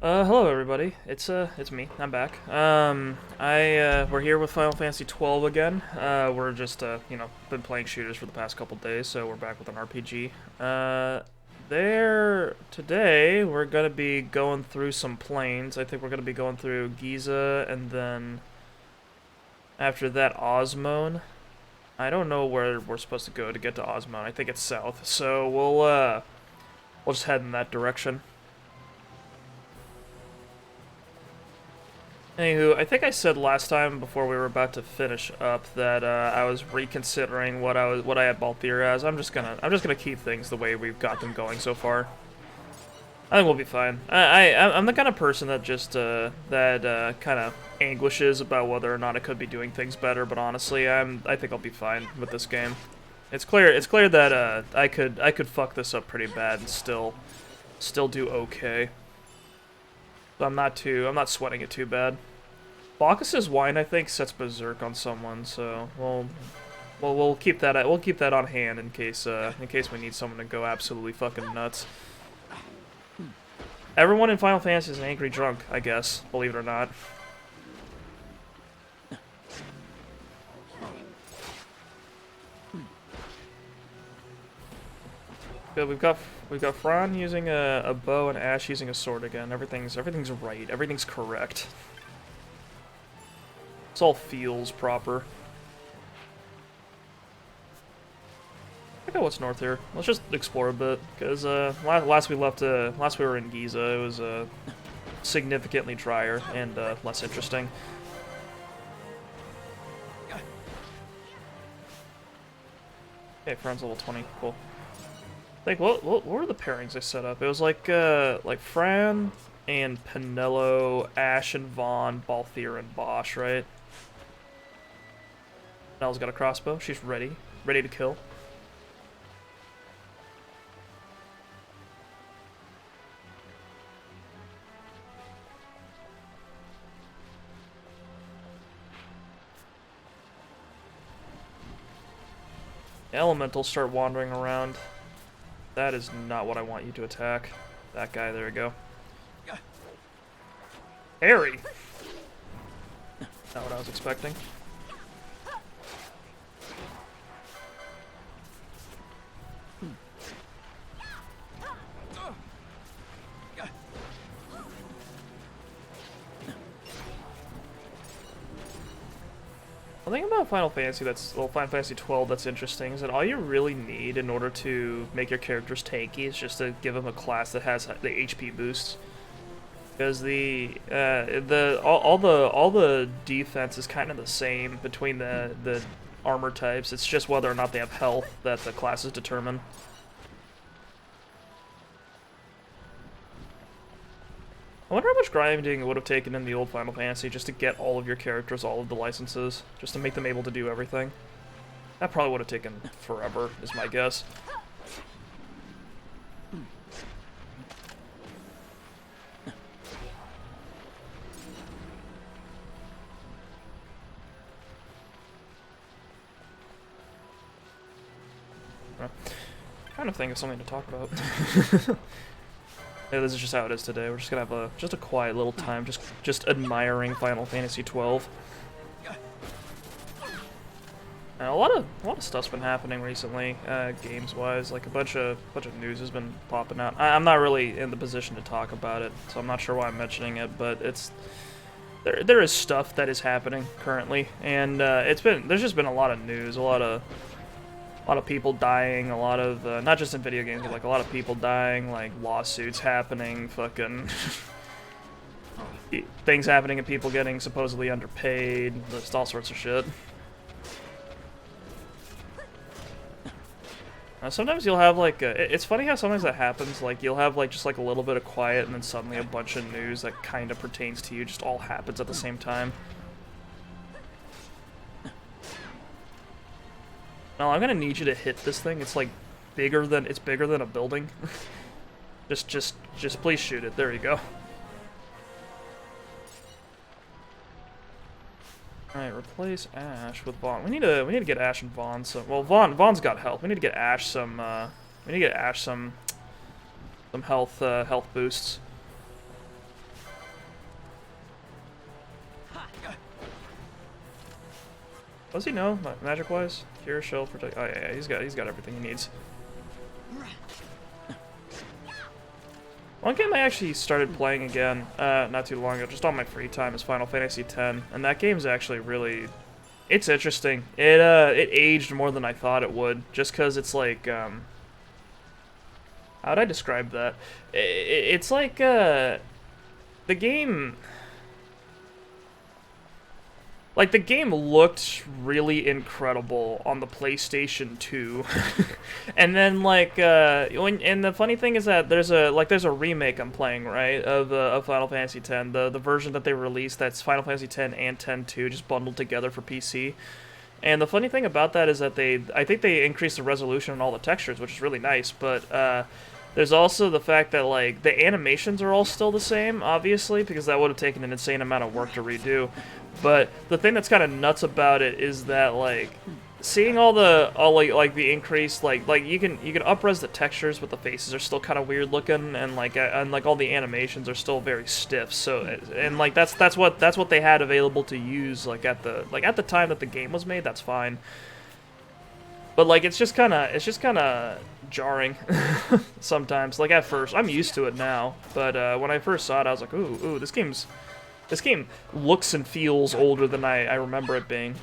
Hello everybody. It's me. I'm back. We're here with Final Fantasy XII again. We're just, been playing shooters for the past couple days, so we're back with an RPG. Today we're gonna be going through some plains. I think we're gonna be going through Giza, and then after that Osmone. I don't know where we're supposed to go to get to Osmone. I think it's south, so we'll just head in that direction. Anywho, I think I said last time before we were about to finish up that I was reconsidering what I had Balthier as. I'm just gonna keep things the way we've got them going so far. I think we'll be fine. I'm the kind of person that just kind of anguishes about whether or not I could be doing things better, but honestly, I think I'll be fine with this game. It's clear that I could fuck this up pretty bad and still do okay. But I'm not sweating it too bad. Bacchus's wine, I think, sets berserk on someone, so we'll keep that on hand in case we need someone to go absolutely fucking nuts. Everyone in Final Fantasy is an angry drunk, I guess, believe it or not. Good, we've got Fran using a bow and Ash using a sword again. Everything's right. Everything's correct. This all feels proper. I got what's north here. Let's just explore a bit, because last we were in Giza, it was significantly drier and less interesting. Okay, Fran's level 20. Cool. I think what were the pairings I set up? It was like Fran and Penelo, Ash and Vaughn, Balthier and Bosch, right? Nell's got a crossbow. She's ready to kill. Elementals start wandering around. That is not what I want you to attack. That guy, there we go. Harry! Not what I was expecting. The thing about Final Fantasy XII that's interesting is that all you really need in order to make your characters tanky is just to give them a class that has the HP boosts. Because all the defense is kind of the same between the armor types. It's just whether or not they have health that the classes determine. I wonder how much grinding it would have taken in the old Final Fantasy just to get all of your characters, all of the licenses, just to make them able to do everything. That probably would have taken forever, is my guess. Kind of think of something to talk about. Yeah, this is just how it is today. We're just gonna have just a quiet little time, just admiring Final Fantasy XII. And a lot of stuff's been happening recently, games-wise. Like a bunch of news has been popping out. I'm not really in the position to talk about it, so I'm not sure why I'm mentioning it. But there is stuff that is happening currently, and there's just been a lot of news, a lot of people dying, a lot of, not just in video games, but like a lot of people dying, like lawsuits happening, fucking things happening and people getting supposedly underpaid, just all sorts of shit. Sometimes you'll have like, it's funny how sometimes that happens, like you'll have like just like a little bit of quiet and then suddenly a bunch of news that kind of pertains to you just all happens at the same time. Now I'm gonna need you to hit this thing. It's like bigger than a building. just please shoot it. There you go. All right, replace Ash with Vaughn. We need to get Ash and Vaughn some. Well, Vaughn's got health. We need to get Ash some. some health boosts. Does he know magic wise? Cure, shield, protect. Oh yeah, he's got everything he needs. One game I actually started playing again, not too long ago, just on my free time, is Final Fantasy X, and that game's actually really, it's interesting. It aged more than I thought it would, just because it's like, how would I describe that? It's like, the game... Like, the game looked really incredible on the PlayStation 2. And then, like, and the funny thing is that there's a remake I'm playing, right, of Final Fantasy X. The version that they released, that's Final Fantasy X and X-2 just bundled together for PC. And the funny thing about that is that I think they increased the resolution on all the textures, which is really nice, but, there's also the fact that, like, the animations are all still the same, obviously, because that would have taken an insane amount of work to redo. But the thing that's kind of nuts about it is that, like, seeing all the increased, like you can up-res the textures, but the faces are still kind of weird looking, and like all the animations are still very stiff. So, and like that's what they had available to use, like at the time that the game was made. That's fine. But like it's just kind of jarring sometimes. Like at first, I'm used to it now, but when I first saw it, I was like, ooh, this game looks and feels older than I remember it being.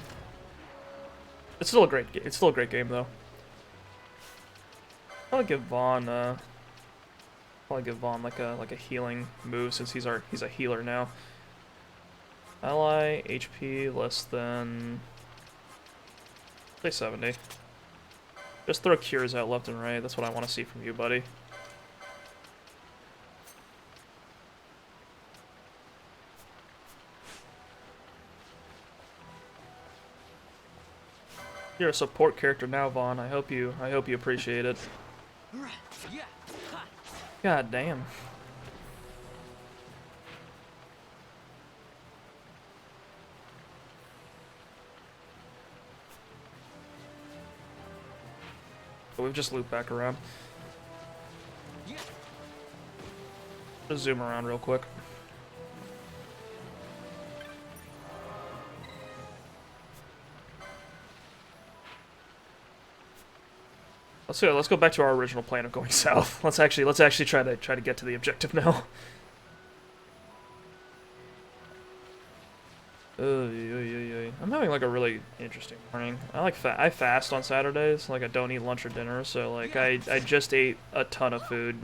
It's still a great game. It's still a great game though. I'll give Vaughn like a healing move since he's a healer now. Ally HP less than, say 70. Just throw cures out left and right. That's what I want to see from you, buddy. You're a support character now, Vaughn. I hope you appreciate it. God damn. But we've just looped back around. Just zoom around real quick. Let's go back to our original plan of going south. Let's actually try to get to the objective now. I'm having like a really interesting morning. I fast on Saturdays. Like I don't eat lunch or dinner, so like I just ate a ton of food,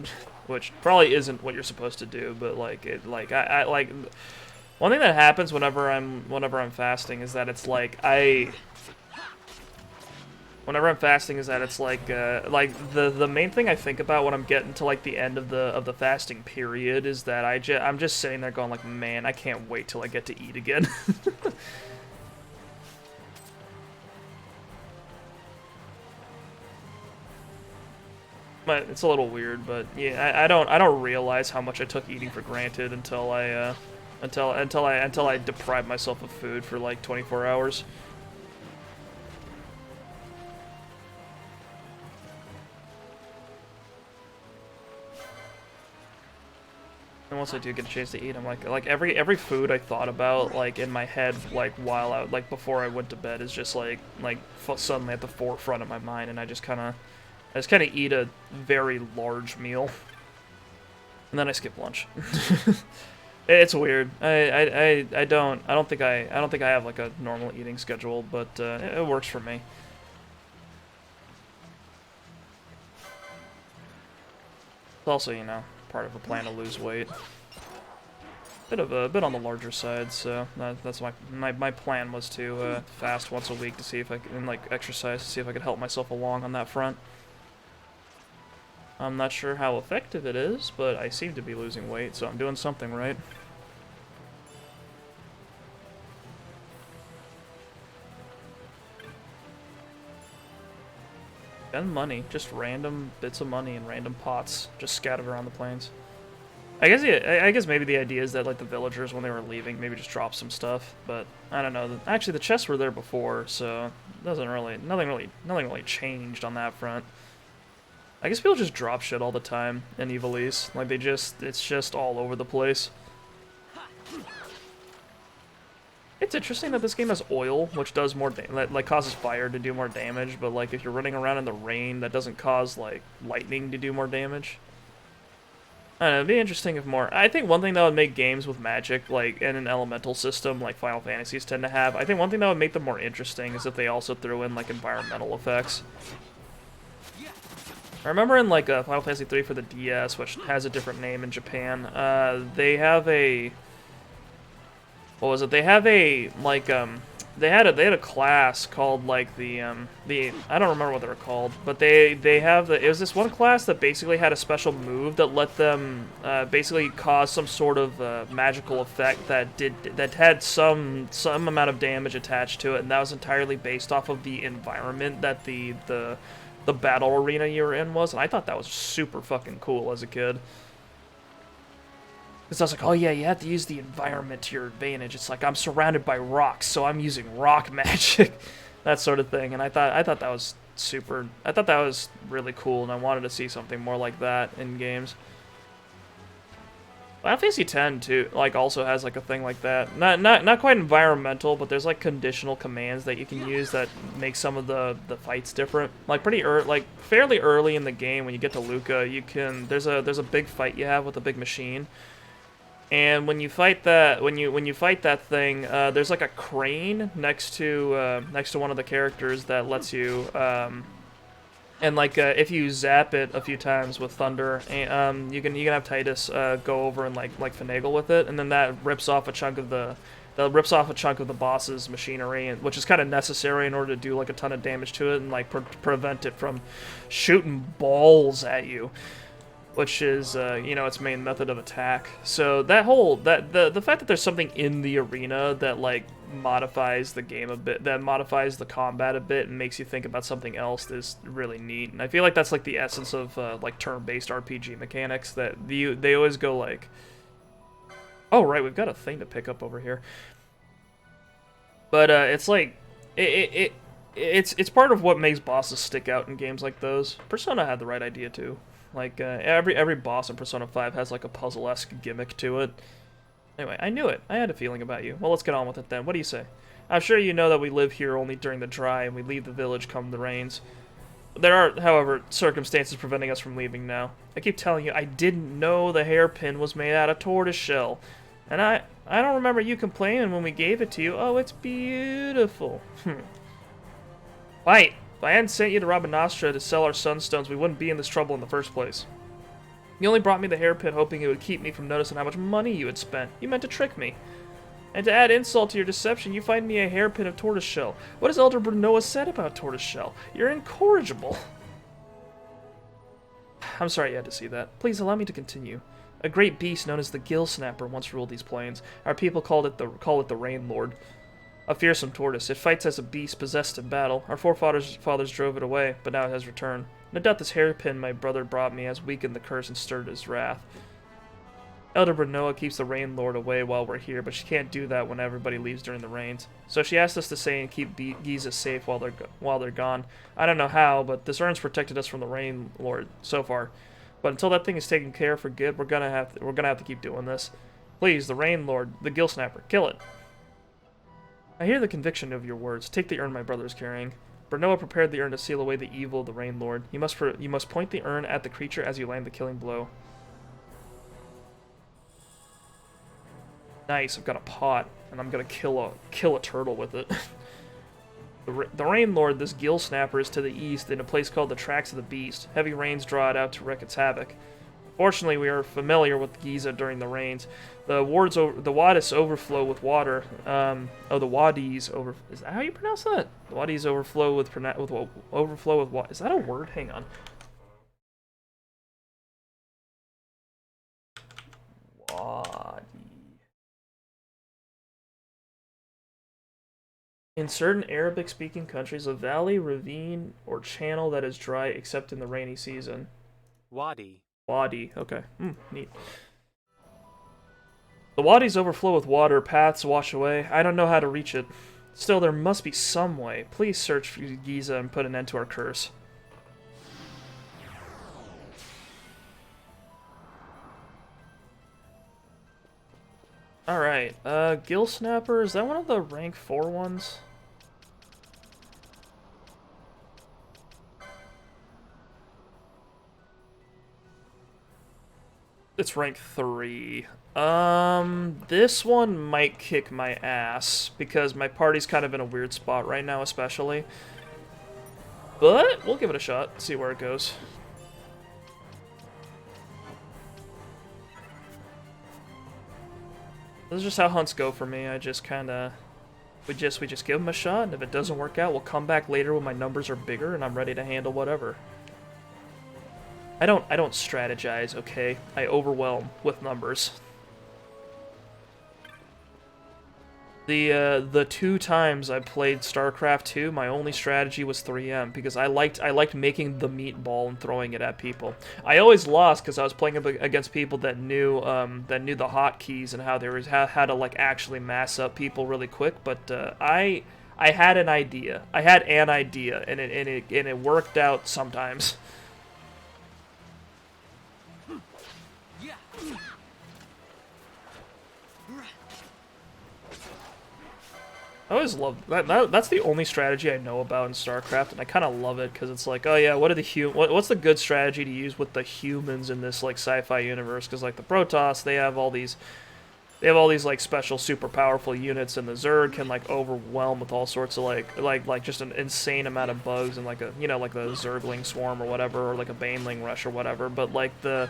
which probably isn't what you're supposed to do, but like I like one thing that happens whenever I'm fasting is that it's like whenever I'm fasting is that it's like the main thing I think about when I'm getting to like the end of the fasting period is that I'm just sitting there going like, man, I can't wait till I get to eat again. But it's a little weird, but yeah, I don't realize how much I took eating for granted until I deprive myself of food for like 24 hours. And once I do get a chance to eat, I'm like every food I thought about like in my head like while I like before I went to bed is just like suddenly at the forefront of my mind, and I just kind of eat a very large meal, and then I skip lunch. It's weird. I don't think I have like a normal eating schedule, but it works for me. It's also, you know, part of a plan to lose weight. Bit on the larger side, so that's my plan was to fast once a week to see if I can, and like exercise to see if I could help myself along on that front. I'm not sure how effective it is, but I seem to be losing weight, so I'm doing something right. And money, just random bits of money in random pots, just scattered around the plains. I guess maybe the idea is that like the villagers when they were leaving maybe just dropped some stuff, but I don't know. Actually, the chests were there before, so nothing really changed on that front. I guess people just drop shit all the time in Ivalice. Like, it's just all over the place. It's interesting that this game has oil, which does more like causes fire to do more damage, but like if you're running around in the rain, that doesn't cause like lightning to do more damage. I don't know, it'd be interesting if more. I think one thing that would make games with magic, like in an elemental system, like Final Fantasies tend to have, I think one thing that would make them more interesting is if they also threw in like environmental effects. I remember in like Final Fantasy III for the DS, which has a different name in Japan, they have a. What was it? They have a like they had a class called like the I don't remember what they were called, but they have it was this one class that basically had a special move that let them basically cause some sort of magical effect that had some amount of damage attached to it, and that was entirely based off of the environment that the battle arena you were in was, and I thought that was super fucking cool as a kid. Because I was like, oh yeah, you have to use the environment to your advantage. It's like, I'm surrounded by rocks, so I'm using rock magic. That sort of thing. And I thought that was super... I thought that was really cool, and I wanted to see something more like that in games. Final Fantasy X, too, like, also has, like, a thing like that. Not quite environmental, but there's, like, conditional commands that you can use that make some of the fights different. Like, fairly early in the game, when you get to Luca, you can... There's a big fight you have with a big machine. And when you fight that, when you fight that thing, there's like a crane next to one of the characters that lets you, and like if you zap it a few times with thunder, you can have Titus go over and like finagle with it, and then that rips off a chunk of the boss's machinery, and which is kind of necessary in order to do like a ton of damage to it and like prevent it from shooting balls at you. Which is, you know, its main method of attack. So that the fact that there's something in the arena that, like, modifies the game a bit, that modifies the combat a bit and makes you think about something else is really neat. And I feel like that's, like, the essence of, like, turn-based RPG mechanics, that they always go, like, oh, right, we've got a thing to pick up over here. But, it's, like, it's part of what makes bosses stick out in games like those. Persona had the right idea, too. Like, every boss in Persona 5 has, like, a puzzle-esque gimmick to it. Anyway, I knew it. I had a feeling about you. Well, let's get on with it then. What do you say? I'm sure you know that we live here only during the dry, and we leave the village come the rains. There are, however, circumstances preventing us from leaving now. I keep telling you, I didn't know the hairpin was made out of tortoiseshell. And I don't remember you complaining when we gave it to you. Oh, it's beautiful. Fight! If I hadn't sent you to Rabanastra to sell our sunstones, we wouldn't be in this trouble in the first place. You only brought me the hairpin hoping it would keep me from noticing how much money you had spent. You meant to trick me. And to add insult to your deception, you find me a hairpin of tortoiseshell. What has Elder Brunoa said about tortoiseshell? You're incorrigible. I'm sorry you had to see that. Please allow me to continue. A great beast known as the Gill Snapper once ruled these plains. Our people call it the Rain Lord. A fearsome tortoise. It fights as a beast possessed in battle. Our forefathers drove it away, but now it has returned. No doubt this hairpin my brother brought me has weakened the curse and stirred his wrath. Elder Brunoa keeps the Rain Lord away while we're here, but she can't do that when everybody leaves during the rains. So she asked us to stay and keep Giza safe while they're gone. I don't know how, but this urn's protected us from the Rain Lord so far. But until that thing is taken care of for good, we're gonna have to keep doing this. Please, the Rain Lord, the Gill Snapper, kill it. I hear the conviction of your words. Take the urn my brother is carrying. Brunoa prepared the urn to seal away the evil of the Rain Lord. You must point the urn at the creature as you land the killing blow. Nice, I've got a pot, and I'm gonna kill a turtle with it. The Rain Lord, this Gill Snapper, is to the east in a place called the Tracks of the Beast. Heavy rains draw it out to wreak its havoc. Fortunately, we are familiar with Giza during the rains. The wadis overflow with water. The wadis over. Is that how you pronounce that? The wadis overflow with water. Is that a word? Hang on. Wadi. In certain Arabic-speaking countries, a valley, ravine, or channel that is dry except in the rainy season. Wadi. Wadi. Okay. Neat. The wadis overflow with water, paths wash away. I don't know how to reach it. Still, there must be some way. Please search for Giza and put an end to our curse. Alright, Gill Snapper, is that one of the rank 4 ones? It's rank 3. This one might kick my ass, because my party's kind of in a weird spot right now, especially. But, we'll give it a shot, see where it goes. This is just how hunts go for me. I just kinda... We just give them a shot, and if it doesn't work out, we'll come back later when my numbers are bigger and I'm ready to handle whatever. I don't strategize, okay? I overwhelm with numbers. The 2 times I played StarCraft 2, my only strategy was 3M because I liked making the meatball and throwing it at people. I always lost because I was playing against people that knew the hotkeys and how to like actually mass up people really quick. But I had an idea. I had an idea, and it worked out sometimes. I always love that. That's the only strategy I know about in StarCraft, and I kind of love it because it's like, oh yeah, what's the good strategy to use with the humans in this like sci-fi universe? Because like the Protoss, they have all these like special super powerful units, and the Zerg can like overwhelm with all sorts of like just an insane amount of bugs and like like the Zergling swarm or whatever, or like a Baneling rush or whatever. But like the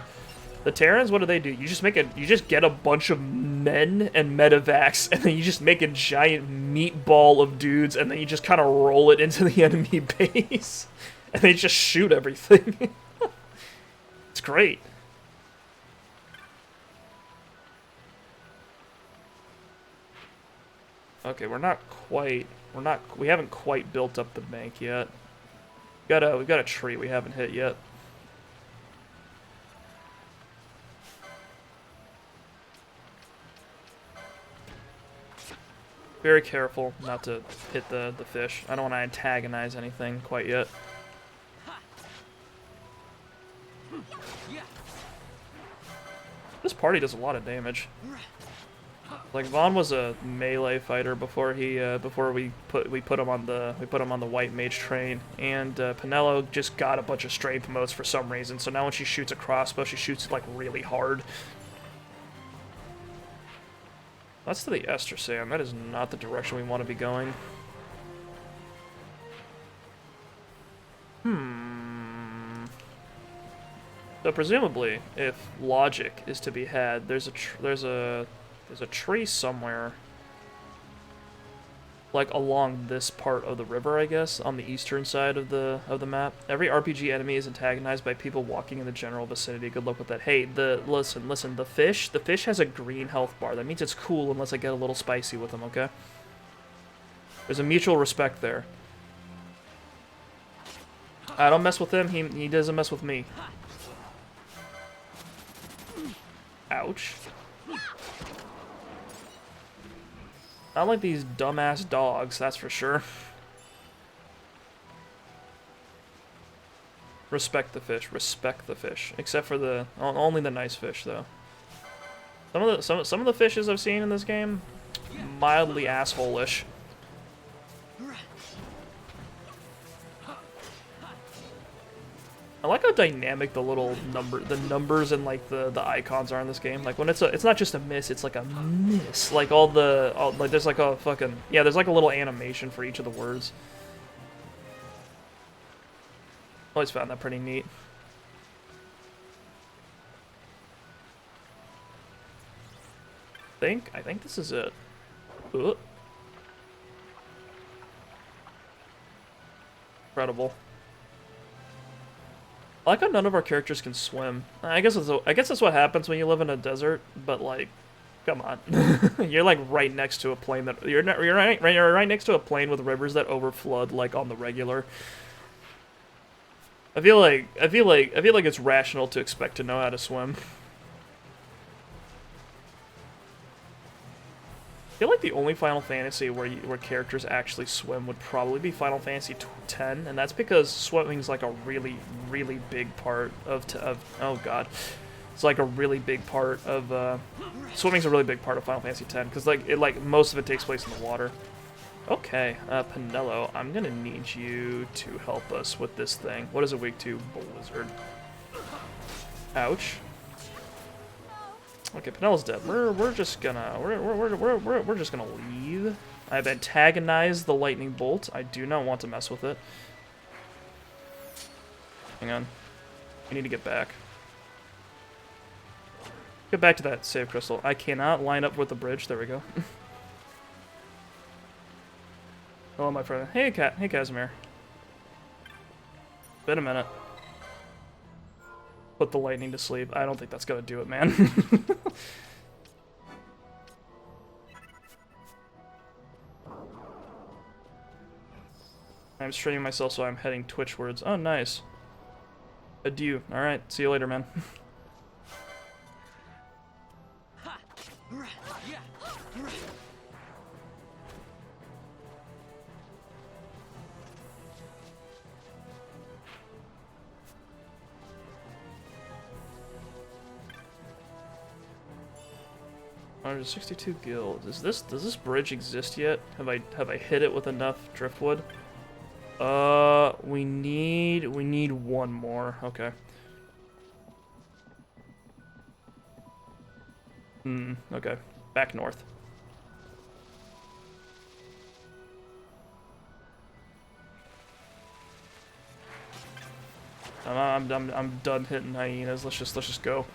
Terrans, what do? You just get a bunch of men and medevacs, and then you just make a giant meatball of dudes, and then you just kind of roll it into the enemy base, and they just shoot everything. It's great. Okay, we haven't quite built up the bank yet. We've got a tree we haven't hit yet. Very careful not to hit the fish. I don't want to antagonize anything quite yet. This party does a lot of damage. Like Vaughn was a melee fighter before we put him on the white mage train, and Penelo just got a bunch of strength motes for some reason. So now when she shoots a crossbow, she shoots like really hard. That's to the Ester Sand. That is not the direction we want to be going. So presumably, if logic is to be had, there's a tree somewhere, like along this part of the river, I guess, on the eastern side of the map. Every RPG enemy is antagonized by people walking in the general vicinity. Good luck with that. Hey, listen, the fish has a green health bar. That means it's cool unless I get a little spicy with him, okay? There's a mutual respect there. I don't mess with him, he doesn't mess with me. Ouch. Not like these dumbass dogs, that's for sure. Respect the fish, respect the fish. Except for only the nice fish, though. Some of the fishes I've seen in this game, mildly asshole-ish. I like how dynamic the numbers and like the icons are in this game. Like when it's not just a miss, it's like a miss. Like like there's like a fucking, yeah, there's like a little animation for each of the words. Always found that pretty neat. I think this is it. Ooh. Incredible. I like how none of our characters can swim. I guess that's what happens when you live in a desert. But like, come on, you're like right next to a plain that you're right next to a plain with rivers that overflood like on the regular. I feel like it's rational to expect to know how to swim. I feel like the only Final Fantasy where characters actually swim would probably be Final Fantasy X, and that's because swimming is like a really, really big part of oh god, It's like a really big part of swimming's a really big part of Final Fantasy X because like most of it takes place in the water. Okay, Pinello, I'm gonna need you to help us with this thing. What is it weak to? Blizzard. Ouch. Okay, Pinello's dead. We're just gonna we're just gonna leave. I've antagonized the lightning bolt. I do not want to mess with it. Hang on. We need to get back. Get back to that save crystal. I cannot line up with the bridge. There we go. Hello, my friend. Hey, Hey, Casimir. Been a minute. Put the lightning to sleep. I don't think that's gonna do it, man. I'm streaming myself, so I'm heading Twitchwards. Oh, nice. Adieu. Alright, see you later, man. There's 62 guilds. Does this bridge exist yet? Have I hit it with enough driftwood? We need one more. Okay. Okay. Back north. I'm done hitting hyenas. Let's just go.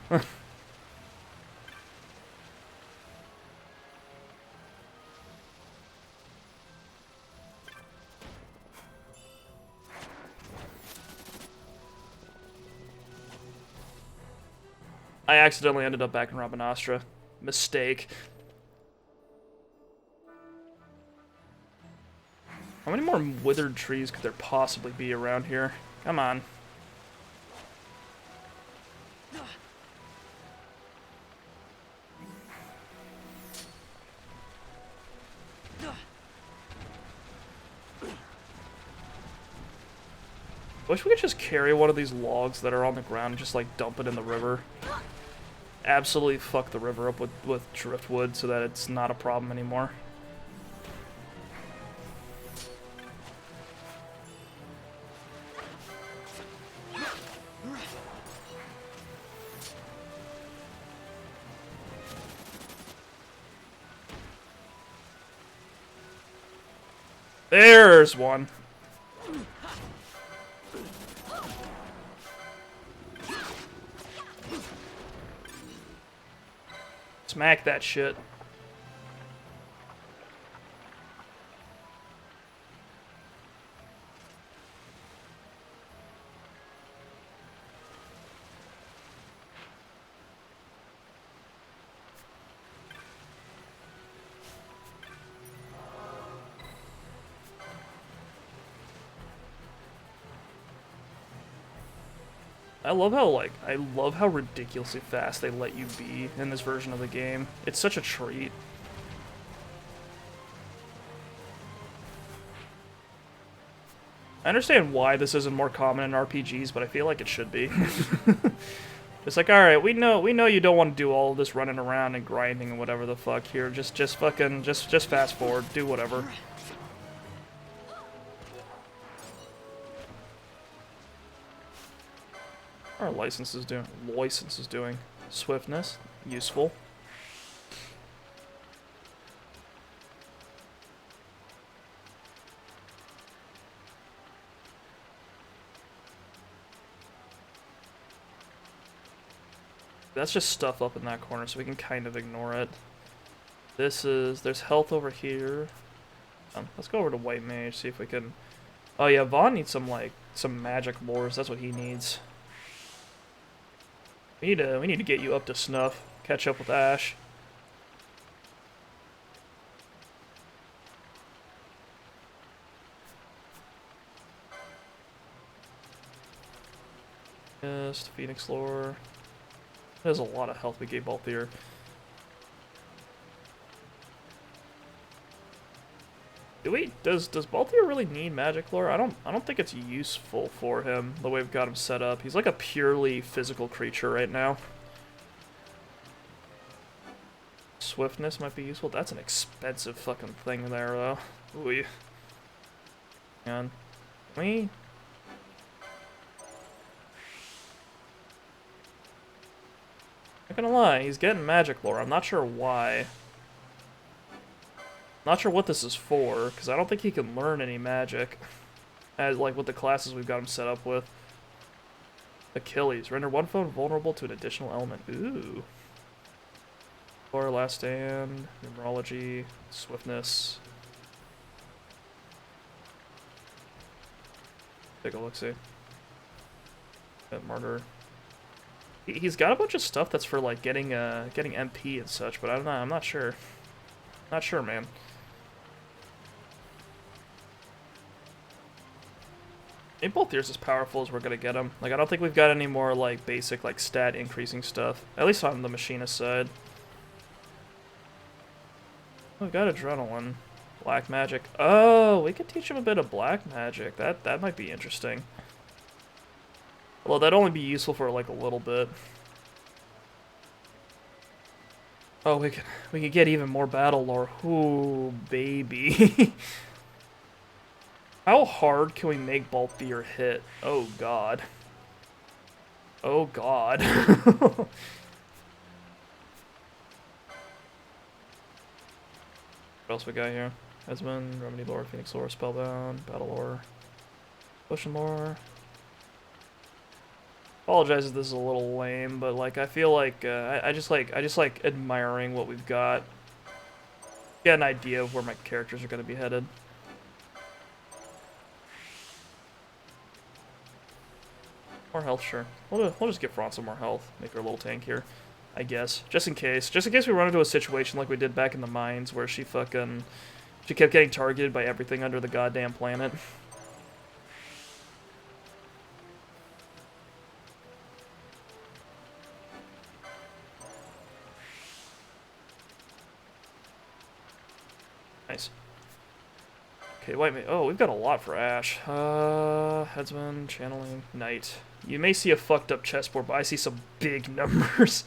I accidentally ended up back in Rabanastra. Mistake. How many more withered trees could there possibly be around here? Come on. I wish we could just carry one of these logs that are on the ground and just like dump it in the river. Absolutely fuck the river up with driftwood so that it's not a problem anymore. There's one. Smack that shit. I love how ridiculously fast they let you be in this version of the game. It's such a treat. I understand why this isn't more common in RPGs, but I feel like it should be. It's like, alright, we know you don't want to do all this running around and grinding and whatever the fuck here. Just fast forward, do whatever. Our license is doing swiftness, useful. That's just stuff up in that corner, so we can kind of ignore it. There's health over here. Let's go over to White Mage, see if we can. Oh yeah, Vaughn needs some magic lures. That's what he needs. We need to get you up to snuff. Catch up with Ash. Just Phoenix lore. There's a lot of health we gave Balthier. Does Balthier really need magic lore? I don't think it's useful for him the way we've got him set up. He's like a purely physical creature right now. swiftness might be useful. That's an expensive fucking thing there, though. Ooh. Hang on. We... Not gonna lie, he's getting magic lore. I'm not sure why. Not sure what this is for, because I don't think he can learn any magic. As, like, with the classes we've got him set up with. Achilles. Render one foe vulnerable to an additional element. Ooh. Lore, last stand, numerology, swiftness. Take a look-see. Martyr. He's got a bunch of stuff that's for, like, getting MP and such, but I'm not sure. Not sure, man. Ain't both ears as powerful as we're gonna get him. Like, I don't think we've got any more, like, basic, like, stat increasing stuff. At least on the machinist side. We've got adrenaline. Black magic. Oh, we could teach him a bit of black magic. That might be interesting. Well, that'd only be useful for, like, a little bit. Oh, we could get even more battle lore. Ooh, baby. How hard can we make Balthier hit? Oh, God. Oh, God. What else we got here? Osmone, Remedy lore, Phoenix lore, Spellbound, Battle lore, Potion lore. Apologize if this is a little lame, but like I feel like I just like admiring what we've got. Get an idea of where my characters are going to be headed. More health, sure. We'll just give Fron some more health. Make her a little tankier, I guess. Just in case we run into a situation like we did back in the mines where she kept getting targeted by everything under the goddamn planet. Nice. Okay, wait a minute. Oh, we've got a lot for Ash. Headsman, channeling, knight. You may see a fucked up chessboard, but I see some big numbers.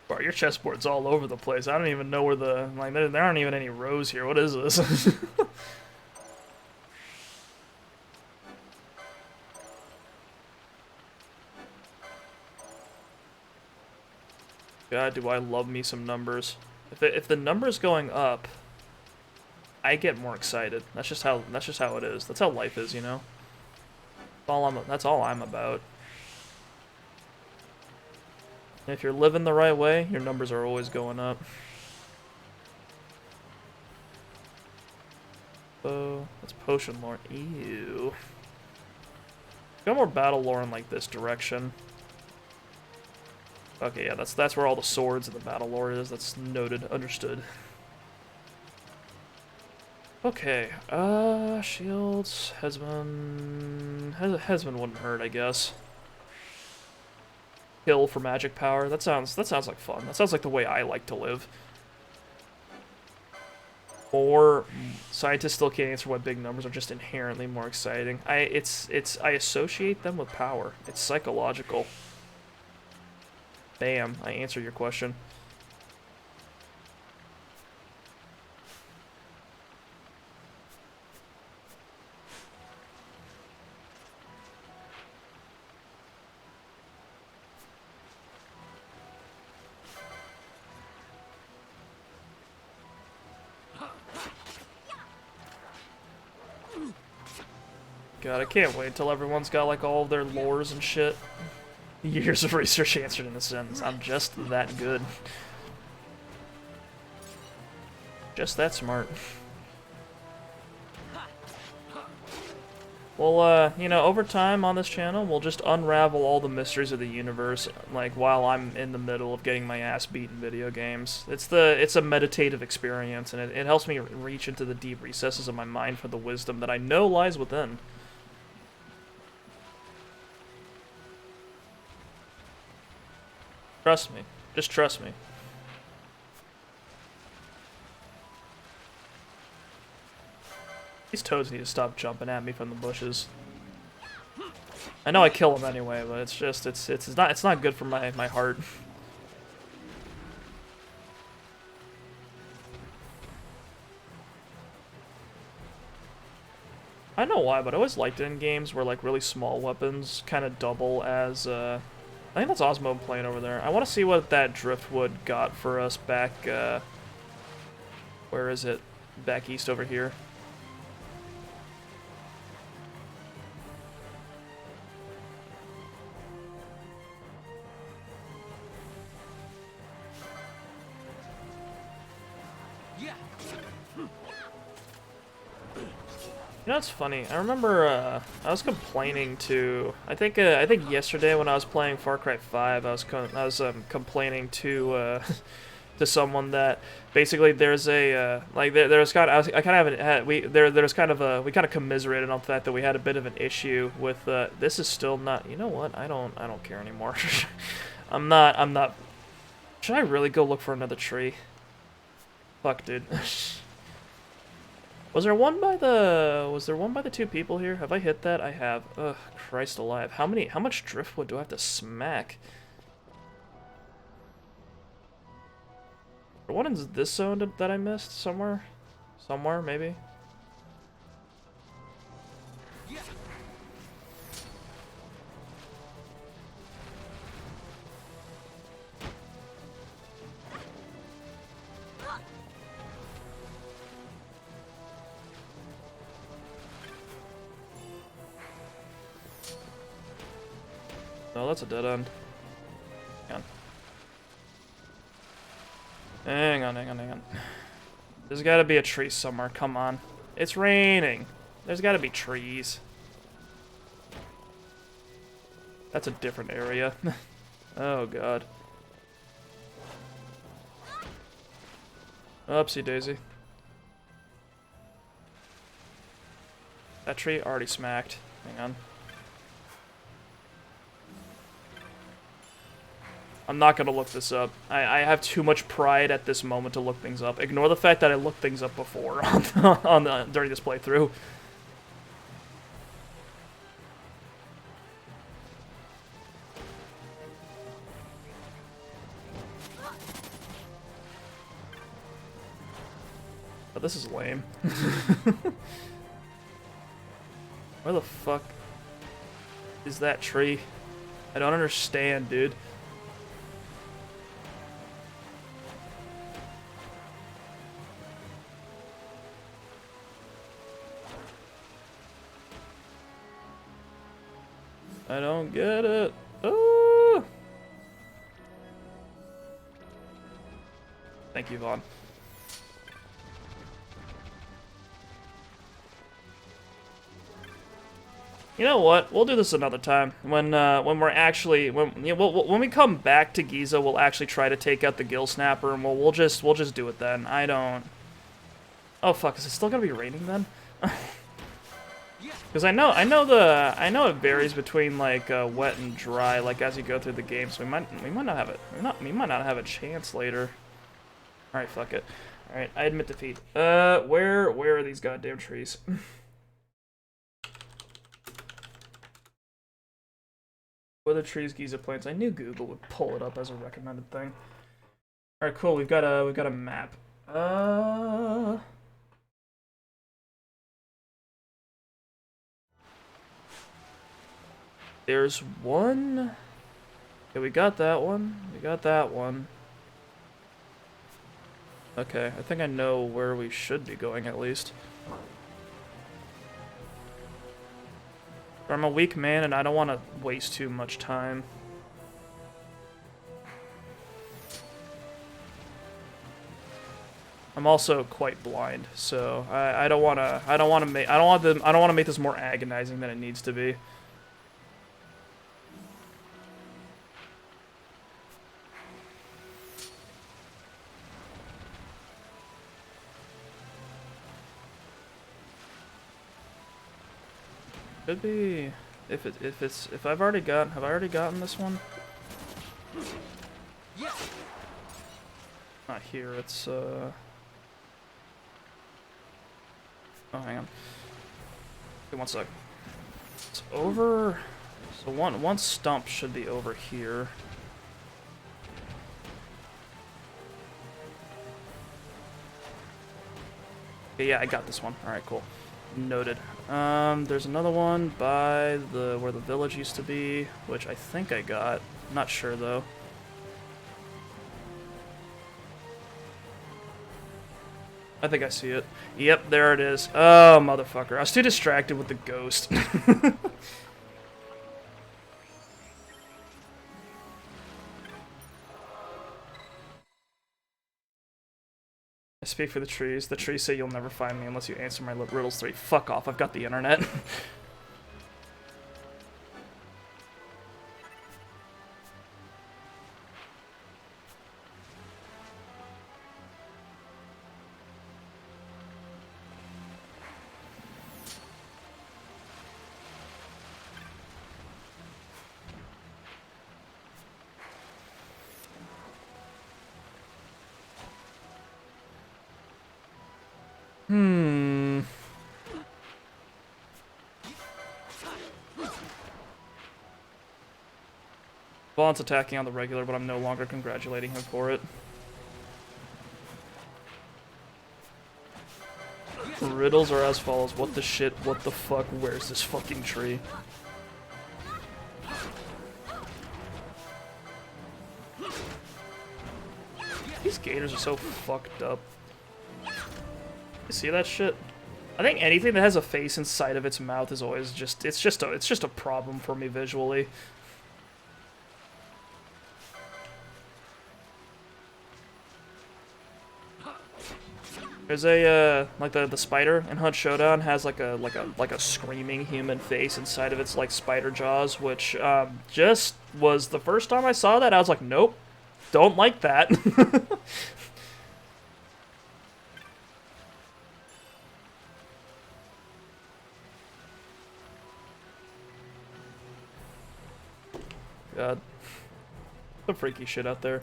Bro, your chessboard's all over the place. I don't even know where the... Like, there aren't even any rows here. What is this? God, do I love me some numbers. If the number's going up, I get more excited. That's just how it is. That's how life is, you know? That's all I'm about. And if you're living the right way, your numbers are always going up. Oh, that's potion lore. Ew. Got more battle lore in like this direction. Okay, yeah, that's where all the swords and the battle lore is. That's noted, understood. Okay, shields, Headsman wouldn't hurt, I guess. Kill for magic power. That sounds like fun. That sounds like the way I like to live. Or scientists still can't answer why big numbers are just inherently more exciting. I associate them with power. It's psychological. Bam, I answered your question. God, I can't wait until everyone's got like all of their lores and shit. Years of research answered in a sentence. I'm just that good. Just that smart. Well, you know, over time on this channel, we'll just unravel all the mysteries of the universe, like, while I'm in the middle of getting my ass beat in video games. It's a meditative experience, and it helps me reach into the deep recesses of my mind for the wisdom that I know lies within. Trust me. Just trust me. These toads need to stop jumping at me from the bushes. I know I kill them anyway, but it's just it's not good for my heart. I don't know why, but I always liked it in games where like really small weapons kind of double as. I think that's Osmone playing over there. I want to see what that driftwood got for us back. Where is it? Back east over here. You know, it's funny. I remember I was complaining to. I think yesterday when I was playing Far Cry 5, I was complaining to to someone that basically there's a like there's kind of I kind of haven't had there's kind of a we kind of commiserated on the fact that we had a bit of an issue with this is still not. You know what? I don't care anymore. I'm not. Should I really go look for another tree? Fuck, dude. Was there one by the two people here? Have I hit that? I have. Ugh, Christ alive. How much driftwood do I have to smack? There one in this zone that I missed somewhere? Somewhere, maybe? No, that's a dead end. Hang on. There's gotta be a tree somewhere, come on. It's raining. There's gotta be trees. That's a different area. Oh god. Oopsie daisy. That tree already smacked. Hang on. I'm not gonna look this up. I have too much pride at this moment to look things up. Ignore the fact that I looked things up before during this playthrough. But this is lame. Where the fuck is that tree? I don't understand, dude. I don't get it. Oh! Thank you, Vaughn. You know what? We'll do this another time. When we're actually when we come back to Giza, we'll actually try to take out the gill snapper, and we'll just do it then. I don't. Oh fuck! Is it still gonna be raining then? Because I know it varies between like wet and dry, like as you go through the game. So we might not have a chance later. All right, fuck it. All right, I admit defeat. Where are these goddamn trees? Where are the trees Giza plants? I knew Google would pull it up as a recommended thing. All right, cool. We've got a map. There's one. Okay, we got that one. We got that one. Okay, I think I know where we should be going at least. But I'm a weak man and I don't want to waste too much time. I'm also quite blind, so I don't want to make this more agonizing than it needs to be. Could be if I've already got have I already gotten this one? Not here. It's oh, hang on. Okay, one sec. It's over. So one stump should be over here. Okay, yeah, I got this one. All right, cool. Noted. There's another one by where the village used to be, which I think I got. Not sure though. I think I see it. Yep, there it is. Oh, motherfucker. I was too distracted with the ghost. I speak for the trees. The trees say you'll never find me unless you answer my riddles 3. Fuck off, I've got the internet. Vaughn's attacking on the regular, but I'm no longer congratulating him for it. Riddles are as follows. What the shit? What the fuck? Where's this fucking tree? These gators are so fucked up. You see that shit? I think anything that has a face inside of its mouth is always just it's just a problem for me visually. There's a like the spider in Hunt Showdown has like a screaming human face inside of its like spider jaws, which just was the first time I saw that I was like, nope, don't like that. God, some freaky shit out there.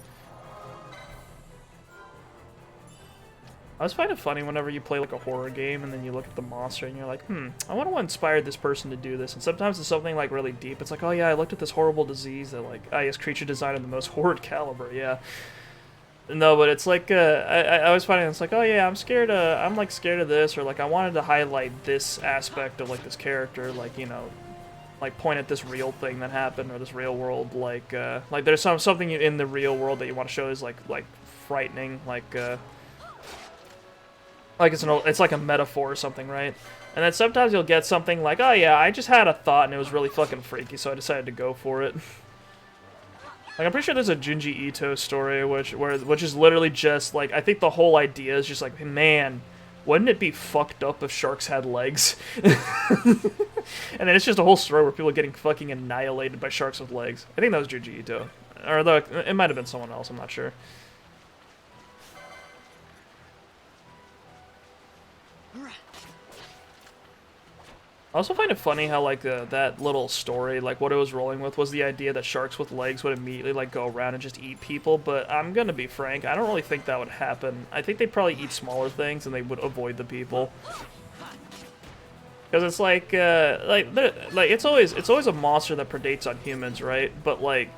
I always find it funny whenever you play like a horror game and then you look at the monster and you're like, I wonder what inspired this person to do this. And sometimes it's something like really deep. It's like, oh yeah, I looked at this horrible disease that like, yes, creature design of the most horrid caliber, yeah. No, but it's like, I always find it's like, oh yeah, I'm like scared of this, or like I wanted to highlight this aspect of like this character, like, you know, like point at this real thing that happened or this real world, like there's something in the real world that you want to show is like frightening, like it's like a metaphor or something, right? And then sometimes you'll get something like, oh yeah, I just had a thought and it was really fucking freaky, so I decided to go for it. Like, I'm pretty sure there's a Junji Ito story which is literally just like, I think the whole idea is just like, man, wouldn't it be fucked up if sharks had legs? And then it's just a whole story where people are getting fucking annihilated by sharks with legs. I think that was Junji Ito. Or it might have been someone else, I'm not sure. I also find it funny how, like, that little story, like, what it was rolling with was the idea that sharks with legs would immediately, like, go around and just eat people, but I'm gonna be frank, I don't really think that would happen. I think they'd probably eat smaller things and they would avoid the people. Because it's like it's always a monster that predates on humans, right? But, like,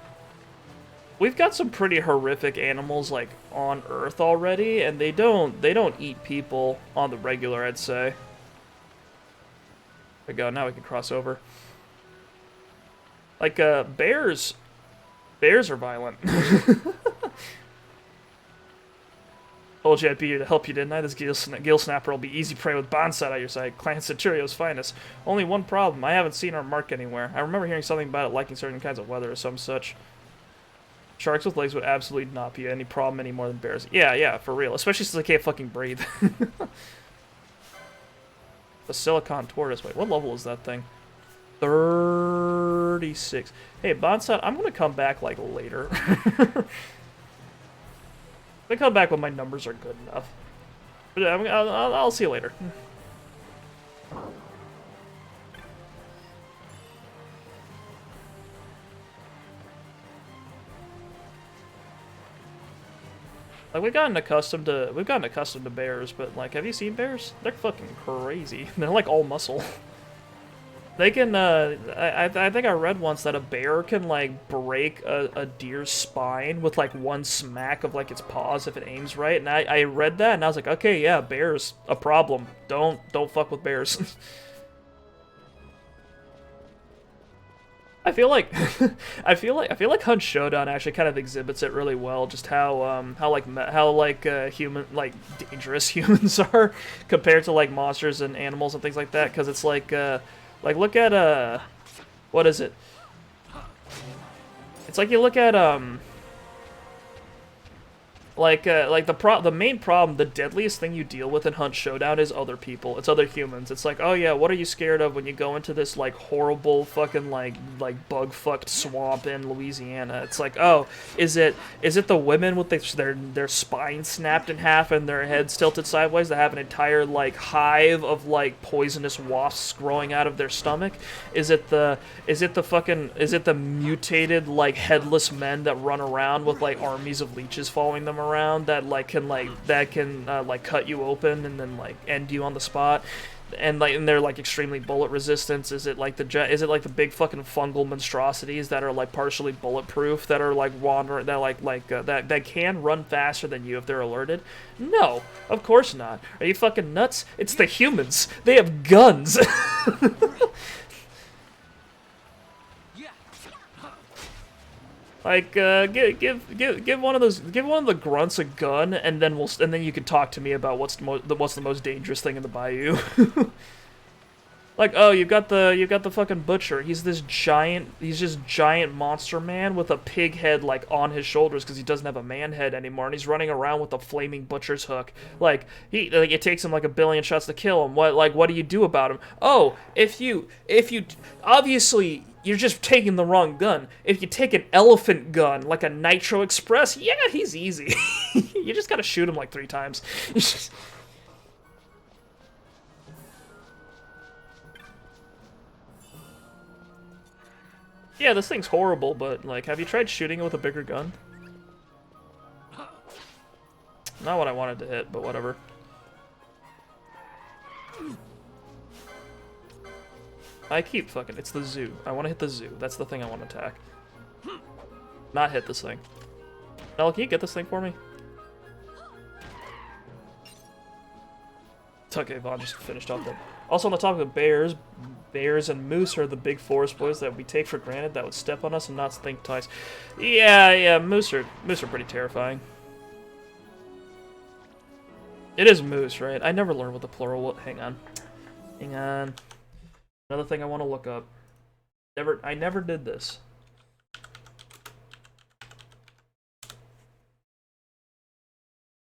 we've got some pretty horrific animals, like, on Earth already, and they don't eat people on the regular, I'd say. There we go, now we can cross over. Like, bears are violent. Told you I'd be here to help you, didn't I? This gill snapper will be easy prey with bonsai at your side. Clan Centurio's finest. Only one problem, I haven't seen our mark anywhere. I remember hearing something about it liking certain kinds of weather or some such. Sharks with legs would absolutely not be any problem any more than bears. Yeah, for real. Especially since they can't fucking breathe. The silicon tortoise. Wait, what level is that thing? 36. Hey, Bonsai, I'm gonna come back, like, later. I'm gonna come back when my numbers are good enough. But I'll see you later. Like, we've gotten accustomed to bears, but, like, have you seen bears? They're fucking crazy. They're, like, all muscle. They can, I think I read once that a bear can, like, break a deer's spine with, like, one smack of, like, its paws if it aims right, and I read that, and I was like, okay, yeah, bears, a problem. Don't fuck with bears. I feel like, I feel like Hunt Showdown actually kind of exhibits it really well, just how human, like, dangerous humans are compared to, like, monsters and animals and things like that, because it's like, look at, what is it? It's like you look at, the main problem, the deadliest thing you deal with in Hunt Showdown is other people. It's other humans. It's like, oh yeah, what are you scared of when you go into this, like, horrible fucking, like bug-fucked swamp in Louisiana? It's like, oh, is it the women with their spine snapped in half and their heads tilted sideways that have an entire, like, hive of, like, poisonous wasps growing out of their stomach? Is it the mutated, like, headless men that run around with, like, armies of leeches following them around that can cut you open and then, like, end you on the spot, and they're, like, extremely bullet resistant? Is it like the big fucking fungal monstrosities that are, like, partially bulletproof, that are, like, wandering, that that can run faster than you if they're alerted? No, of course not. Are you fucking nuts? It's the humans. They have guns. Like, give one of the grunts a gun, and then you can talk to me about what's the most dangerous thing in the bayou. Like, oh, you got the fucking butcher. He's just giant monster man with a pig head, like, on his shoulders because he doesn't have a man head anymore, and he's running around with a flaming butcher's hook. Like, it takes him like a billion shots to kill him. What do you do about him? Oh, if you obviously, you're just taking the wrong gun. If you take an elephant gun, like a Nitro Express, yeah, he's easy. You just gotta shoot him like 3 times. Yeah, this thing's horrible, but, like, have you tried shooting it with a bigger gun? Not what I wanted to hit, but whatever. I keep fucking... It's the zoo. I want to hit the zoo. That's the thing I want to attack. Not hit this thing. Nella, can you get this thing for me? Okay, Vaughn just finished off that. Also, on the topic of bears and moose are the big forest boys that we take for granted that would step on us and not think twice. Yeah, moose are pretty terrifying. It is moose, right? I never learned what the plural was. Hang on. Another thing I want to look up. I never did this.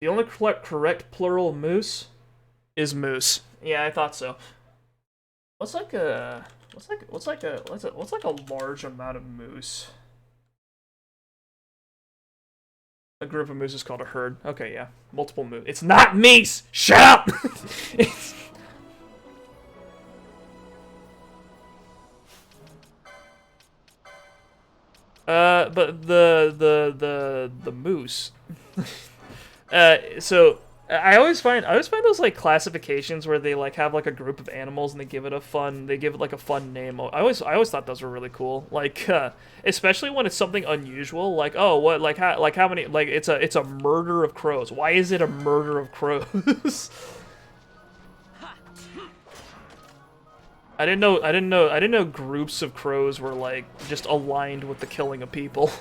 The only correct plural moose is moose. Yeah, I thought so. What's like a large amount of moose? A group of moose is called a herd. Okay, yeah. Multiple moose. It's not meese! Shut up! But the moose. So I always find those, like, classifications where they, like, have, like, a group of animals and they give it a fun name. I always thought those were really cool. Like, especially when it's something unusual, like, oh, what, like how many, like, it's a murder of crows. Why is it a murder of crows? I didn't know groups of crows were, like, just aligned with the killing of people.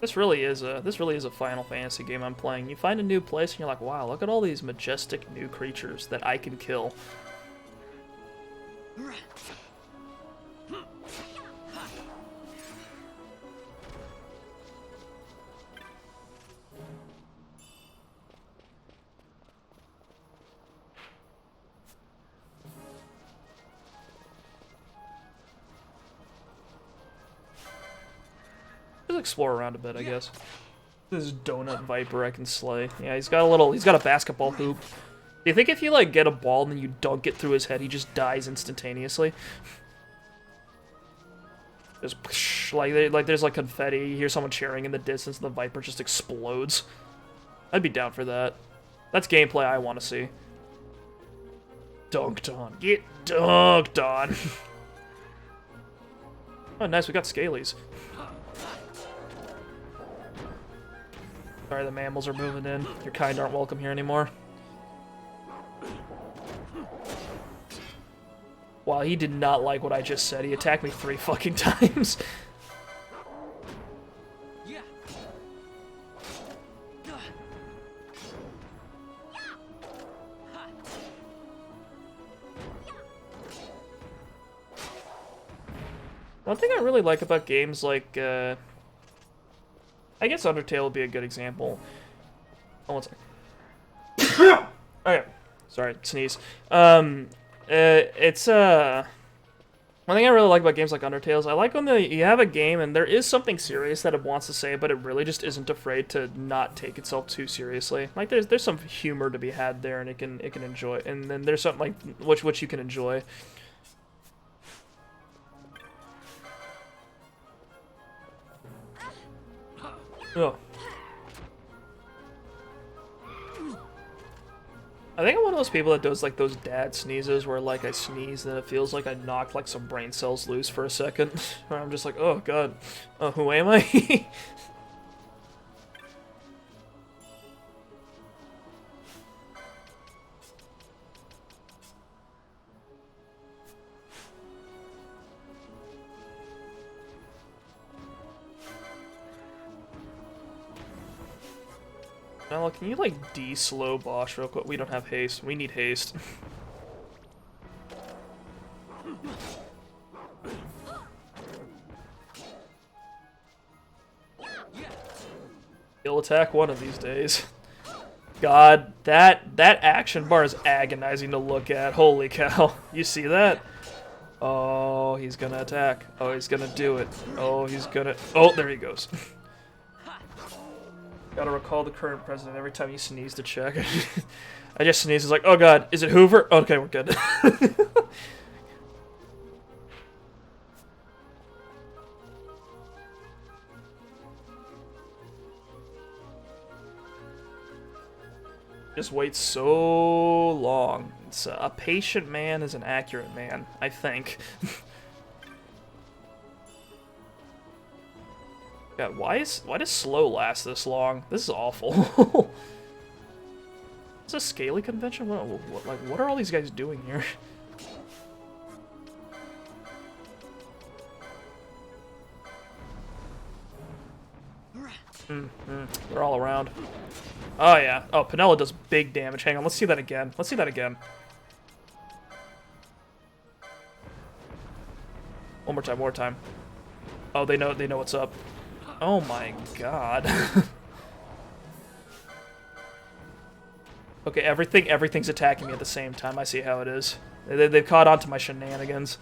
This really is a Final Fantasy game I'm playing. You find a new place and you're like, wow, look at all these majestic new creatures that I can kill. Just explore around a bit, I guess. This donut viper I can slay. Yeah, he's got a basketball hoop. Do you think if you, like, get a ball and then you dunk it through his head, he just dies instantaneously? Just, like, there's, like, confetti, you hear someone cheering in the distance, and the Viper just explodes. I'd be down for that. That's gameplay I want to see. Dunked on. Get dunked on. Oh, nice, we got scalies. Sorry, the mammals are moving in. Your kind aren't welcome here anymore. Wow, he did not like what I just said. He attacked me 3 fucking times. One thing I really like about games like, I guess Undertale would be a good example. Oh, one second. Okay, sorry, sneeze. It's one thing I really like about games like Undertale is I like when you have a game and there is something serious that it wants to say, but it really just isn't afraid to not take itself too seriously. Like there's some humor to be had there, and it can enjoy, and then there's something like which you can enjoy. Oh. I think I'm one of those people that does like those dad sneezes where like I sneeze and it feels like I knocked like some brain cells loose for a second. Where I'm just like, oh god, who am I? Now, can you, like, de-slow Bosch real quick? We don't have haste. We need haste. He'll attack one of these days. God, that action bar is agonizing to look at. Holy cow. You see that? Oh, he's gonna attack. Oh, he's gonna do it. Oh, he's gonna... Oh, there he goes. Gotta recall the current president every time you sneeze to check. I just sneeze. It's like, oh god, is it Hoover? Okay, we're good. Just wait so long. It's, a patient man is an accurate man, I think. God, why does slow last this long? This is awful. Is this a scaly convention? What are all these guys doing here? They're all around. Oh yeah. Oh, Penella does big damage. Hang on, let's see that again. Let's see that again. One more time, one more time. Oh, they know what's up. Oh my god. Okay, everything's attacking me at the same time. I see how it is. They've caught on to my shenanigans.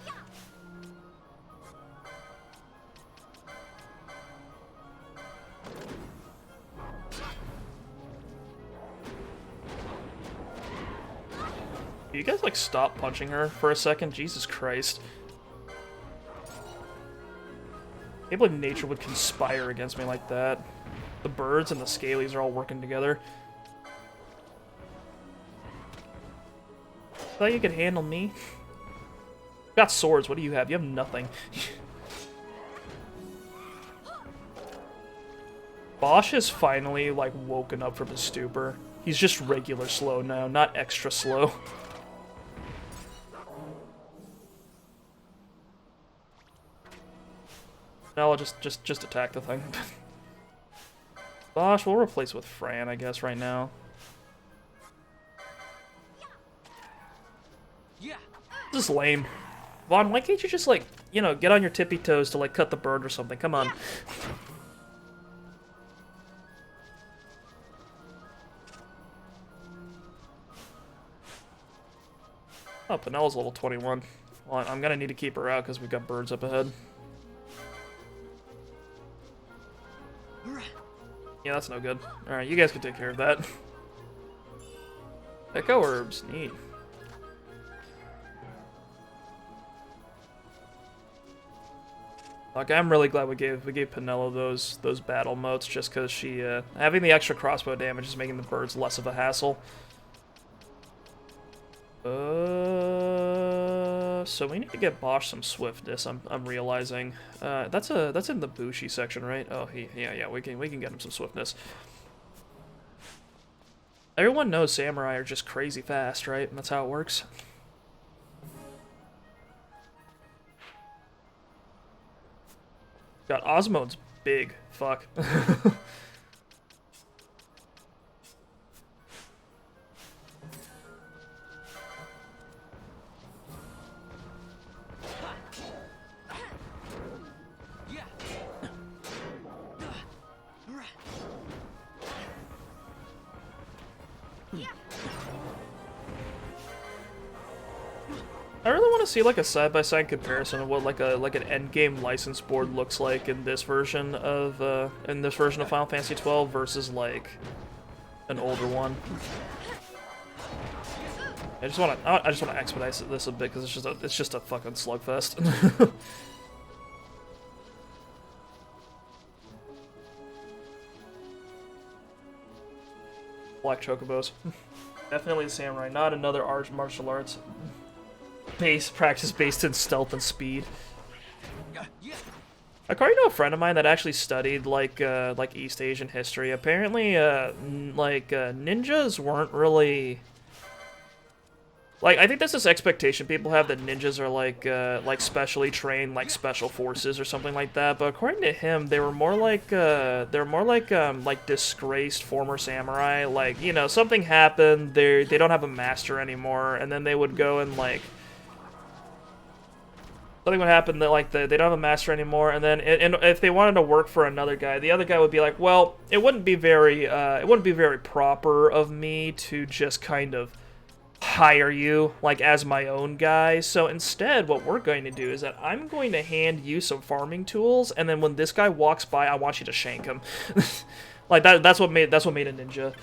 You guys, like, stop punching her for a second? Jesus Christ. I can't believe nature would conspire against me like that. The birds and the scalies are all working together. Thought you could handle me. Got swords, what do you have? You have nothing. Bosch has finally, like, woken up from his stupor. He's just regular slow now, not extra slow. No, I'll just attack the thing. Bosch, we'll replace with Fran, I guess, right now. This is lame. Vaughn, why can't you just, like, you know, get on your tippy toes to, like, cut the bird or something? Come on. Oh, Penella's level 21. Well, I'm gonna need to keep her out because we've got birds up ahead. Yeah, that's no good. Alright, you guys can take care of that. Echo herbs, neat. Like, I'm really glad we gave Penelo those battle motes just because she having the extra crossbow damage is making the birds less of a hassle. So we need to get Bosch some swiftness. I'm realizing that's in the Bushi section, right? Oh, yeah, we can get him some swiftness. Everyone knows samurai are just crazy fast, right? That's how it works. God, Osmone's big. Fuck. I really want to see like a side-by-side comparison of what like an endgame license board looks like in this version of Final Fantasy XII versus like an older one. I just want to expedite this a bit because it's just a fucking slugfest. Black chocobos. Definitely the samurai, not another martial arts. Practice based in stealth and speed. According to a friend of mine that actually studied like East Asian history, apparently ninjas weren't really like, I think there's this expectation people have that ninjas are like specially trained, like special forces or something like that. But according to him, they were more like disgraced former samurai. Like, you know, something happened, they don't have a master anymore, and then they would go and like. Something would happen that like they don't have a master anymore, and then and if they wanted to work for another guy, the other guy would be like, well, it wouldn't be very proper of me to just kind of hire you like as my own guy. So instead, what we're going to do is that I'm going to hand you some farming tools, and then when this guy walks by, I want you to shank him. Like that's what made a ninja.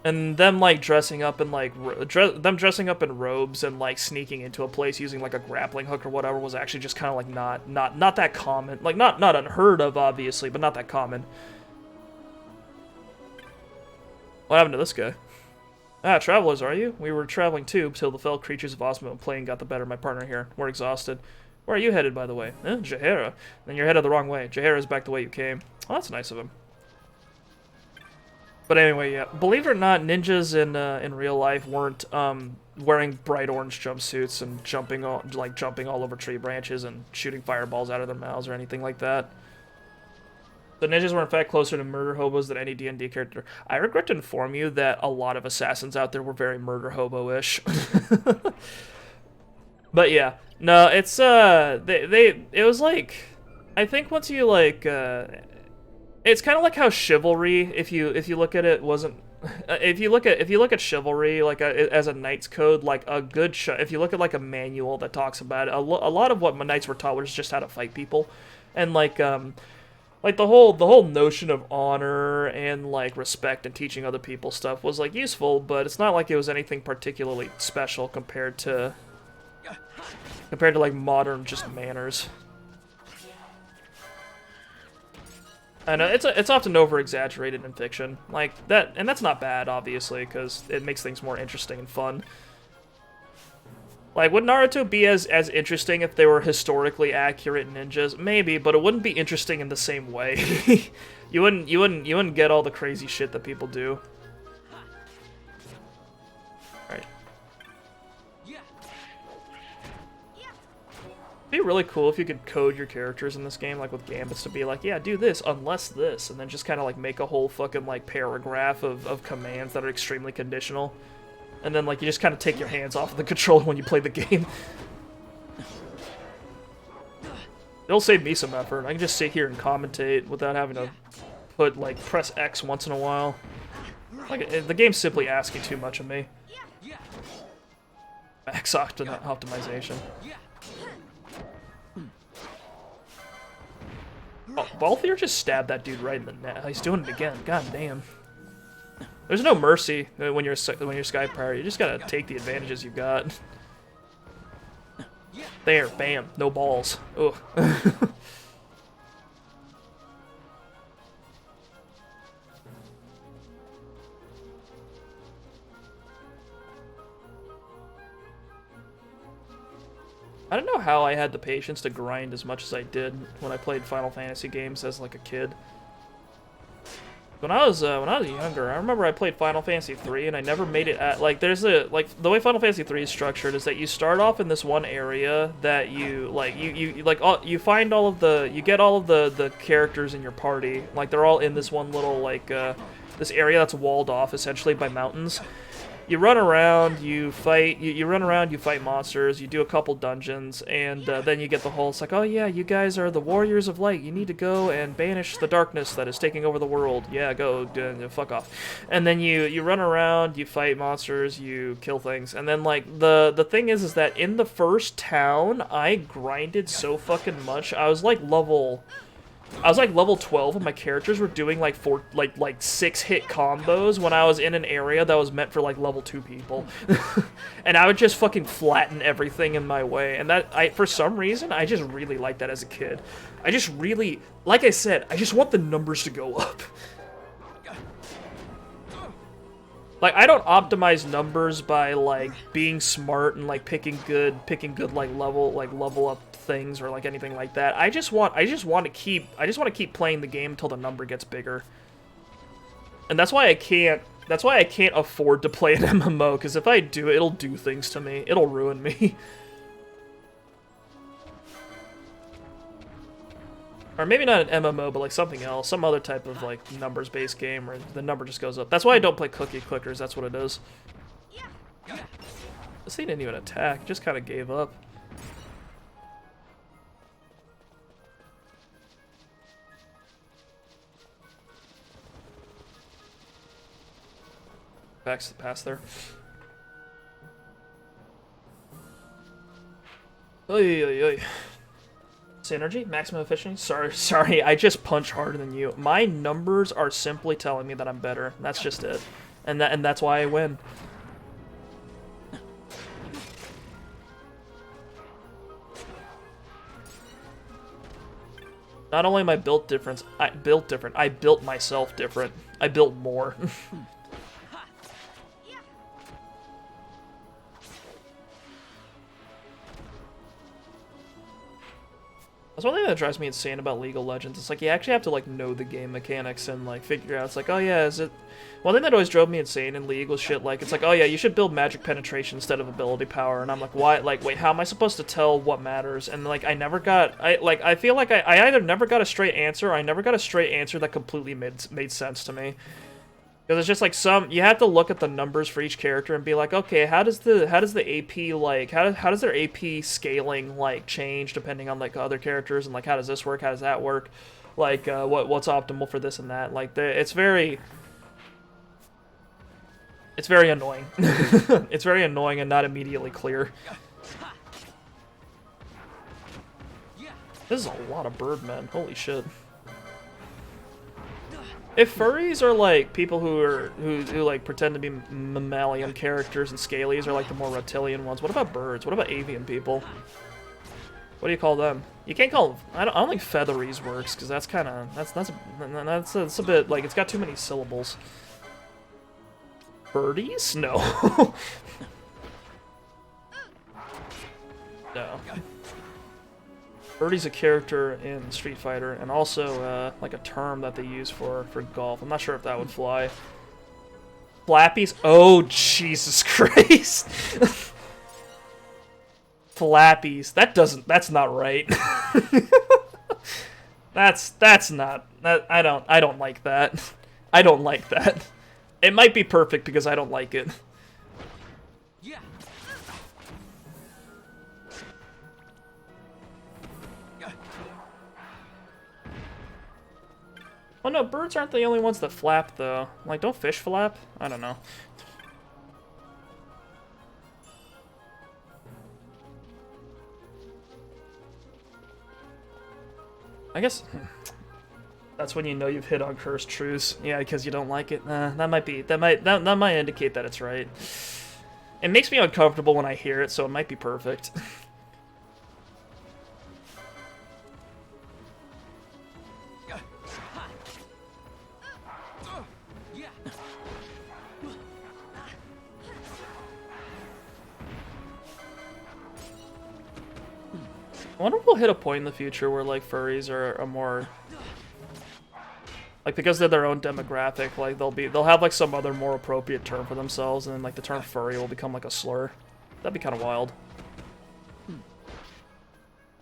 And them like dressing up in like dressing up in robes and like sneaking into a place using like a grappling hook or whatever was actually just kind of like not that common. Like not unheard of, obviously, but not that common. What happened to this guy? Ah, travelers, are you? We were traveling too till the fell creatures of Osmone plane got the better of my partner here. We're exhausted. Where are you headed, by the way? Jahera. Then you're headed the wrong way. Jahera's back the way you came. Oh, that's nice of him. But anyway, yeah. Believe it or not, ninjas in real life weren't wearing bright orange jumpsuits and jumping all over tree branches and shooting fireballs out of their mouths or anything like that. The ninjas were in fact closer to murder hobos than any D&D character. I regret to inform you that a lot of assassins out there were very murder hobo-ish. But yeah, no, it's it was like, I think once you like. It's kind of like how chivalry, if you look at it, wasn't. If you look at chivalry like as a knight's code, like a good if you look at like a manual that talks about it, a lot of what knights were taught was just how to fight people, and like the whole notion of honor and like respect and teaching other people stuff was like useful, but it's not like it was anything particularly special compared to like modern just manners. I know it's often over-exaggerated in fiction, like that, and that's not bad, obviously, because it makes things more interesting and fun. Like, would Naruto be as interesting if they were historically accurate ninjas? Maybe, but it wouldn't be interesting in the same way. you wouldn't get all the crazy shit that people do. Right. It'd be really cool if you could code your characters in this game, like with gambits, to be like, yeah, do this, unless this, and then just kind of like make a whole fucking like paragraph of commands that are extremely conditional. And then like you just kind of take your hands off of the controller when you play the game. It'll save me some effort. I can just sit here and commentate without having to press X once in a while. Like, the game's simply asking too much of me. Max optimization. Oh, Balthier just stabbed that dude right in the neck. He's doing it again. God damn. There's no mercy when you're Sky Pirate. You just gotta take the advantages you've got. There, bam, no balls. Ugh. I don't know how I had the patience to grind as much as I did when I played Final Fantasy games as like a kid. When I was younger, I remember I played Final Fantasy 3 and I never made it at like there's a like the way Final Fantasy 3 is structured is that you start off in this one area that you like you find all of the you get all of the characters in your party, like they're all in this one little like this area that's walled off essentially by mountains. You run around, you fight, you run around, you fight monsters, you do a couple dungeons, and then you get the whole, it's like, oh yeah, you guys are the Warriors of Light, you need to go and banish the darkness that is taking over the world. Yeah, go, fuck off. And then you run around, you fight monsters, you kill things, and then, like, the thing is that in the first town, I grinded so fucking much, I was like level 12 and my characters were doing like 6-hit combos when I was in an area that was meant for like level 2 people. And I would just fucking flatten everything in my way. And that, for some reason, I just really liked that as a kid. I just really, like I said, I just want the numbers to go up. Like, I don't optimize numbers by, like, being smart and, like, picking good, like, level up things or, like, anything like that. I just want to keep playing the game until the number gets bigger. And that's why I can't afford to play an MMO, because if I do, it'll do things to me. It'll ruin me. Or maybe not an MMO, but like something else. Some other type of like numbers-based game where the number just goes up. That's why I don't play cookie clickers, that's what it is. This thing didn't even attack, it just kind of gave up. Back to the past there. Oy, oy, oy. Synergy? Maximum efficiency? Sorry, I just punch harder than you. My numbers are simply telling me that I'm better. That's just it. And that's why I win. Not only am I built different, I built myself different. I built more. That's one thing that drives me insane about League of Legends. It's like you actually have to like know the game mechanics and like figure out. It's like, oh yeah, is it? One thing that always drove me insane in League was shit like it's like, oh yeah, you should build magic penetration instead of ability power, and I'm like, why? Like, wait, how am I supposed to tell what matters? And like, I feel like I either never got a straight answer or I never got a straight answer that completely made sense to me. Because it's just like you have to look at the numbers for each character and be like, okay, how does the AP like how does their AP scaling like change depending on like other characters, and like how does this work, how does that work, like what's optimal for this and that. Like it's very annoying. It's very annoying and not immediately clear. This is a lot of birdmen. Holy shit. If furries are like people who like pretend to be mammalian characters and scalies are like the more reptilian ones, what about birds? What about avian people? What do you call them? You can't call them, I don't think featheries works, because that's kind of that's a bit like it's got too many syllables. Birdies? No. No. Birdie's a character in Street Fighter, and also like a term that they use for golf. I'm not sure if that would fly. Flappies? Oh, Jesus Christ. Flappies. That's not right. that's not, I don't like that. I don't like that. It might be perfect because I don't like it. Oh no, birds aren't the only ones that flap, though. Like, don't fish flap? I don't know. I guess... That's when you know you've hit on cursed truths. Yeah, because you don't like it. That might indicate that it's right. It makes me uncomfortable when I hear it, so it might be perfect. I wonder if we'll hit a point in the future where like furries are more like, because they're their own demographic, like they'll have like some other more appropriate term for themselves, and then like the term furry will become like a slur. That'd be kind of wild.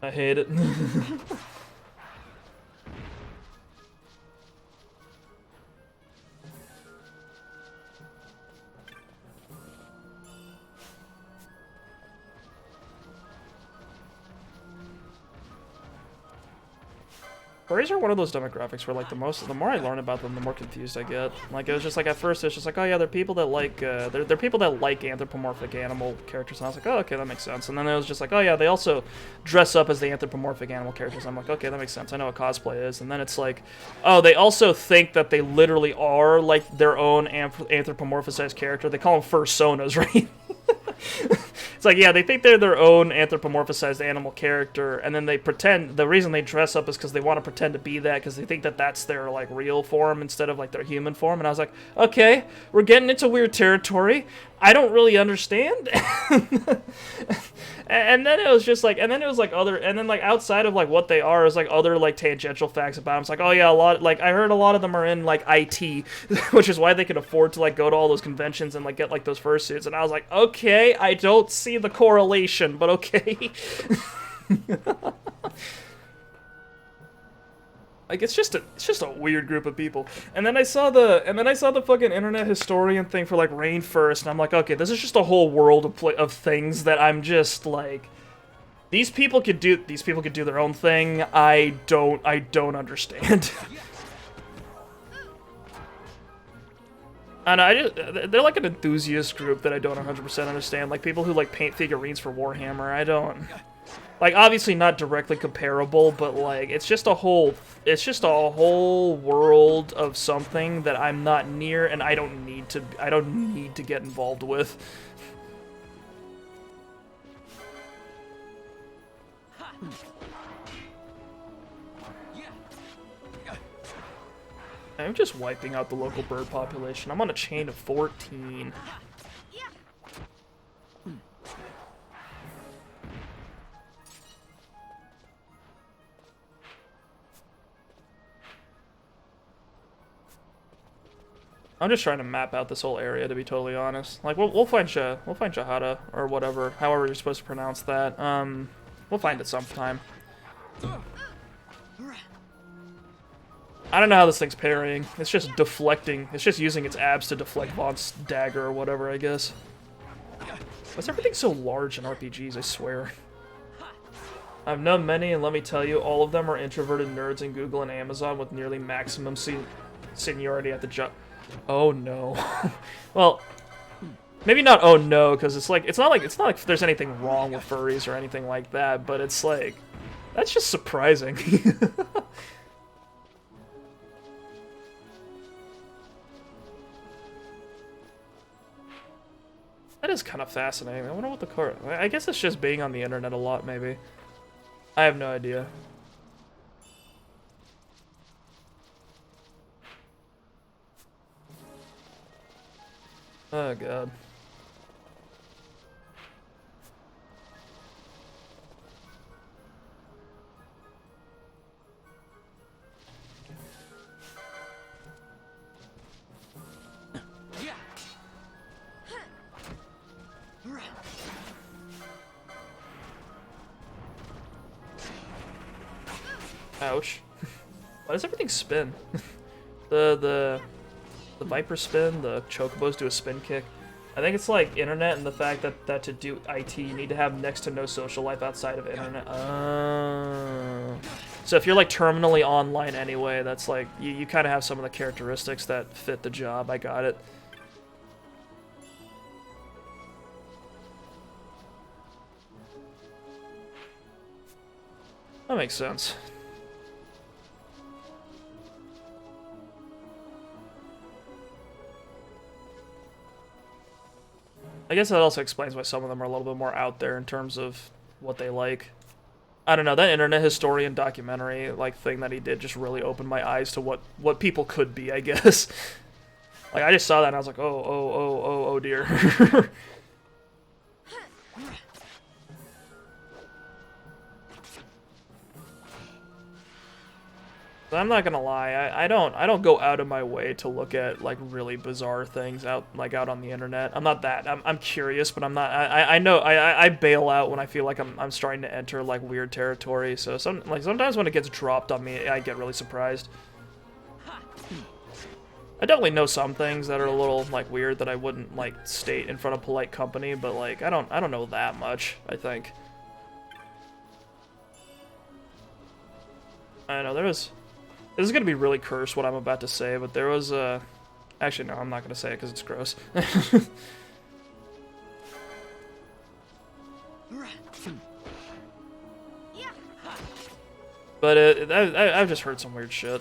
I hate it. Furries are one of those demographics where, like, the more I learn about them, the more confused I get. Like, it was just like, at first, it's just like, oh yeah, they're people that like, they're people that like anthropomorphic animal characters, and I was like, oh, okay, that makes sense. And then it was just like, oh yeah, they also dress up as the anthropomorphic animal characters. And I'm like, okay, that makes sense. I know what cosplay is. And then it's like, oh, they also think that they literally are, like, their own anthropomorphized character. They call them fursonas, right? It's like, yeah, they think they're their own anthropomorphized animal character, and then they pretend, the reason they dress up is because they want to pretend to be that, because they think that that's their, like, real form instead of, like, their human form. And I was like, okay, we're getting into weird territory. I don't really understand. And then it was just like, and then it was like other, and then like outside of like what they are is like other like tangential facts about them. It's like, oh yeah, like I heard a lot of them are in like IT, which is why they can afford to like go to all those conventions and like get like those fursuits. And I was like, okay, I don't see the correlation, but okay. Like, it's just a weird group of people. And then I saw the fucking internet historian thing for like Rainforest, and I'm like, okay, this is just a whole world of things that I'm just like, these people could do their own thing. I don't understand. And they're like an enthusiast group that I don't 100% understand. Like people who like paint figurines for Warhammer. I don't. Like, obviously not directly comparable, but, like, it's just a whole world of something that I'm not near, and I don't need to get involved with. I'm just wiping out the local bird population. I'm on a chain of 14. I'm just trying to map out this whole area, to be totally honest. Like, we'll find Shahada, or whatever, however you're supposed to pronounce that. We'll find it sometime. I don't know how this thing's parrying. It's just deflecting. It's just using its abs to deflect Vaughn's dagger or whatever, I guess. Why's everything so large in RPGs, I swear? I've known many, and let me tell you, all of them are introverted nerds in Google and Amazon with nearly maximum seniority at the job. Oh no. Well, maybe not oh no, because it's not like there's anything wrong with furries or anything like that, but it's like, that's just surprising. That is kind of fascinating. I wonder what the core, I guess it's just being on the internet a lot, maybe. I have no idea. Oh god. Ouch. Why does everything spin? The Viper spin, the Chocobos do a spin kick. I think it's like internet and the fact that to do IT you need to have next to no social life outside of internet. So if you're like terminally online anyway, that's like, you kind of have some of the characteristics that fit the job. I got it. That makes sense. I guess that also explains why some of them are a little bit more out there in terms of what they like. I don't know, that internet historian documentary like thing that he did just really opened my eyes to what people could be, I guess. Like I just saw that and I was like, oh dear. But I'm not gonna lie, I don't go out of my way to look at like really bizarre things out on the internet. I'm not that. I'm curious, but I'm not. I know I bail out when I feel like I'm starting to enter like weird territory. So sometimes when it gets dropped on me, I get really surprised. I definitely know some things that are a little like weird that I wouldn't like state in front of polite company, but like I don't know that much, I think. I know this is gonna be really cursed what I'm about to say, but there was actually no, I'm not gonna say it because it's gross. But I've just heard some weird shit.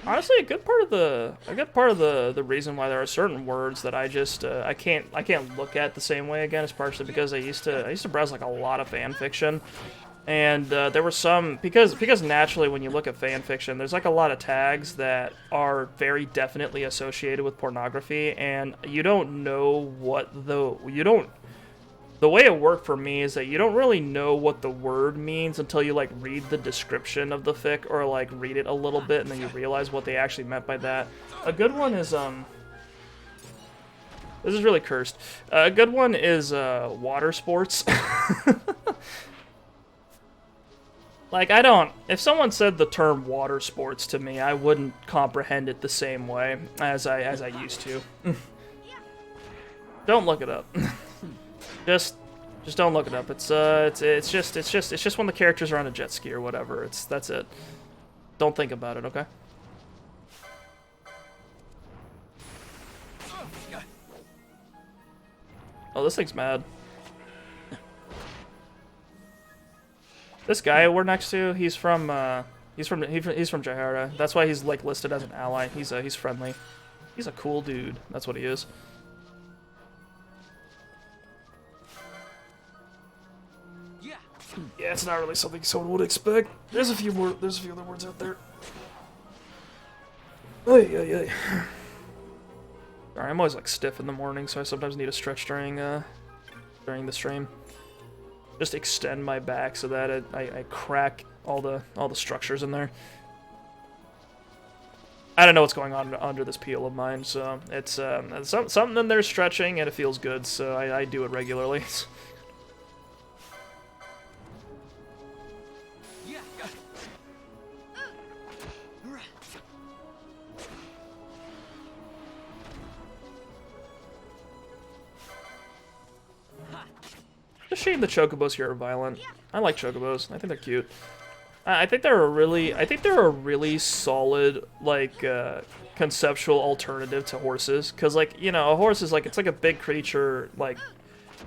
Honestly, a good part of the reason why there are certain words that I just I can't look at the same way again is partially because I used to browse like a lot of fan fiction, and there were some because naturally when you look at fan fiction, there's like a lot of tags that are very definitely associated with pornography, and you don't know what the way it worked for me is that you don't really know what the word means until you, like, read the description of the fic or, like, read it a little bit and then you realize what they actually meant by that. A good one is, this is really cursed. A good one is, water sports. Like, if someone said the term water sports to me, I wouldn't comprehend it the same way as I used to. Don't look it up. Just don't look it up. It's just when the characters are on a jet ski or whatever. That's it. Don't think about it, okay? Oh, this thing's mad. This guy we're next to, he's from Jahara. That's why he's like listed as an ally. He's friendly. He's a cool dude. That's what he is. Yeah, it's not really something someone would expect. There's a few other words out there. Sorry, I'm always like stiff in the morning, so I sometimes need a stretch during the stream. Just extend my back so that I crack all the structures in there. I don't know what's going on under this peel of mine, so it's something in there stretching and it feels good, so I do it regularly. It's a shame the chocobos here are violent. I like chocobos. I think they're cute. I think they're a really solid like conceptual alternative to horses, because like, you know, a horse is like, it's like a big creature, like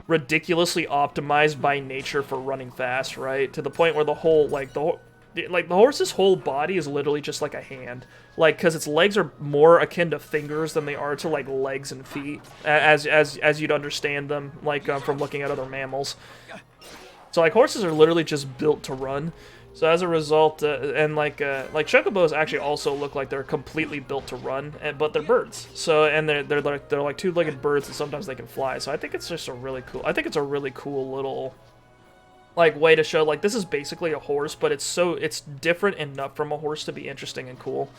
ridiculously optimized by nature for running fast, right? To the point where the whole the horse's whole body is literally just like a hand, like, because its legs are more akin to fingers than they are to like legs and feet, as you'd understand them, like from looking at other mammals. So like horses are literally just built to run. So as a result, and like chocobos actually also look like they're completely built to run, but they're birds. So and they're like two-legged birds, and sometimes they can fly. So I think it's just a really cool. I think it's a really cool little like way to show like this is basically a horse, but it's different enough from a horse to be interesting and cool.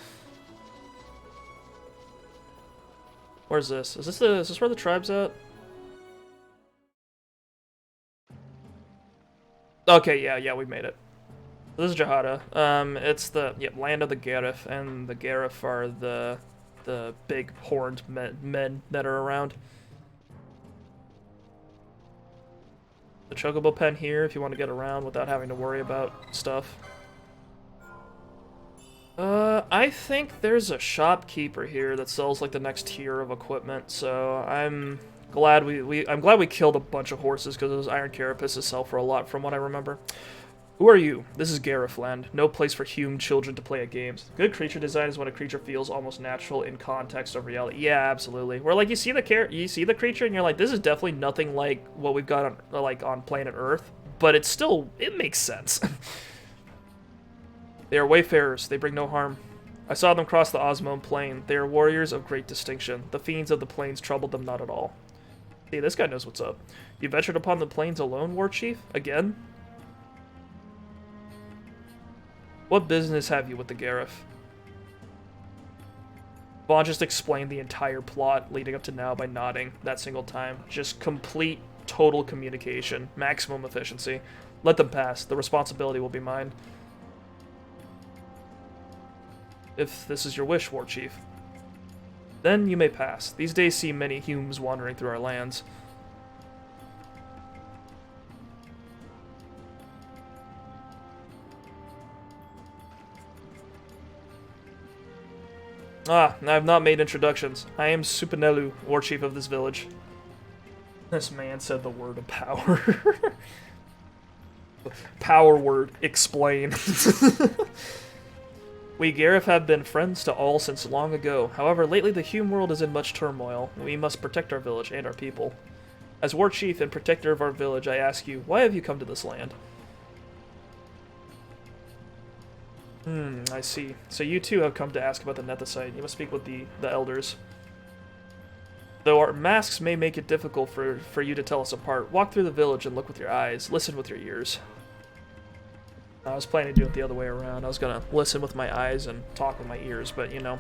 Where's this? Is this where the tribe's at? Okay, yeah, we made it. This is Jahada. It's the land of the Garif, and the Garif are the big horned men that are around. The chocobo pen here if you want to get around without having to worry about stuff. I think there's a shopkeeper here that sells like the next tier of equipment, so I'm I'm glad we killed a bunch of horses because those iron carapaces sell for a lot from what I remember. Who are you? This is Gareth land. No place for human children to play at games. Good creature design is when a creature feels almost natural in context of reality. Yeah, absolutely. Where like you see the creature and you're like, this is definitely nothing like what we've got on planet Earth, but it makes sense. They are wayfarers. They bring no harm. I saw them cross the Osmone plain. They are warriors of great distinction. The fiends of the plains troubled them not at all. See, this guy knows what's up. You ventured upon the plains alone, war chief? Again? What business have you with the Gareth? Vaughn just explained the entire plot leading up to now by nodding that single time. Just complete, total communication. Maximum efficiency. Let them pass. The responsibility will be mine. If this is your wish, war chief. Then you may pass. These days see many humans wandering through our lands. Ah, I have not made introductions. I am Supinelu, war chief of this village. This man said the word of power. Power word, explain. We Gareth have been friends to all since long ago. However, lately the human world is in much turmoil. We must protect our village and our people. As war chief and protector of our village, I ask you, why have you come to this land? I see. So you too have come to ask about the Nethicite. You must speak with the elders. Though our masks may make it difficult for you to tell us apart, walk through the village and look with your eyes. Listen with your ears. I was planning to do it the other way around. I was gonna listen with my eyes and talk with my ears, but you know,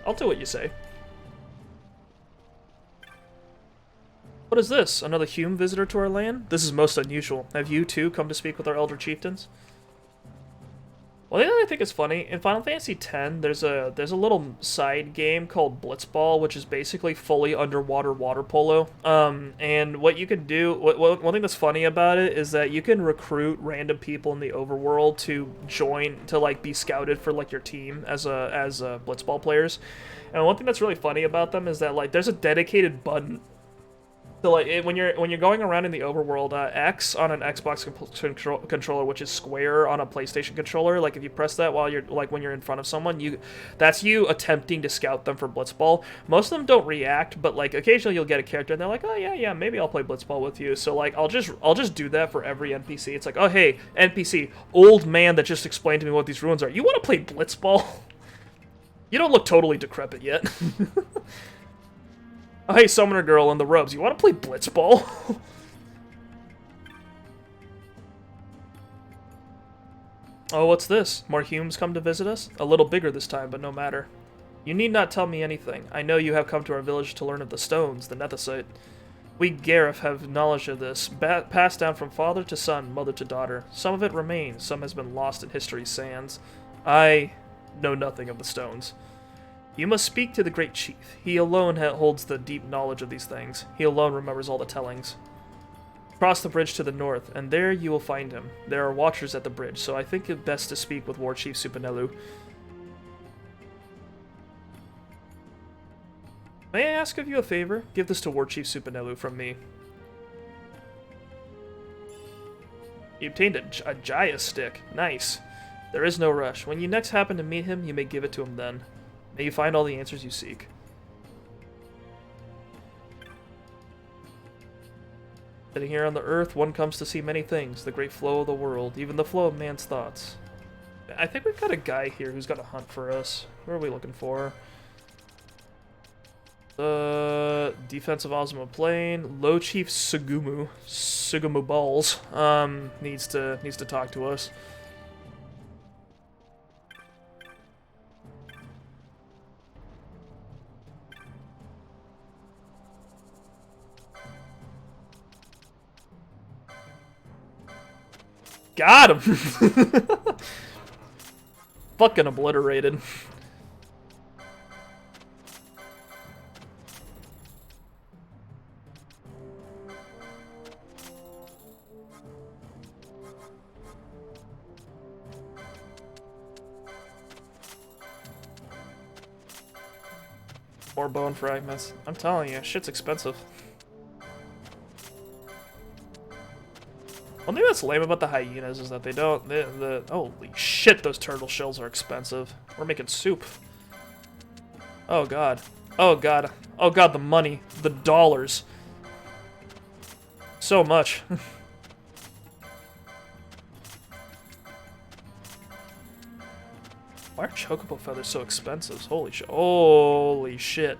I'll do what you say. What is this? Another human visitor to our land? This is most unusual. Have you too come to speak with our elder chieftains? Well, the other thing I think is funny, in Final Fantasy X, there's a little side game called Blitzball, which is basically fully underwater water polo. And what you can do, one thing that's funny about it is that you can recruit random people in the overworld to join, to like be scouted for like your team as Blitzball players. And one thing that's really funny about them is that like there's a dedicated button. So like when you're going around in the overworld, X on an Xbox controller, which is square on a PlayStation controller, like if you press that while you're like when you're in front of someone, that's you attempting to scout them for Blitzball. Most of them don't react, but like occasionally you'll get a character and they're like, oh yeah, maybe I'll play Blitzball with you. So like I'll just do that for every NPC. It's like, oh hey NPC, old man that just explained to me what these runes are. You want to play Blitzball? You don't look totally decrepit yet. Oh, hey, Summoner Girl in the robes. You want to play Blitzball? Oh, what's this? More humans come to visit us? A little bigger this time, but no matter. You need not tell me anything. I know you have come to our village to learn of the stones, the Nethicite. We Gareth have knowledge of this, passed down from father to son, mother to daughter. Some of it remains, some has been lost in history's sands. I know nothing of the stones. You must speak to the great chief. He alone holds the deep knowledge of these things. He alone remembers all the tellings. Cross the bridge to the north, and there you will find him. There are watchers at the bridge, so I think it best to speak with War Chief Supinelu. May I ask of you a favor? Give this to War Chief Supinelu from me. You obtained a Giza stick. Nice. There is no rush. When you next happen to meet him, you may give it to him then. May you find all the answers you seek. Sitting here on the earth, one comes to see many things. The great flow of the world, even the flow of man's thoughts. I think we've got a guy here who's got a hunt for us. Who are we looking for? Defensive Osmone Plain. Low Chief Sugumu Balls. Needs to talk to us. Got him! Fucking obliterated. More bone fragments. I'm telling you, shit's expensive. One thing that's lame about the hyenas is that they don't. Holy shit, those turtle shells are expensive. We're making soup. Oh god. Oh god. Oh god, the money. The dollars. So much. Why are chocobo feathers so expensive? Holy shit. Holy shit.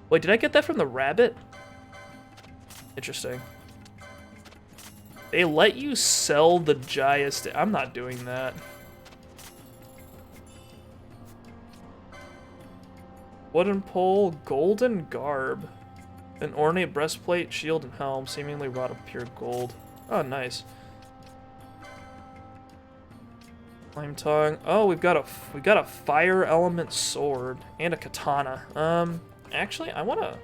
Wait, did I get that from the rabbit? Interesting. They let you sell the Giza. I'm not doing that. Wooden pole, golden garb. An ornate breastplate, shield, and helm, seemingly wrought of pure gold. Oh, nice. Flame tongue. Oh, we've got a fire element sword and a katana. Actually, I wanna.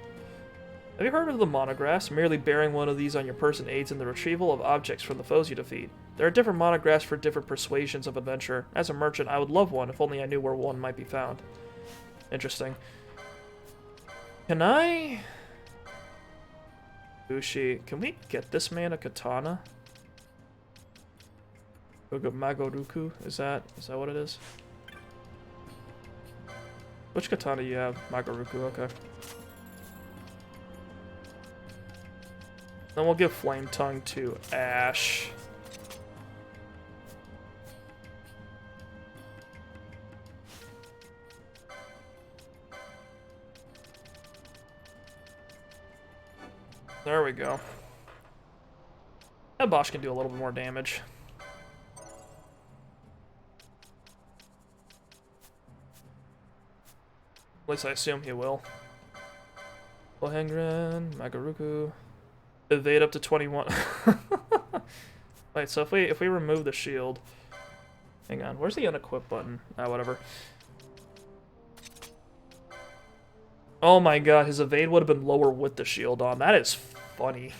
Have you heard of the monographs? Merely bearing one of these on your person aids in the retrieval of objects from the foes you defeat. There are different monographs for different persuasions of adventure. As a merchant, I would love one, if only I knew where one might be found. Interesting. Can I... Bushi, can we get this man a katana? Magoruku, is that what it is? Which katana you have? Magoruku, okay. Then we'll give Flame Tongue to Ash. There we go. That Bosch can do a little bit more damage. At least I assume he will. Lohengrin, Magaruku. Evade up to 21. Wait, so if we remove the shield. Hang on, where's the unequip button? Ah, whatever. Oh my god, his evade would have been lower with the shield on. That is funny.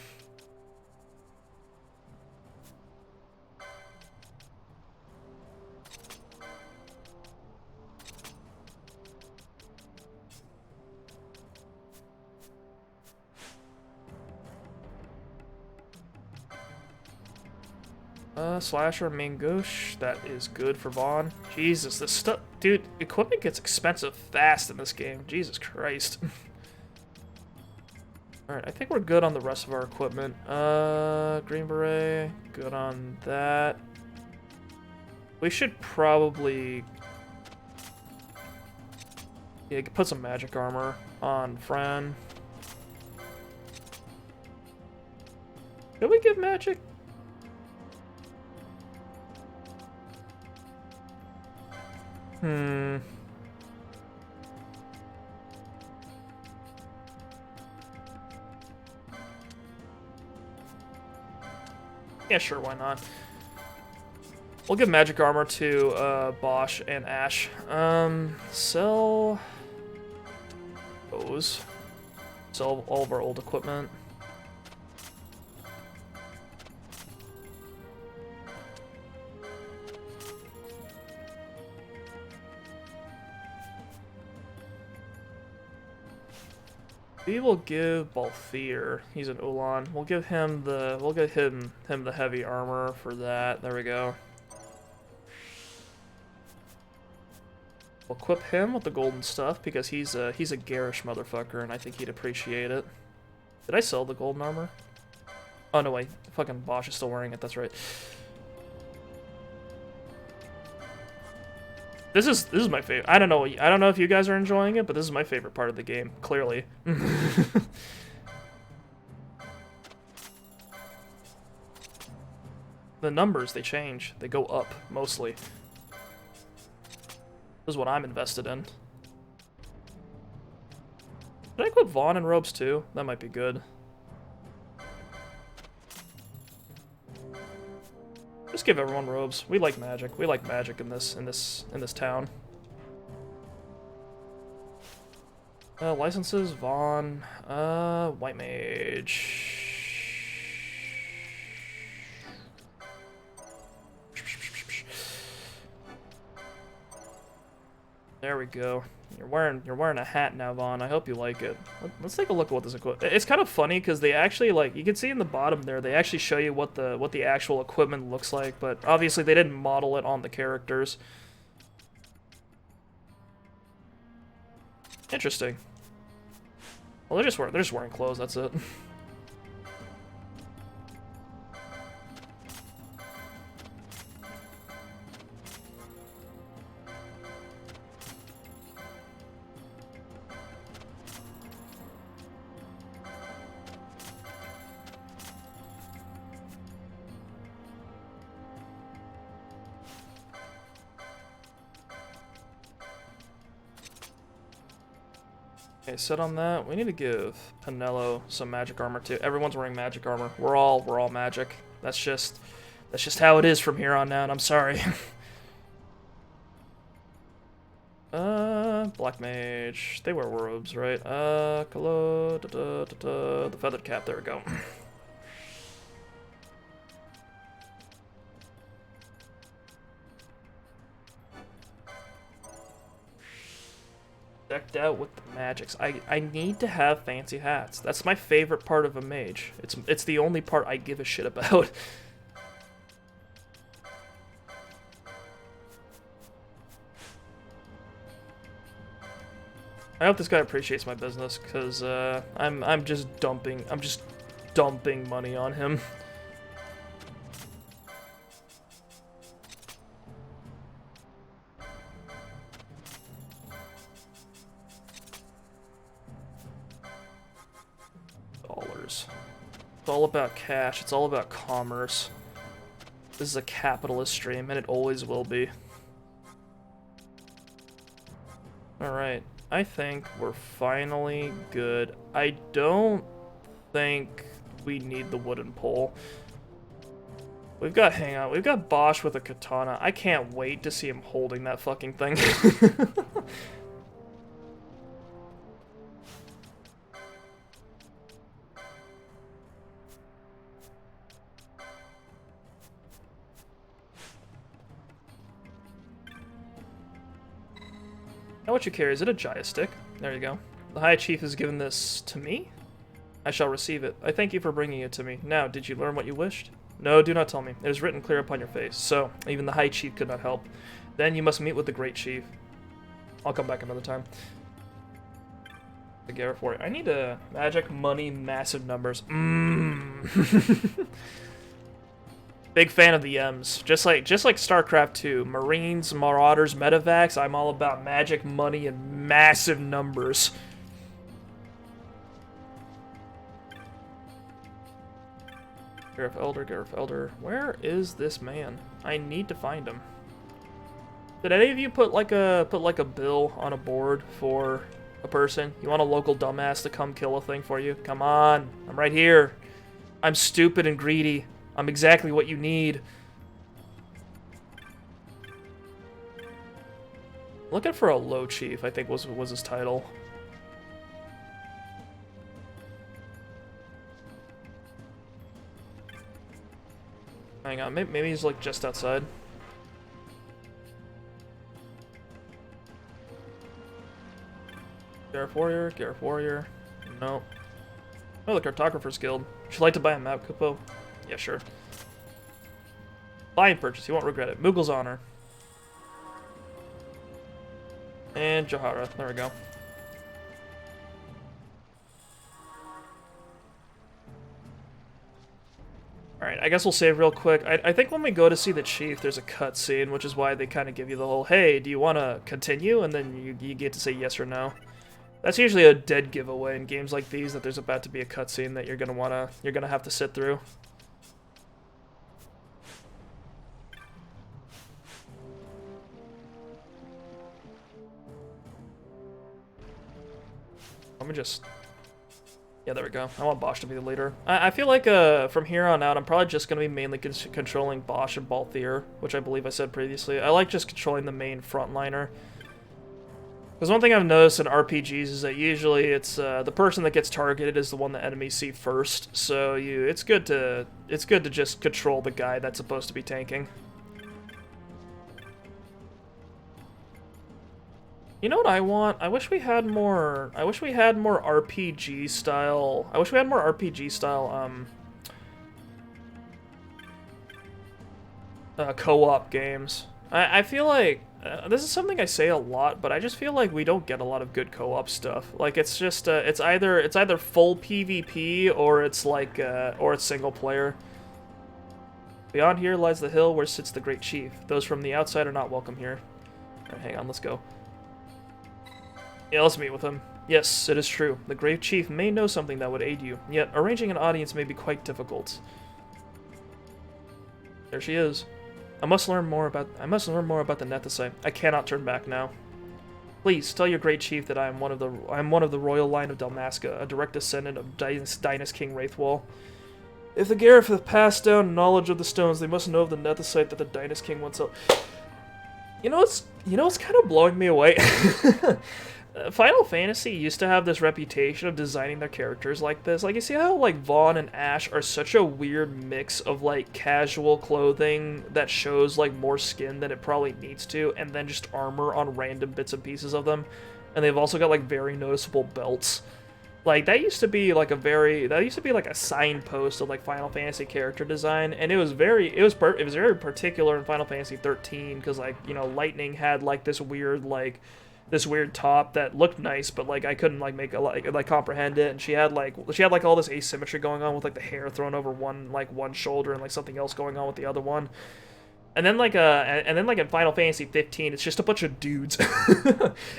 Slasher, Mangoosh, that is good for Vaughn. Jesus, this stuff, dude, equipment gets expensive fast in this game. Jesus Christ. Alright, I think we're good on the rest of our equipment. Green Beret, good on that. We should probably... yeah, put some magic armor on Fran. Did we give magic? Yeah, sure, why not? We'll give magic armor to Bosch and Ash. Sell those. Sell all of our old equipment. We will give Balthier. He's an Ulan. We'll give him the heavy armor for that. There we go. We'll equip him with the golden stuff because he's a garish motherfucker and I think he'd appreciate it. Did I sell the golden armor? Oh no wait, fucking Bosch is still wearing it. That's right. This is my favorite. I don't know if you guys are enjoying it, but this is my favorite part of the game, clearly. The numbers, they change. They go up, mostly. This is what I'm invested in. Did I equip Vaughn in robes too? That might be good. Just give everyone robes. We like magic. We like magic in this town. Licenses, Vaughn, White Mage. There we go. You're wearing a hat now, Vaughn. I hope you like it. Let's take a look at what this equipment. It's kind of funny because they actually, like, you can see in the bottom there, they actually show you what the actual equipment looks like, but obviously they didn't model it on the characters. Interesting. Well, they're just wearing clothes. That's it. Okay, set on that. We need to give Pinello some magic armor too. Everyone's wearing magic armor. We're all magic. That's just how it is from here on out. I'm sorry. Black mage. They wear robes, right? Kalo, the feathered cap. There we go. Decked out with the magics. I need to have fancy hats. That's my favorite part of a mage. It's the only part I give a shit about. I hope this guy appreciates my business, because I'm just dumping money on him. Dollars. It's all about cash. It's all about commerce. This is a capitalist stream, and it always will be. Alright. I think we're finally good. I don't think we need the wooden pole. We've got Bosch with a katana. I can't wait to see him holding that fucking thing. Now what you carry, is it a Giza stick? There you go. The High Chief has given this to me. I shall receive it. I thank you for bringing it to me. Now, did you learn what you wished? No, do not tell me. It is written clear upon your face. So, even the High Chief could not help. Then you must meet with the Great Chief. I'll come back another time. The Garrett for it. I need a magic, money, massive numbers. Big fan of the M's. Just like StarCraft 2. Marines, Marauders, Medivacs, I'm all about magic, money, and massive numbers. Gareth Elder. Where is this man? I need to find him. Did any of you put like a bill on a board for a person? You want a local dumbass to come kill a thing for you? Come on. I'm right here. I'm stupid and greedy. I'm exactly what you need. Looking for a low chief, I think was his title. Hang on, maybe he's like just outside. Gareth Warrior. No. Oh, the Cartographer's Guild. Would you like to buy a map, Kupo? Yeah, sure. Buy and purchase, you won't regret it. Mughals Honor. And Jahara, there we go. Alright, I guess we'll save real quick. I think when we go to see the chief, there's a cutscene, which is why they kind of give you the whole, hey, do you want to continue? And then you get to say yes or no. That's usually a dead giveaway in games like these, that there's about to be a cutscene that you're gonna have to sit through. Let me just... Yeah, there we go. I want Bosch to be the leader. I feel like from here on out, I'm probably just going to be mainly controlling Bosch and Balthier, which I believe I said previously. I like just controlling the main frontliner. Because one thing I've noticed in RPGs is that usually it's the person that gets targeted is the one that enemies see first. So it's good to just control the guy that's supposed to be tanking. You know what I want? I wish we had more. I wish we had more RPG style. I wish we had more RPG style. Co-op games. I feel like this is something I say a lot, but I just feel like we don't get a lot of good co-op stuff. Like it's just it's either full PvP or it's like or it's single player. Beyond here lies the hill where sits the great chief. Those from the outside are not welcome here. Alright, hang on, let's go. Yeah, let's meet with him. Yes, it is true. The great chief may know something that would aid you, yet arranging an audience may be quite difficult. There she is. I must learn more about the Nethicite. I cannot turn back now. Please tell your great chief that I am one of the royal line of Dalmasca, a direct descendant of Dinas King Wraithwall. If the Gareth have passed down knowledge of the stones, they must know of the Nethicite that the Dinas King once held. You know what's kind of blowing me away? Final Fantasy used to have this reputation of designing their characters like this. Like, you see how, like, Vaughn and Ash are such a weird mix of, like, casual clothing that shows, like, more skin than it probably needs to, and then just armor on random bits and pieces of them. And they've also got, like, very noticeable belts. Like, that used to be, like, a signpost of, like, Final Fantasy character design, and it was very particular in Final Fantasy 13, because, like, you know, Lightning had, like, this weird top that looked nice, but like I couldn't like make a comprehend it. And she had like all this asymmetry going on with like the hair thrown over one shoulder and like something else going on with the other one. And then like in Final Fantasy 15, it's just a bunch of dudes.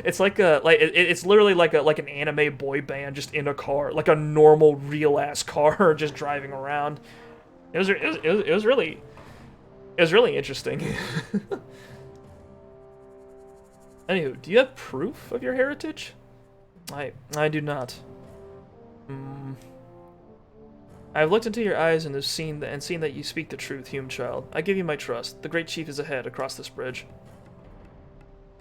It's like it's literally like an anime boy band just in a car, like a normal real ass car just driving around. It was really interesting. Anywho, do you have proof of your heritage? I do not. I have looked into your eyes and have seen that you speak the truth, human child. I give you my trust. The great chief is ahead across this bridge.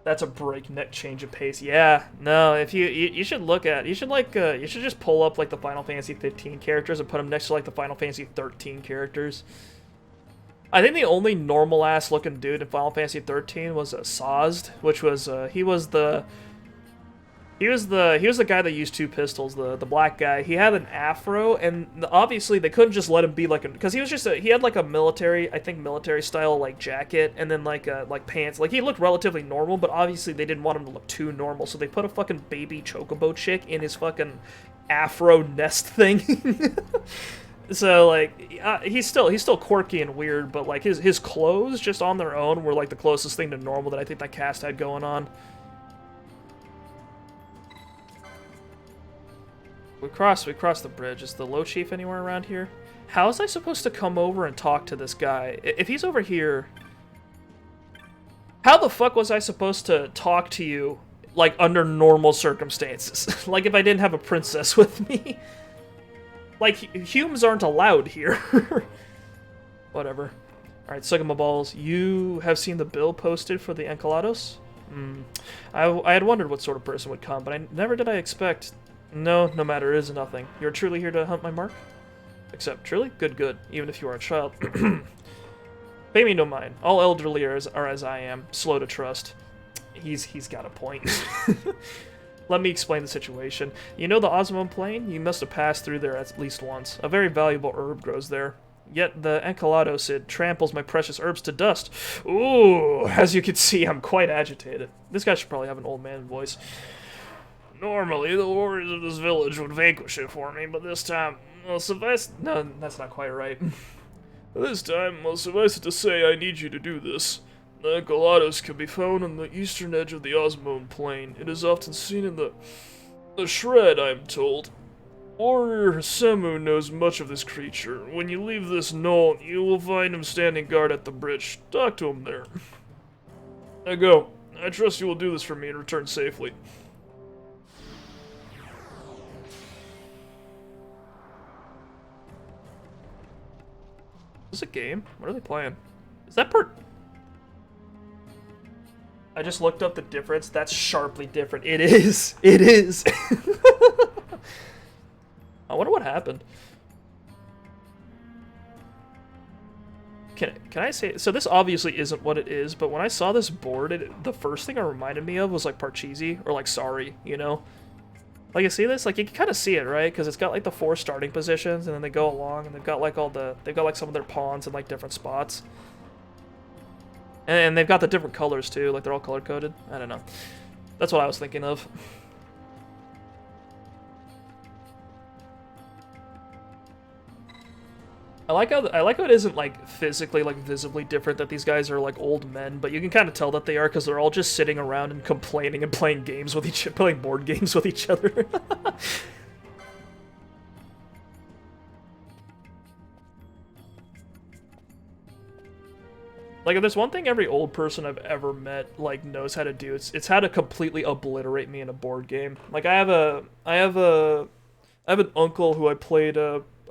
That's a breakneck change of pace. Yeah, no. If you should just pull up like the Final Fantasy 15 characters and put them next to like the Final Fantasy 13 characters. I think the only normal-ass looking dude in Final Fantasy 13 was Sazed, which was he was the guy that used two pistols, the black guy. He had an afro, and obviously they couldn't just let him be like because he had like a military style like jacket and then like pants. Like he looked relatively normal, but obviously they didn't want him to look too normal, so they put a fucking baby chocobo chick in his fucking afro nest thing. So, like, he's still quirky and weird, but, like, his clothes just on their own were, like, the closest thing to normal that I think that cast had going on. We crossed the bridge. Is the Low Chief anywhere around here? How was I supposed to come over and talk to this guy? If he's over here, how the fuck was I supposed to talk to you, like, under normal circumstances? Like, if I didn't have a princess with me? Like, humans aren't allowed here. Whatever. Alright, Sigma Balls, you have seen the bill posted for the Enkelados? I had wondered what sort of person would come, but never did I expect... No matter, it is nothing. You're truly here to hunt my mark? Except, truly? Good, even if you are a child. Pay me no mind. All elderly are as I am, slow to trust. He's got a point. Let me explain the situation. You know the Osmone Plain? You must have passed through there at least once. A very valuable herb grows there. Yet the Enkelados, it tramples my precious herbs to dust. Ooh, as you can see, I'm quite agitated. This guy should probably have an old man voice. Normally, the warriors of this village would vanquish it for me, but this time, well, no, that's not quite right. This time, well, suffice it to say, I need you to do this. The Enkelados can be found on the eastern edge of the Osmone Plain. It is often seen in the shred, I am told. Warrior Semu knows much of this creature. When you leave this knoll, you will find him standing guard at the bridge. Talk to him there. Now go. I trust you will do this for me and return safely. Is this a game? What are they playing? Is that part? I just looked up the difference. That's sharply different. It is. It is. I wonder what happened. Can I say, so this obviously isn't what it is, but when I saw this board, the first thing it reminded me of was like Parcheesi, or like Sorry, you know? Like, you see this? Like, you can kind of see it, right? Because it's got like the 4 starting positions, and then they go along, and they've got like they've got like some of their pawns in like different spots. And they've got the different colors too, like they're all color-coded. I don't know. That's what I was thinking of. I like how it isn't like physically like visibly different that these guys are like old men, but you can kind of tell that they are because they're all just sitting around and complaining and playing games with playing board games with each other. Like, if there's one thing every old person I've ever met like knows how to do, it's how to completely obliterate me in a board game. Like, I have an uncle who I played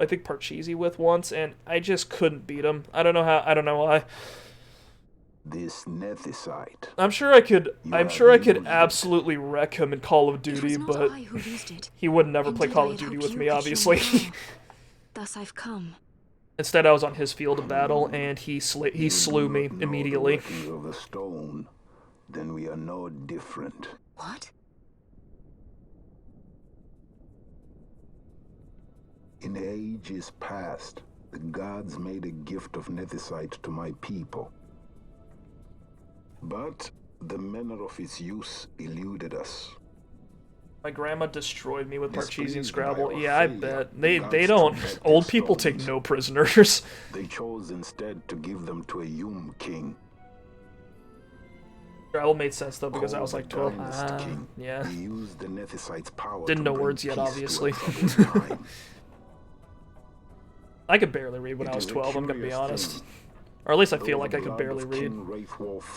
I think Parcheesi with once, and I just couldn't beat him. I don't know how. I don't know why. This nethicite. I'm sure I could absolutely wreck him in Call of Duty, but he would never play Call of Duty with me, obviously. Thus I've come. Instead, I was on his field of battle, and he slew me immediately. Of the stone, then we are no different. What? In ages past, the gods made a gift of nethicite to my people. But the manner of its use eluded us. My grandma destroyed me with Parcheesi and Scrabble. Yeah, I bet. They don't. Old people take no prisoners. They chose instead to give them to a Yum king. Scrabble made sense though because I was like 12. Yeah. He used the nethicite's power. Didn't know words yet, obviously. I could barely read when I was 12, I'm gonna be honest. Or at least I feel like I could barely read.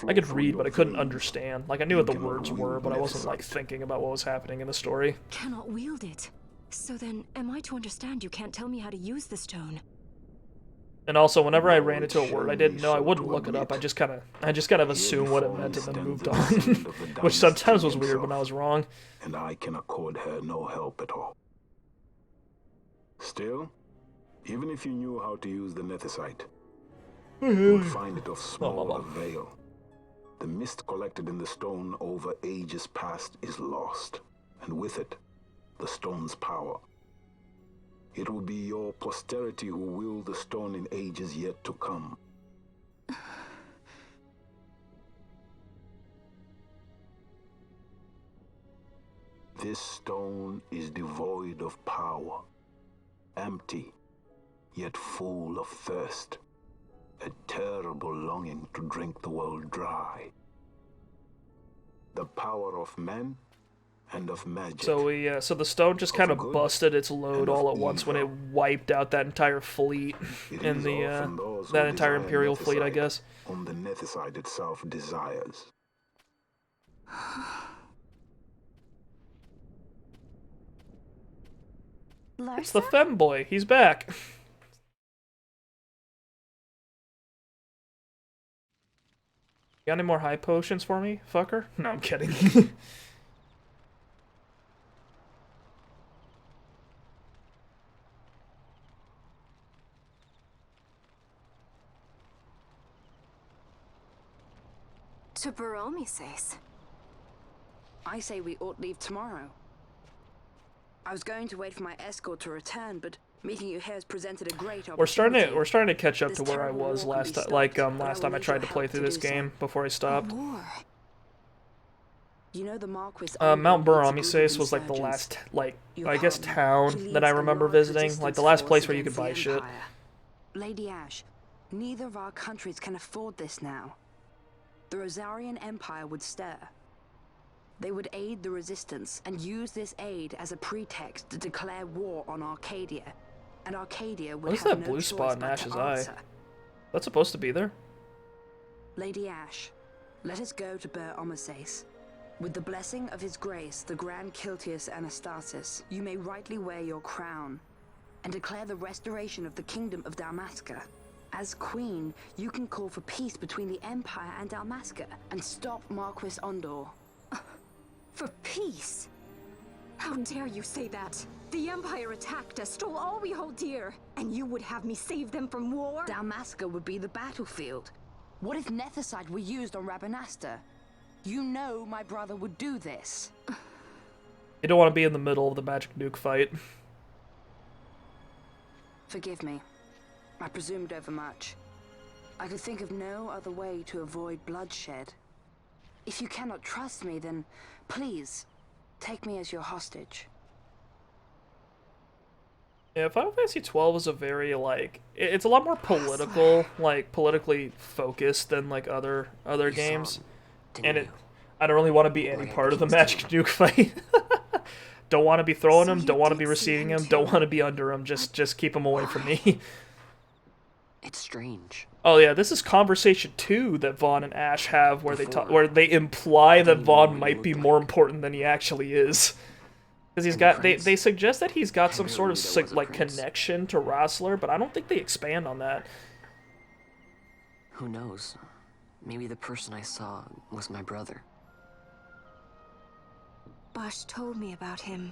I could read, but I couldn't understand. Like, I knew what the words were, but I wasn't, like, thinking about what was happening in the story. Cannot wield it. So then, am I to understand you can't tell me how to use the stone? And also, whenever I ran into a word I didn't know, I wouldn't look it up. I just kind of assumed what it meant and then moved on. Which sometimes was weird when I was wrong. And I can accord her no help at all. Still, even if you knew how to use the nethicite, you would find it of small avail. The mist collected in the stone over ages past is lost, and with it, the stone's power. It will be your posterity who wield the stone in ages yet to come. This stone is devoid of power, empty, yet full of thirst. A terrible longing to drink the world dry. The power of men and of magic. So so the stone just kind of busted its load all at once when it wiped out that entire fleet in the that entire Imperial fleet, I guess. Whom the nethicite itself desires. It's the femboy. He's back. Got any more high potions for me, fucker? No, I'm kidding. To Baromises. I say we ought leave tomorrow. I was going to wait for my escort to return, but meeting you here has presented a great opportunity. We're starting to catch up to where I was last time. Like last time I tried to play through this game before I stopped. You know the Marquis Mount Baromises was like the last, like, I guess town that I remember visiting. Like the last place where you could buy shit. Lady Ash, neither of our countries can afford this now. The Rosarian Empire would stir. They would aid the resistance and use this aid as a pretext to declare war on Arcadia. And Arcadia would What is have that no blue choice spot in but Ash's to eye? answer. That's supposed to be there? Lady Ash, let us go to Baromises. With the blessing of his grace, the Grand Kiltius Anastasis, you may rightly wear your crown and declare the restoration of the Kingdom of Dalmasca. As Queen, you can call for peace between the Empire and Dalmasca and stop Marquis Ondor. For peace? How dare you say that? The Empire attacked us, stole all we hold dear, and you would have me save them from war? Dalmasca would be the battlefield. What if Nethicite were used on Rabanastre? You know my brother would do this. You don't want to be in the middle of the magic nuke fight. Forgive me. I presumed overmuch. I could think of no other way to avoid bloodshed. If you cannot trust me, then please, take me as your hostage. Yeah, Final Fantasy XII is a very, like, it's a lot more political, like, politically focused than, like, other games. And I don't really want to be any part of the magic nuke fight. Don't want to be throwing him, don't want to be receiving him, don't want to be under him, just keep him away from me. It's strange. Oh yeah, this is conversation 2 that Vaughn and Ash have where they imply that Vaughn might be more important than he actually is. Because he's got they suggest that he's got some sort of like connection to Rossler, but I don't think they expand on that. Who knows? Maybe the person I saw was my brother. Bosch told me about him.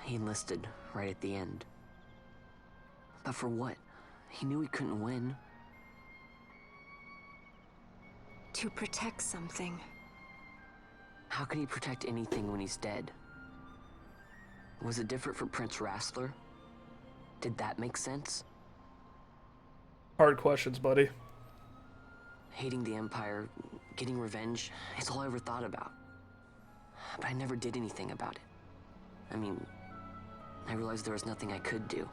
He enlisted right at the end. But for what? He knew he couldn't win. To protect something. How can he protect anything when he's dead? Was it different for Prince Rassler? Did that make sense? Hard questions, buddy. Hating the Empire, getting revenge, it's all I ever thought about. But I never did anything about it. I mean, I realized there was nothing I could do.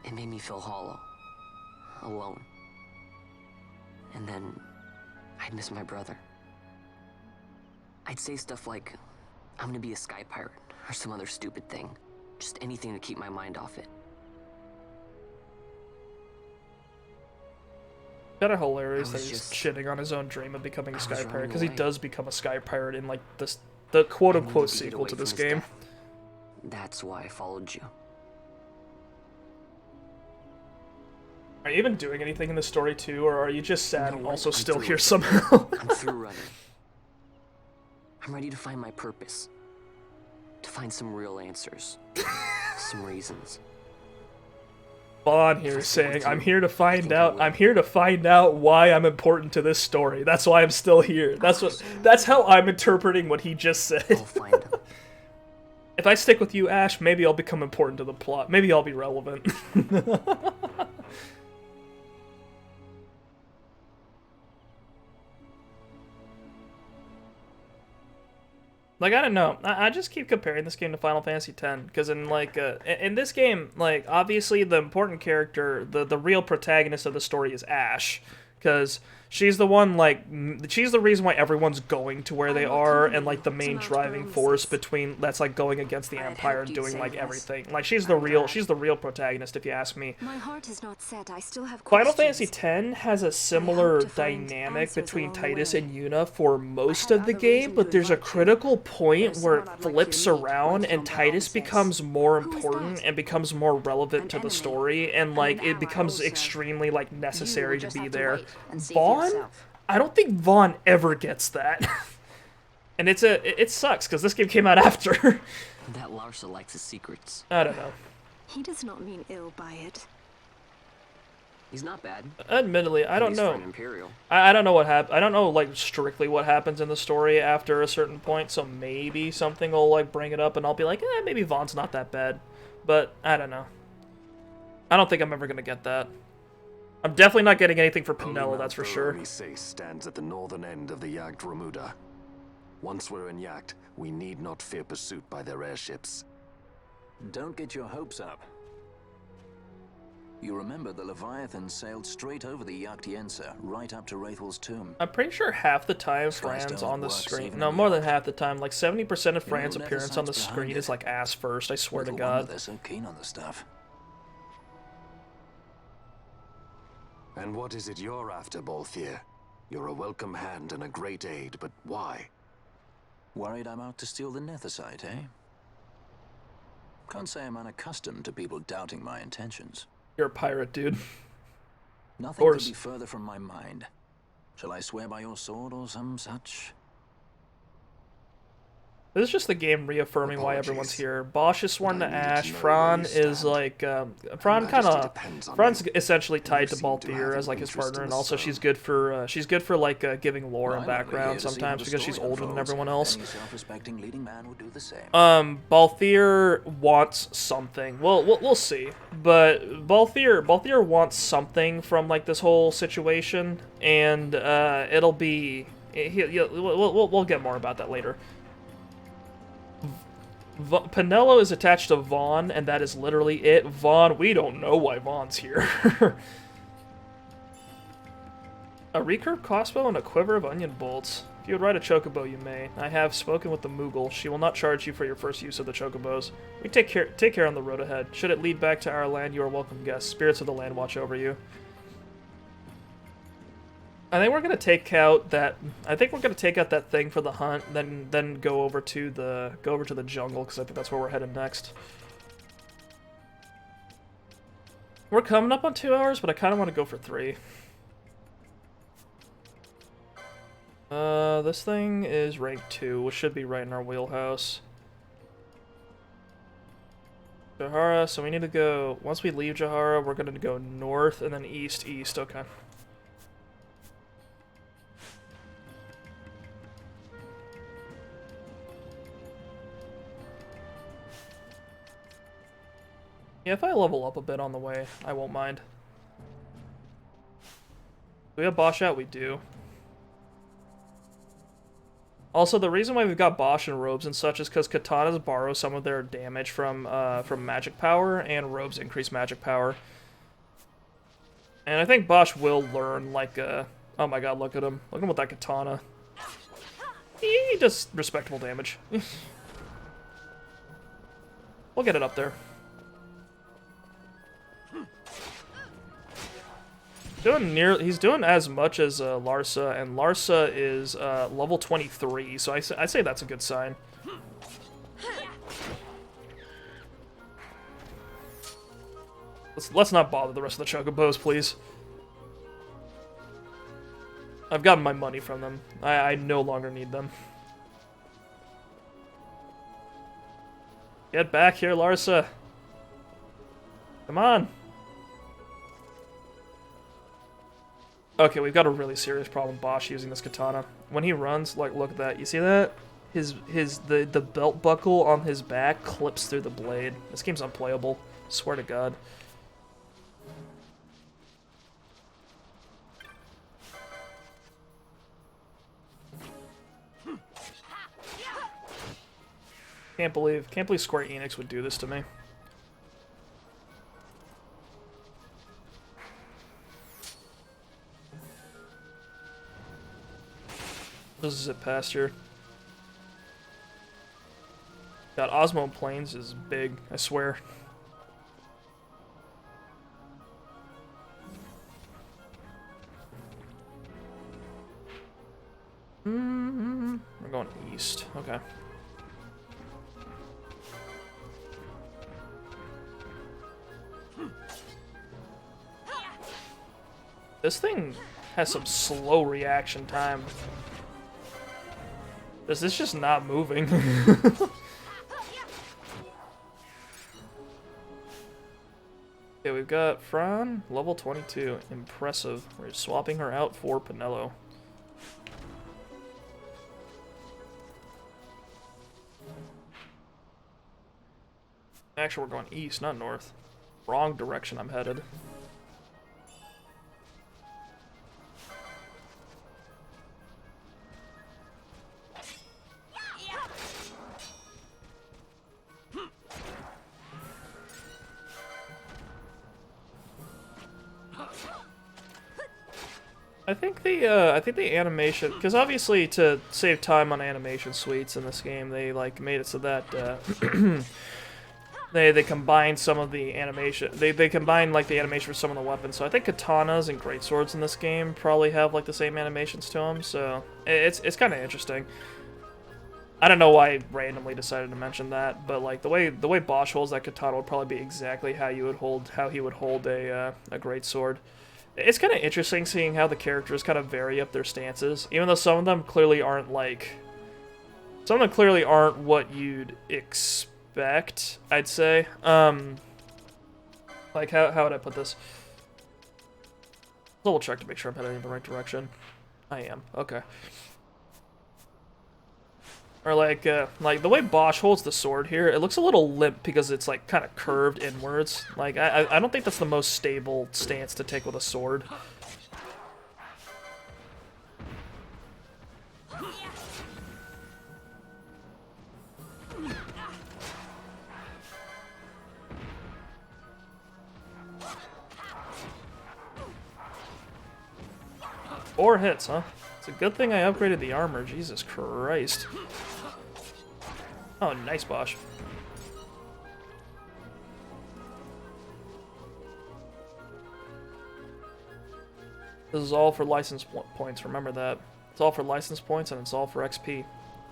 It made me feel hollow, alone. And then I'd miss my brother. I'd say stuff like, I'm gonna be a sky pirate, or some other stupid thing. Just anything to keep my mind off it. Kind of hilarious that he's shitting on his own dream of becoming a sky pirate, because he does become a sky pirate in like the quote-unquote sequel to this game. That's why I followed you. Are you even doing anything in the story too, or are you just sad and also still here somehow? I'm through running. I'm ready to find my purpose. To find some real answers. Some reasons. Vaughn here saying, I'm here to find out why I'm important to this story. That's why I'm still here. That's how I'm interpreting what he just said. I'll find him. If I stick with you, Ash, maybe I'll become important to the plot. Maybe I'll be relevant. Like, I don't know. I just keep comparing this game to Final Fantasy X, because in this game, like, obviously the important character, the real protagonist of the story is Ash, because she's the one, like, she's the reason why everyone's going to where they are, and, like, the main driving force that's, like, going against the Empire and doing, like, everything. Like, she's the real protagonist, if you ask me. My heart is not set. I still have Final questions. Fantasy X has a similar dynamic between Titus and Yuna for most of the game, but there's a critical point where it flips around and Titus becomes more important and becomes more relevant to the story, and, like, it becomes extremely, like, necessary to be there. Vaughn? I don't think Vaughn ever gets that. And it sucks, because this game came out after. That Larsa likes his secrets. I don't know. He does not mean ill by it. He's not bad. Admittedly, I don't know. Imperial. I don't know what I don't know, like, strictly what happens in the story after a certain point, so maybe something will, like, bring it up and I'll be like, maybe Vaughn's not that bad. But, I don't know. I don't think I'm ever gonna get that. I'm definitely not getting anything for Penelo, that's for sure. Only stands at the northern end of the Yacht Remuda. Once we're in Yacht, we need not fear pursuit by their airships. Don't get your hopes up. You remember the Leviathan sailed straight over the Yacht right up to Wraithel's tomb. I'm pretty sure half the time Fran's on the screen. No, more than half the time. Like 70% of Fran's appearance on the screen is like ass first, I swear to God. They're so keen on the stuff. And what is it you're after, Balthier? You're a welcome hand and a great aid, but why? Worried I'm out to steal the Nethicite, eh? Can't say I'm unaccustomed to people doubting my intentions. You're a pirate, dude. Nothing could be further from my mind. Shall I swear by your sword or some such? This is just the game reaffirming why everyone's here. Bosch is sworn to Ash. Fran is like, Fran's essentially tied to Balthier as like his partner, and also she's good for like giving lore and background sometimes because she's older than everyone else. Balthier wants something. Well, we'll see, but Balthier wants something from like this whole situation, and it'll be. We'll get more about that later. Penelo is attached to Vaughn, and that is literally it. Vaughn, we don't know why Vaughn's here. A recurve crossbow and a quiver of onion bolts. If you would ride a chocobo, you may. I have spoken with the Moogle. She will not charge you for your first use of the chocobos. We take care on the road ahead. Should it lead back to our land, you are welcome guests. Spirits of the land watch over you. I think we're gonna take out that. I think we're gonna take out that thing for the hunt, then go over to the jungle because I think that's where we're headed next. We're coming up on 2 hours, but I kind of want to go for 3. This thing is rank 2, which should be right in our wheelhouse. Jahara, so we need to go. Once we leave Jahara, we're gonna go north and then east. Okay. Yeah, if I level up a bit on the way, I won't mind. Do we have Bosch out? We do. Also, the reason why we've got Bosch and robes and such is because katanas borrow some of their damage from magic power, and robes increase magic power. And I think Bosch will learn, like, oh my god, look at him. Look at him with that katana. He does respectable damage. We'll get it up there. He's doing as much as Larsa, and Larsa is level 23, so I say that's a good sign. Let's not bother the rest of the chocobos, please. I've gotten my money from them. I no longer need them. Get back here, Larsa. Come on. Okay, we've got a really serious problem with Bosch using this katana. When he runs, like, look at that. You see that? The belt buckle on his back clips through the blade. This game's unplayable. Swear to God. Can't believe Square Enix would do this to me. This is it past here. God, Osmone Plains is big, I swear. We're going east. Okay. This thing has some slow reaction time. Is this just not moving? Okay, we've got Fran, level 22. Impressive. We're swapping her out for Penelo. Actually, we're going east, not north. Wrong direction I'm headed. I think the animation, because obviously to save time on animation suites in this game, they like made it so that they combine some of the animation. They combine like the animation for some of the weapons. So I think katanas and greatswords in this game probably have like the same animations to them. So it's kind of interesting. I don't know why I randomly decided to mention that, but like the way Bosch holds that katana would probably be exactly how he would hold a greatsword. It's kind of interesting seeing how the characters kind of vary up their stances, even though some of them clearly aren't like Some of them clearly aren't what you'd expect, I'd say. Like, how would I put this? Double check to make sure I'm heading in the right direction. I am. Okay. Or like the way Bosch holds the sword here, it looks a little limp because it's like kind of curved inwards. Like I don't think that's the most stable stance to take with a sword. Four hits, huh? It's a good thing I upgraded the armor. Jesus Christ. Oh, nice, Bosch. This is all for license points. Remember that. It's all for license points and it's all for XP.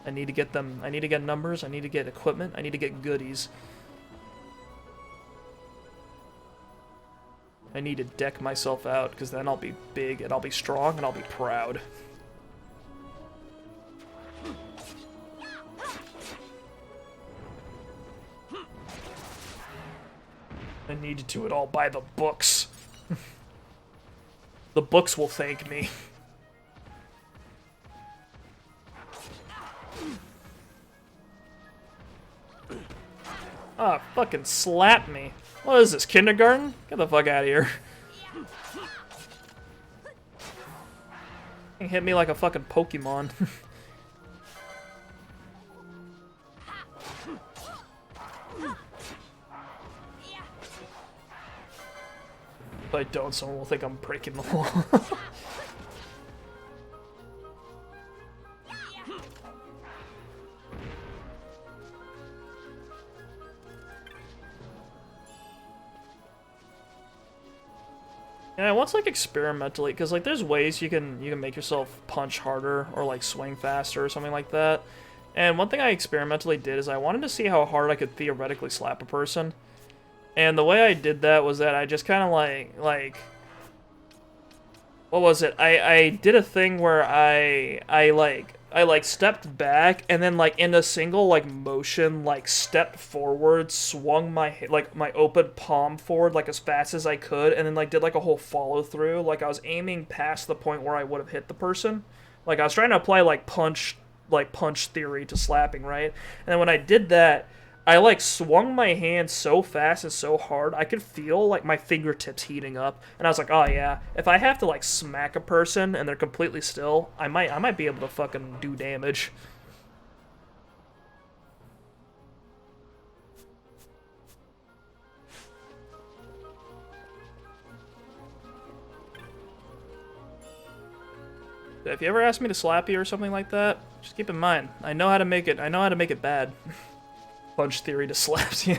I need to get them. I need to get numbers. I need to get equipment. I need to get goodies. I need to deck myself out, because then I'll be big, and I'll be strong, and I'll be proud. I need to do it all by the books. The books will thank me. Ah, fucking slap me. What is this, kindergarten? Get the fuck out of here. Hit me like a fucking Pokemon. If I don't, someone will think I'm breaking the law. Yeah, once like experimentally, because like there's ways you can make yourself punch harder or like swing faster or something like that. And one thing I experimentally did is I wanted to see how hard I could theoretically slap a person. And the way I did that was that I just kind of like what was it? I did a thing where I stepped back and then like in a single like motion like stepped forward, swung my open palm forward like as fast as I could, and then like did like a whole follow through. Like I was aiming past the point where I would have hit the person. Like I was trying to apply like punch theory to slapping, right? And then when I did that, I like swung my hand so fast and so hard, I could feel like my fingertips heating up, and I was like, oh yeah, if I have to like smack a person and they're completely still, I might be able to fucking do damage. If you ever ask me to slap you or something like that, just keep in mind, I know how to make it bad. Punch theory to slaps you.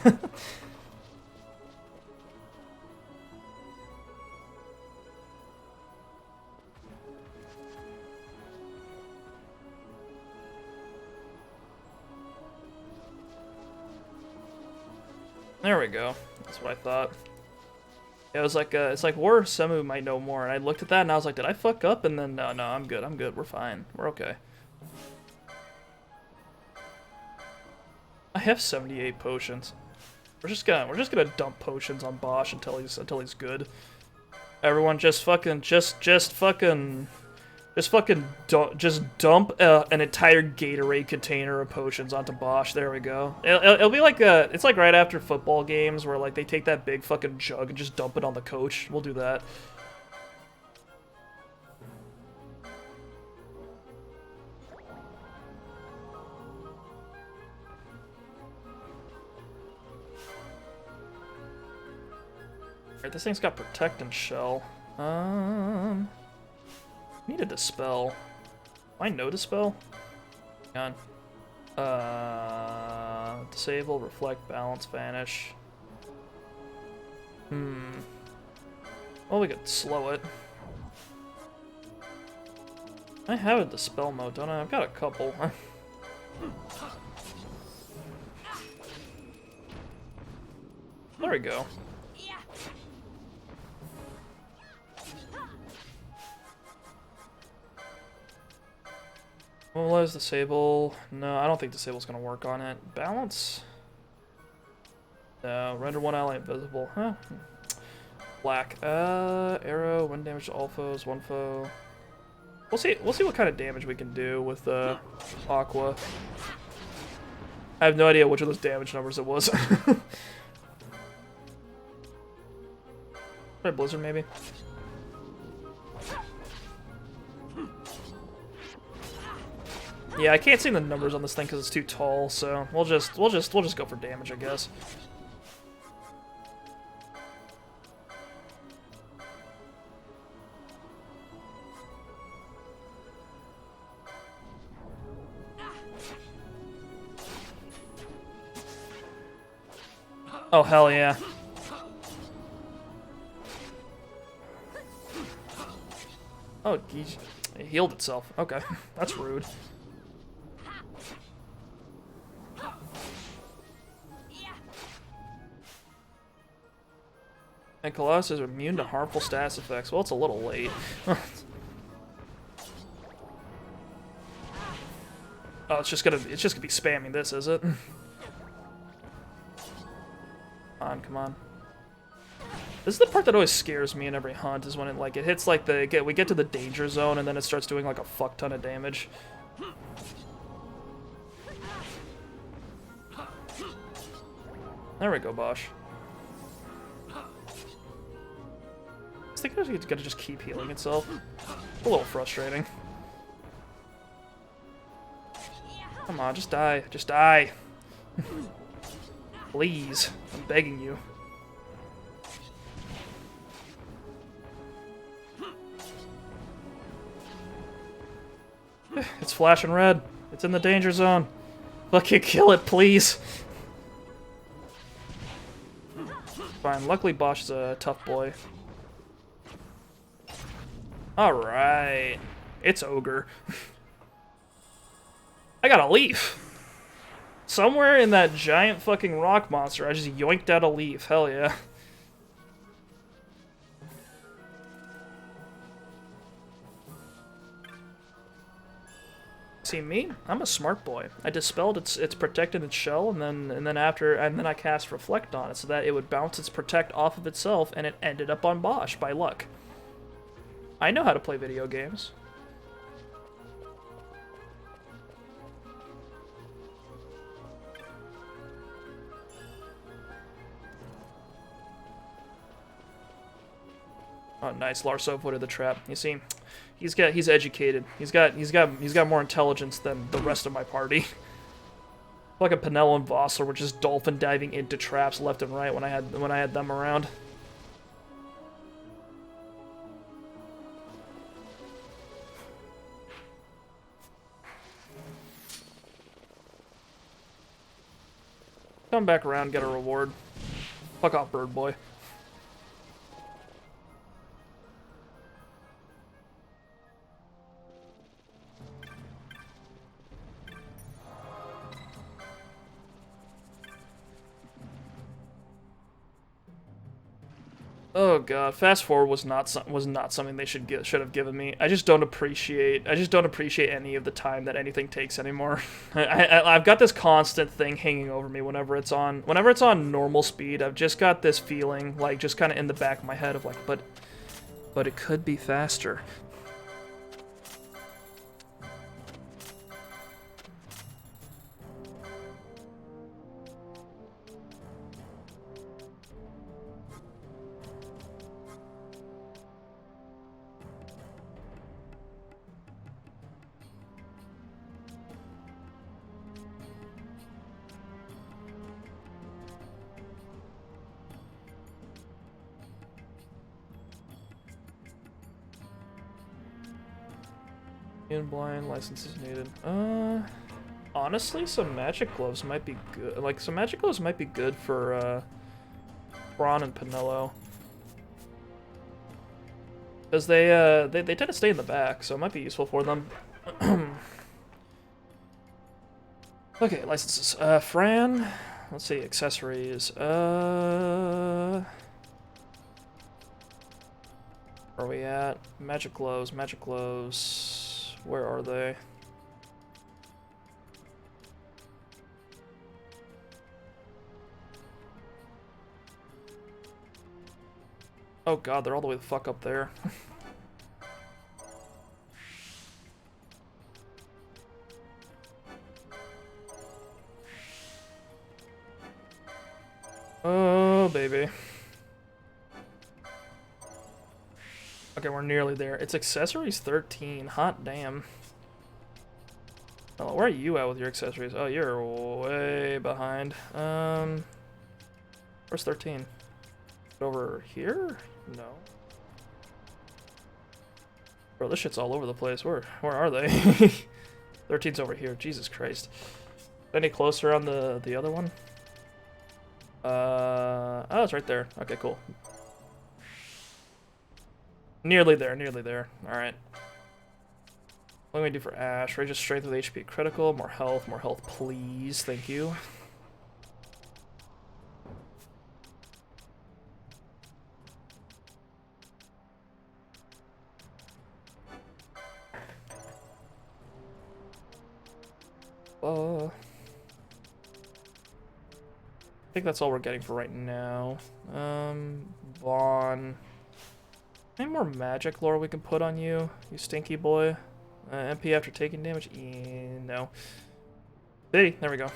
There we go. That's what I thought. It was like it's like War Semu might know more, and I looked at that and I was like, did I fuck up? And then no, I'm good, we're fine, we're okay. I have 78 potions. We're just gonna dump potions on Bosch until he's good. Everyone, just dump an entire Gatorade container of potions onto Bosch. There we go. It'll be like it's like right after football games where like they take that big fucking jug and just dump it on the coach. We'll do that. This thing's got protect and shell. Need a dispel. Do I know dispel? Hang on. Disable, reflect, balance, vanish. Well, we could slow it. I have a dispel mode, don't I? I've got a couple. There we go. Mobilize disable. No, I don't think disable's gonna work on it. Balance. No, render one ally invisible. Huh. Black. Arrow, one damage to all foes, one foe. We'll see what kind of damage we can do with Aqua. I have no idea which of those damage numbers it was. Try Blizzard maybe. Yeah, I can't see the numbers on this thing because it's too tall, so we'll just go for damage, I guess. Oh, hell yeah. Oh, geez. It healed itself. Okay, that's rude. Enkelados is immune to harmful status effects. Well, it's a little late. Oh, it's just gonna be spamming this, is it? Come on. This is the part that always scares me in every hunt, is when it hits like we get to the danger zone and then it starts doing like a fuck ton of damage. There we go, Bosch. I think it's gonna just keep healing itself. A little frustrating. Come on, just die. Just die. Please. I'm begging you. It's flashing red. It's in the danger zone. Fucking kill it, please. Fine. Luckily, Bosch is a tough boy. Alright. It's Ogre. I got a leaf. Somewhere in that giant fucking rock monster, I just yoinked out a leaf. Hell yeah. See me? I'm a smart boy. I dispelled its protect in its shell, and then I cast Reflect on it so that it would bounce its protect off of itself, and it ended up on Bosch by luck. I know how to play video games. Oh, nice. Larso avoided the trap. You see, he's educated. He's got more intelligence than the rest of my party. Fucking Penelo and Vossler were just dolphin diving into traps left and right when I had them around. Come back around, get a reward. Fuck off, bird boy. Oh god, fast forward was not something they should have given me. I just don't appreciate any of the time that anything takes anymore. I've got this constant thing hanging over me whenever it's on normal speed. I've just got this feeling like just kind of in the back of my head of like, but it could be faster. Blind licenses needed. Honestly, some magic gloves might be good. Like, some magic gloves might be good for Braun and Penelo, because they tend to stay in the back, so it might be useful for them. Okay, licenses. Fran. Let's see, accessories. Where are we at? Magic gloves. Magic gloves. Where are they? Oh god, they're all the way the fuck up there. Oh, baby. Okay, we're nearly there. It's accessories 13. Hot damn. Oh, where are you at with your accessories? Oh, you're way behind. Where's 13? Over here? No. Bro, this shit's all over the place. Where are they? 13's over here. Jesus Christ. Any closer on the other one? Oh, it's right there. Okay, cool. Nearly there, nearly there. Alright. What do we do for Ash? Raise strength with HP critical. More health, please. Thank you. I think that's all we're getting for right now. Vaughn. Any more magic lore we can put on you, you stinky boy? MP after taking damage? No. Hey, there we go. I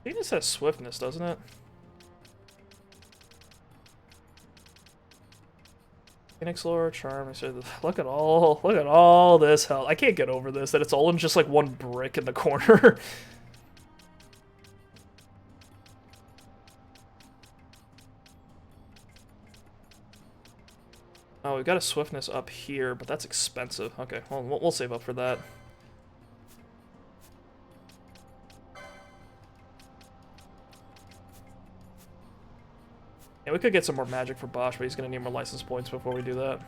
think this has swiftness, doesn't it? Phoenix lore, charm. Look at all this health. I can't get over this. That it's all in just like one brick in the corner. Oh, we've got a swiftness up here, but that's expensive. Okay, well, we'll save up for that. Yeah, we could get some more magic for Bosch, but he's gonna need more license points before we do that.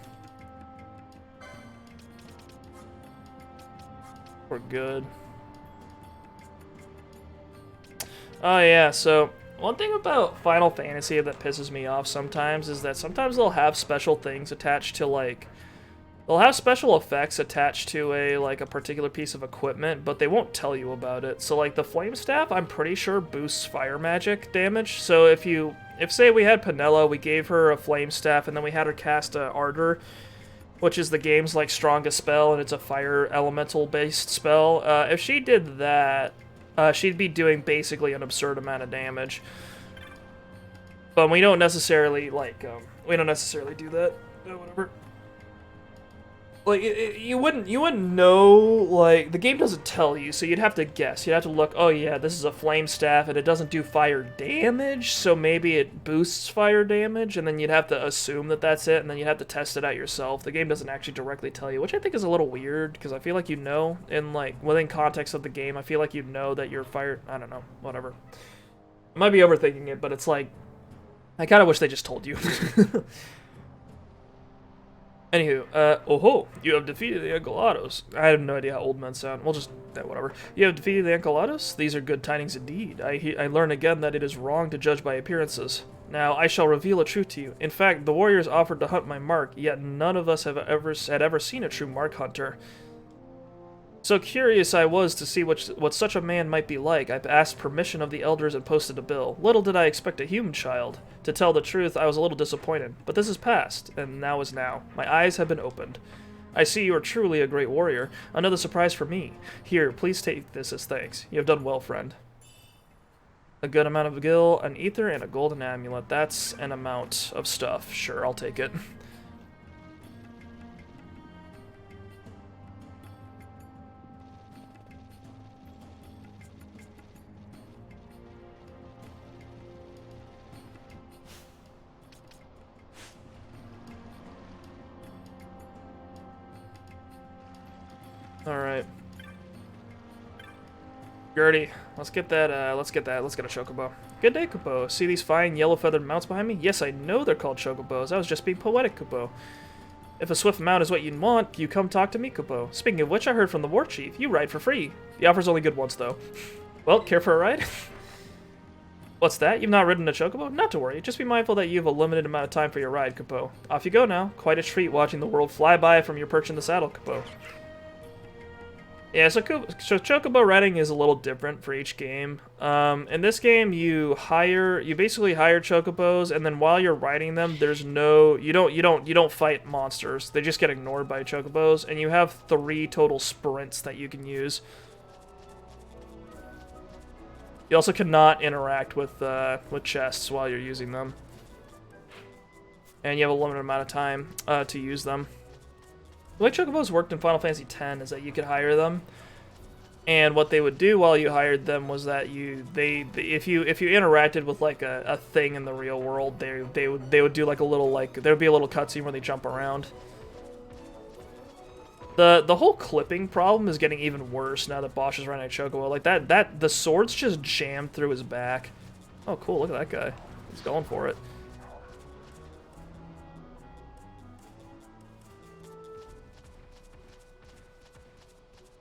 We're good. Oh yeah, so one thing about Final Fantasy that pisses me off sometimes is that sometimes they'll have special things attached to, like, they'll have special effects attached to a particular piece of equipment, but they won't tell you about it. So like the flame staff, I'm pretty sure boosts fire magic damage. So if say we had Penella, we gave her a flame staff, and then we had her cast Ardor, which is the game's like strongest spell, and it's a fire elemental based spell. If she did that, she'd be doing basically an absurd amount of damage. But we don't necessarily do that. Whatever. Like, you wouldn't know, like, the game doesn't tell you, so you'd have to guess. You'd have to look, oh yeah, this is a flame staff, and it doesn't do fire damage, so maybe it boosts fire damage, and then you'd have to assume that that's it, and then you'd have to test it out yourself. The game doesn't actually directly tell you, which I think is a little weird, because I feel like you know, within context of the game, I feel like you know that you're fire, I don't know, whatever. I might be overthinking it, but it's like, I kind of wish they just told you. Anywho, oh-ho, you have defeated the Enkelados. I have no idea how old men sound. We'll just, whatever. You have defeated the Enkelados? These are good tidings indeed. I learn again that it is wrong to judge by appearances. Now, I shall reveal a truth to you. In fact, the warriors offered to hunt my mark, yet none of us had ever seen a true mark hunter. So curious I was to see what such a man might be like. I asked permission of the elders and posted a bill. Little did I expect a human child. To tell the truth, I was a little disappointed. But this is past, and now is now. My eyes have been opened. I see you are truly a great warrior. Another surprise for me. Here, please take this as thanks. You have done well, friend. A good amount of gil, an ether, and a golden amulet. That's an amount of stuff. Sure, I'll take it. Alright. Gertie, let's get a chocobo. Good day, Kupo. See these fine yellow-feathered mounts behind me? Yes, I know they're called chocobos. I was just being poetic, Kupo. If a swift mount is what you want, you come talk to me, Kupo. Speaking of which, I heard from the war chief. You ride for free. The offer's only good once, though. Well, care for a ride? What's that? You've not ridden a chocobo? Not to worry. Just be mindful that you have a limited amount of time for your ride, Kupo. Off you go now. Quite a treat watching the world fly by from your perch in the saddle, Kupo. Yeah, so chocobo riding is a little different for each game. In this game, you basically hire chocobos, and then while you're riding them, you don't fight monsters. They just get ignored by chocobos, and you have 3 total sprints that you can use. You also cannot interact with chests while you're using them, and you have a limited amount of time to use them. The way chocobos worked in Final Fantasy X is that you could hire them, and what they would do while you hired them was that if you interacted with like a thing in the real world, they would do like a little there would be a little cutscene where they jump around. The whole clipping problem is getting even worse now that Bosch is running a chocobo. Like the swords just jammed through his back. Oh cool, look at that guy. He's going for it.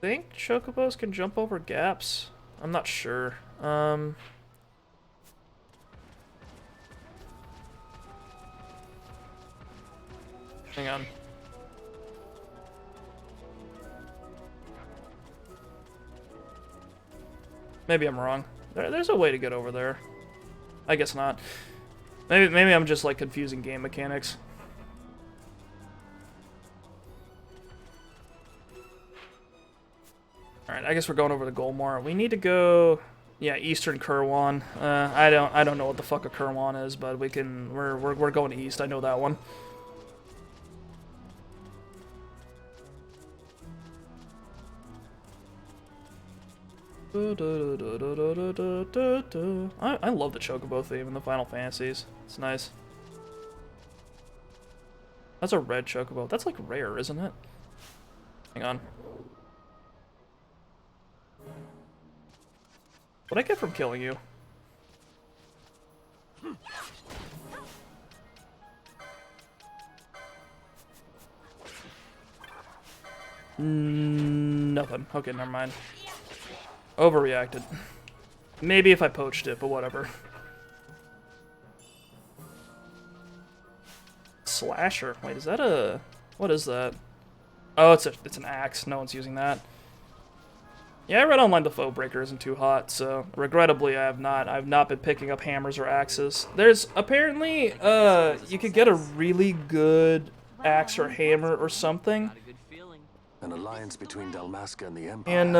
I think chocobos can jump over gaps. I'm not sure. Hang on. Maybe I'm wrong. There's a way to get over there. I guess not. Maybe I'm just like confusing game mechanics. Alright, I guess we're going over to Golmore. We need to go, yeah, Eastern Kirwan. I don't know what the fuck a Kirwan is, but we're going to East. I know that one. I love the chocobo theme in the Final Fantasies. It's nice. That's a red chocobo. That's like rare, isn't it? Hang on. What'd I get from killing you? Nothing. Okay, never mind. Overreacted. Maybe if I poached it, but whatever. Slasher. Wait, is that a... What is that? Oh, it's an axe. No one's using that. Yeah, I read online the foe breaker isn't too hot, so regrettably I've not been picking up hammers or axes. There's apparently you could get a really good axe or hammer or something. An alliance between Dalmasca and the Empire. And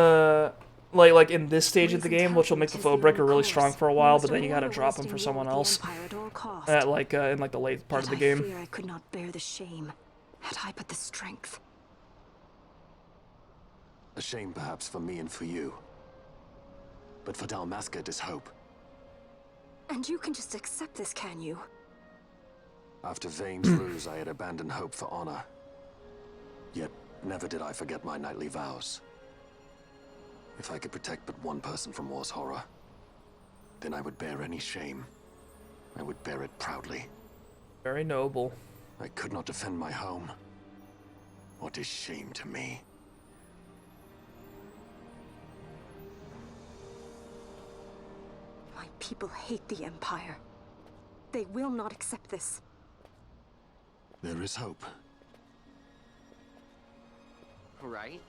like in this stage of the game, which will make the foe breaker really strong for a while, but then you gotta drop him for someone else. In like the late part of the game. I fear I could not bear the shame had I but the strength. A shame perhaps for me and for you. But for Dalmasca, it is hope. And you can just accept this, can you? After Vane's ruse, I had abandoned hope for honor. Yet, never did I forget my knightly vows. If I could protect but one person from war's horror, then I would bear any shame. I would bear it proudly. Very noble. I could not defend my home. What is shame to me? My people hate the Empire. They will not accept this. There is hope. Right?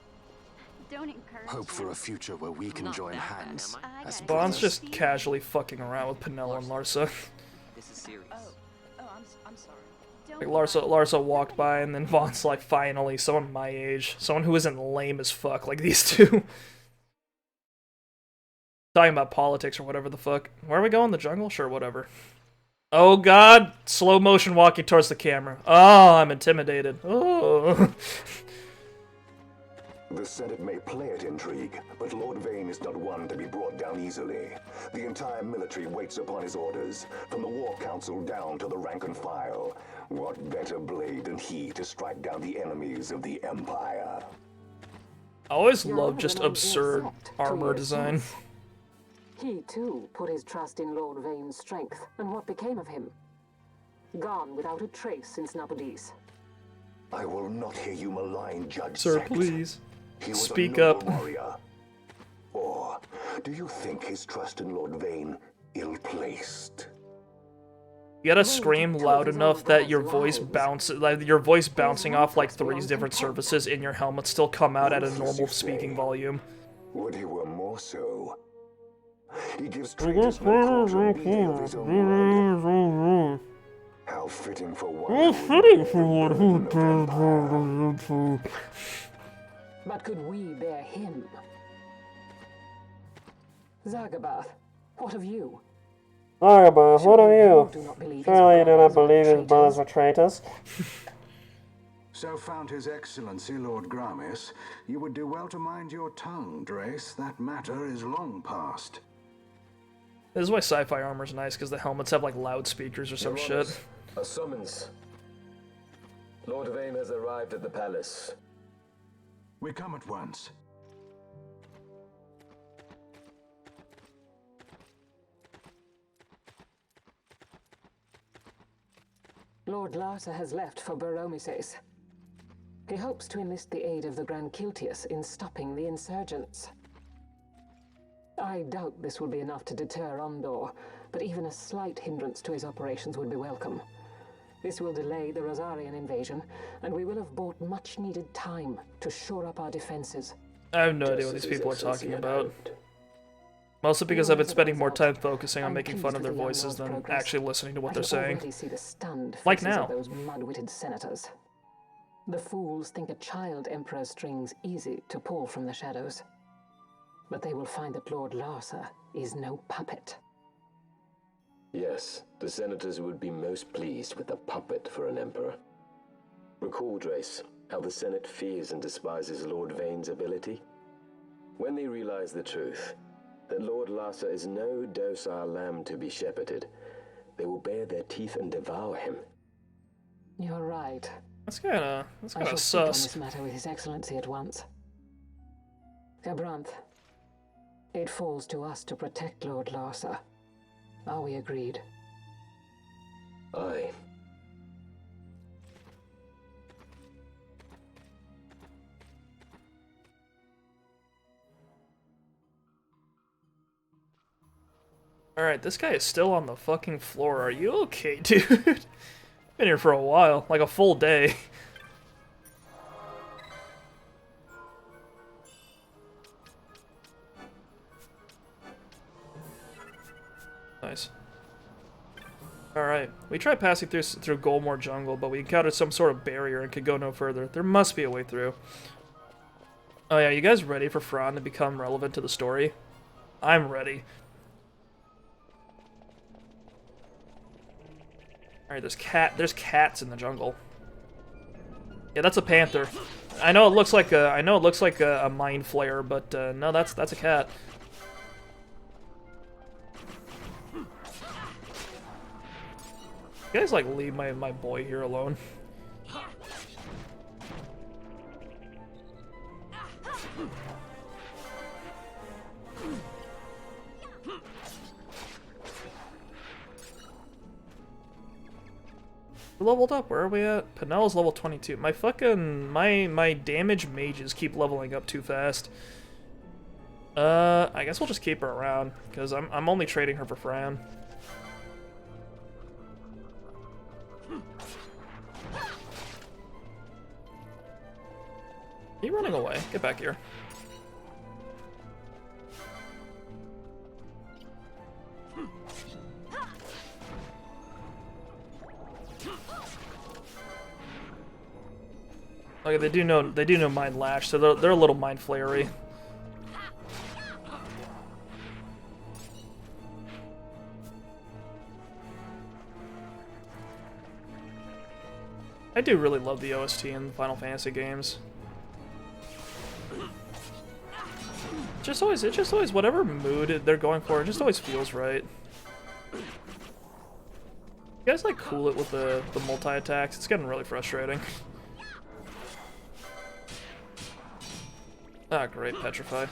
Don't encourage Hope for a future where we can Not join that bad, hands. am I? As Bond's brothers. just casually fucking around with Penella and Larsa. This is serious. Oh, I'm sorry. Like Larsa walked by, and then Vaughn's like, finally, someone my age. Someone who isn't lame as fuck, like these two. Talking about politics or whatever the fuck. Where are we going? The jungle? Sure, whatever. Oh god! Slow motion walking towards the camera. Oh, I'm intimidated. Oh. The Senate may play at intrigue, but Lord Vane is not one to be brought down easily. The entire military waits upon his orders, from the War Council down to the rank and file. What better blade than he to strike down the enemies of the Empire? I always love just absurd armor design. He, too, put his trust in Lord Vane's strength, and what became of him? Gone without a trace since Nabudis. I will not hear you malign Judge Sir, Zekt. please. He was Speak a noble up. warrior. Or do you think his trust in Lord Vane ill-placed? You gotta scream loud enough that your voice bounces, like your voice bouncing off like 3 different surfaces in your helmet still come out at a normal speaking volume. Would he were more so. He gives traitors no cause of beating of his own blood. How fitting for one who would But could we bear him? Zagabath, what of you? Zagabath, what of you? Do not believe Surely you do not believe his brothers are traitors. So found His Excellency Lord Gramis, you would do well to mind your tongue, Drace. That matter is long past. This is why sci-fi armor's nice, because the helmets have like loudspeakers or some shit. A summons. Lord Vane has arrived at the palace. We come at once. Lord Larsa has left for Baromises. He hopes to enlist the aid of the Grand Kiltius in stopping the insurgents. I doubt this will be enough to deter Ondor, but even a slight hindrance to his operations would be welcome. This will delay the Rosarian invasion, and we will have bought much-needed time to shore up our defenses. I have no idea what these people are talking about. Mostly because I've been spending more time focusing on making fun of their voices than actually listening to what they're saying. See the stunned Like faces now. of those mud-witted senators. The fools think a child emperor's strings easy to pull from the shadows. But they will find that Lord Larsa is no puppet. Yes, the senators would be most pleased with a puppet for an emperor. Recall, Drace, how the Senate fears and despises Lord Vane's ability. When they realize the truth, that Lord Larsa is no docile lamb to be shepherded, they will bare their teeth and devour him. You're right. That's kinda I shall speak on sus. this matter with His Excellency at once. Gabranth, it falls to us to protect Lord Larsa. Are we agreed? Aye. Alright, this guy is still on the fucking floor. Are you okay, dude? Been here for a while, like a full day. Nice. Alright, we tried passing through Golmore Jungle, but we encountered some sort of barrier and could go no further. There must be a way through. Oh yeah, you guys ready for Fran to become relevant to the story? I'm ready. Alright, there's cats in the jungle. Yeah, that's a panther. I know it looks like a mind flayer, but no, that's a cat. You guys like leave my boy here alone. We're leveled up. Where are we at? Penel's level 22. My fucking my damage mages keep leveling up too fast. I guess we'll just keep her around because I'm only trading her for Fran. Are you running away? Get back here. Okay, they do know Mind Lash, so they're a little Mind Flayery. I do really love the OST in Final Fantasy games. It just always whatever mood they're going for, it just always feels right. You guys like cool it with the multi-attacks? It's getting really frustrating. Ah, great, Petrify.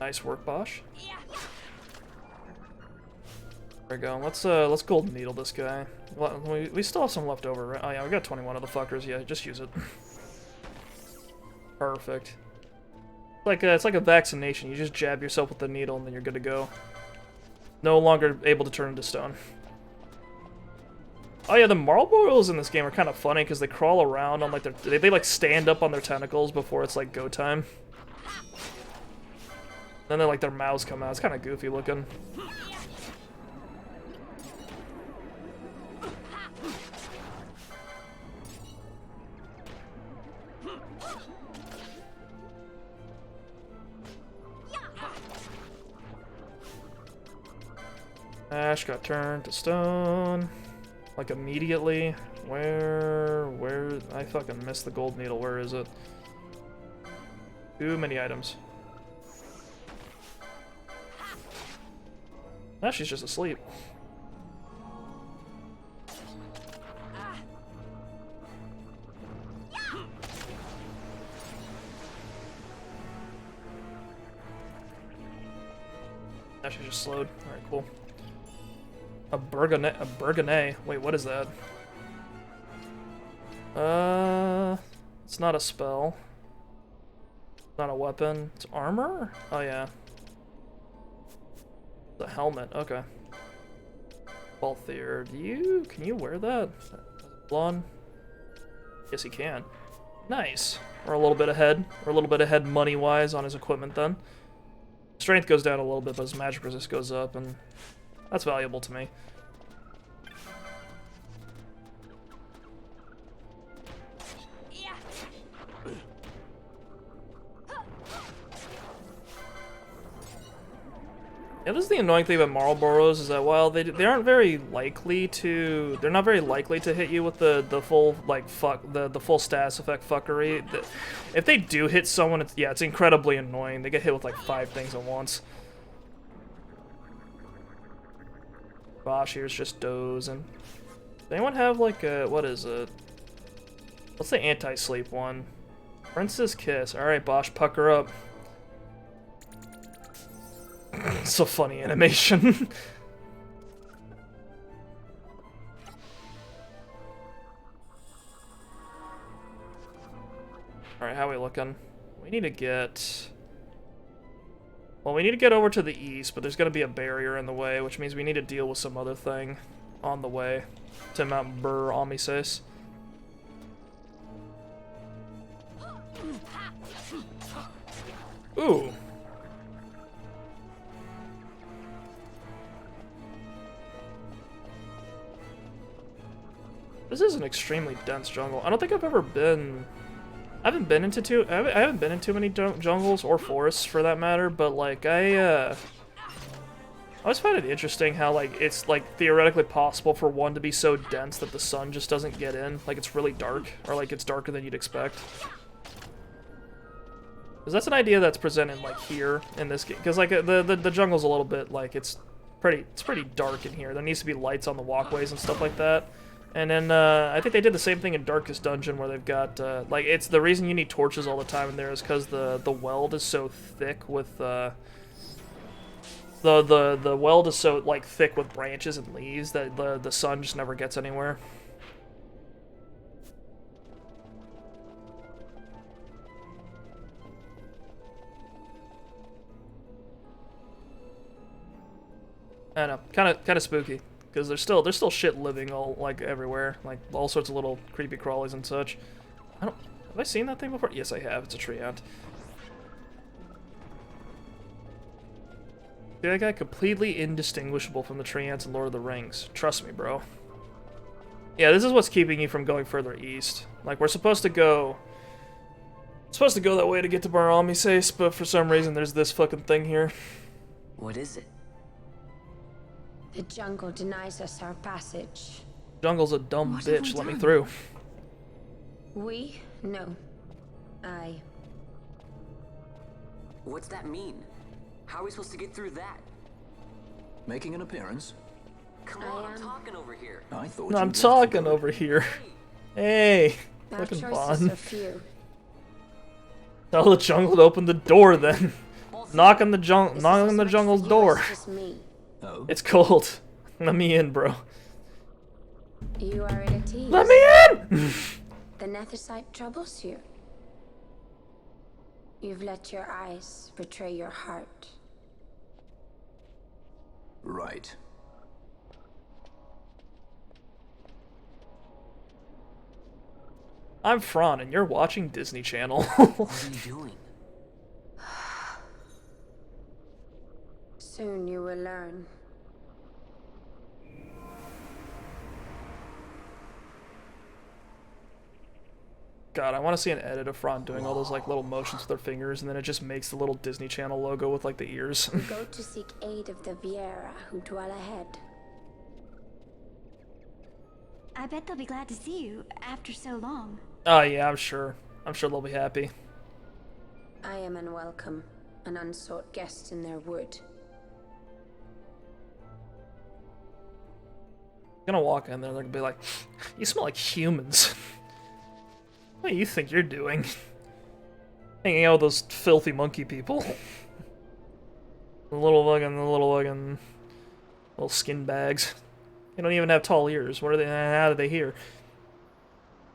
Nice work, Bosch. There we go. Let's golden needle this guy. We still have some left over, right? Oh yeah, we got 21 of the fuckers. Yeah, just use it. Perfect. It's like a vaccination. You just jab yourself with the needle and then you're good to go. No longer able to turn into stone. Oh yeah, the Marlboros in this game are kind of funny because they crawl around on like they like stand up on their tentacles before it's like go time. Then they're like their mouths come out. It's kind of goofy looking. Ash got turned to stone. Like immediately. Where, I fucking missed the gold needle. Where is it? Too many items. Ah, she's just asleep. Ah, she's just slowed. Alright, cool. A Burgonet. Wait, what is that? It's not a spell. It's not a weapon. It's armor? Oh, yeah. The helmet. Okay. Balthier, can you wear that? Blonde? Yes, he can. Nice. We're a little bit ahead. We're a little bit ahead money-wise on his equipment, then. Strength goes down a little bit, but his magic resist goes up, and that's valuable to me. Yeah, this is the annoying thing about Marlboros is that while they aren't very likely to hit you with the full like the full status effect fuckery. If they do hit someone, it's incredibly annoying. They get hit with like 5 things at once. Bosch here's just dozing. Does anyone have like a what is it? What's the anti-sleep one? Princess Kiss. All right, Bosch, pucker up. It's a funny animation. Alright, how are we looking? We need to get... Well, we need to get over to the east, but there's going to be a barrier in the way, which means we need to deal with some other thing on the way to Mount Bur Amices. Ooh. This is an extremely dense jungle. I don't think I've ever been... I haven't been in too many jungles or forests for that matter, but like I always find it interesting how like it's like theoretically possible for one to be so dense that the sun just doesn't get in. Like it's really dark, or like it's darker than you'd expect. Because that's an idea that's presented like here in this game. Because like the jungle's a little bit like it's pretty dark in here. There needs to be lights on the walkways and stuff like that. And then I think they did the same thing in Darkest Dungeon where they've got like it's the reason you need torches all the time in there is because the weld is so thick with the weld is so like thick with branches and leaves that the sun just never gets anywhere. I don't know, kind of spooky. Because there's still shit living all like everywhere, like all sorts of little creepy crawlies and such. Have I seen that thing before? Yes, I have. It's a tree ant. That guy completely indistinguishable from the tree ants in Lord of the Rings. Trust me, bro. Yeah, this is what's keeping you from going further east. Like we're supposed to go that way to get to Bar Amices, but for some reason there's this fucking thing here. What is it? The jungle denies us our passage. Jungle's a dumb bitch. Let me through. We? No. I. What's that mean? How are we supposed to get through that? Making an appearance? Come on, I'm talking over here. I thought no, I'm talking over here. Hey, our fucking choices Bond. are few. Tell the jungle to open the door then. Knock on the jungle's door. Just me. Oh. It's cold. Let me in, bro. You are in a tease. Let me in! The Nethicite troubles you. You've let your eyes betray your heart. Right. I'm Fran, and you're watching Disney Channel. What are you doing? Soon you will learn. God, I want to see an edit of Fran doing all those like little motions with her fingers, and then it just makes the little Disney Channel logo with like the ears. We go to seek aid of the Viera who dwell ahead. I bet they'll be glad to see you after so long. Oh yeah, I'm sure. I'm sure they'll be happy. I am unwelcome, an unsought guest in their wood. I'm gonna walk in there, they're gonna be like, "You smell like humans." What do you think you're doing? Hanging out with those filthy monkey people. the little skin bags. They don't even have tall ears. What are they? How did they hear?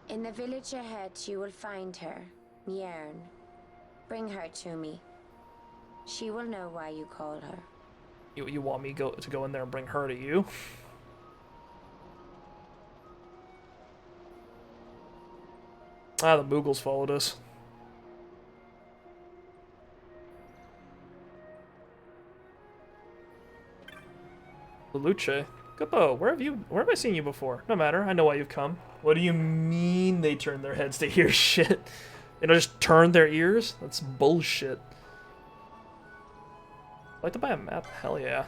In the village ahead, you will find her, Nyearn. Bring her to me. She will know why you call her. You want me to go in there and bring her to you? Ah, the Moogles followed us. Lelouch. Kupo, where have I seen you before? No matter, I know why you've come. What do you mean they turn their heads to hear shit? They don't just turn their ears? That's bullshit. I'd like to buy a map? Hell yeah.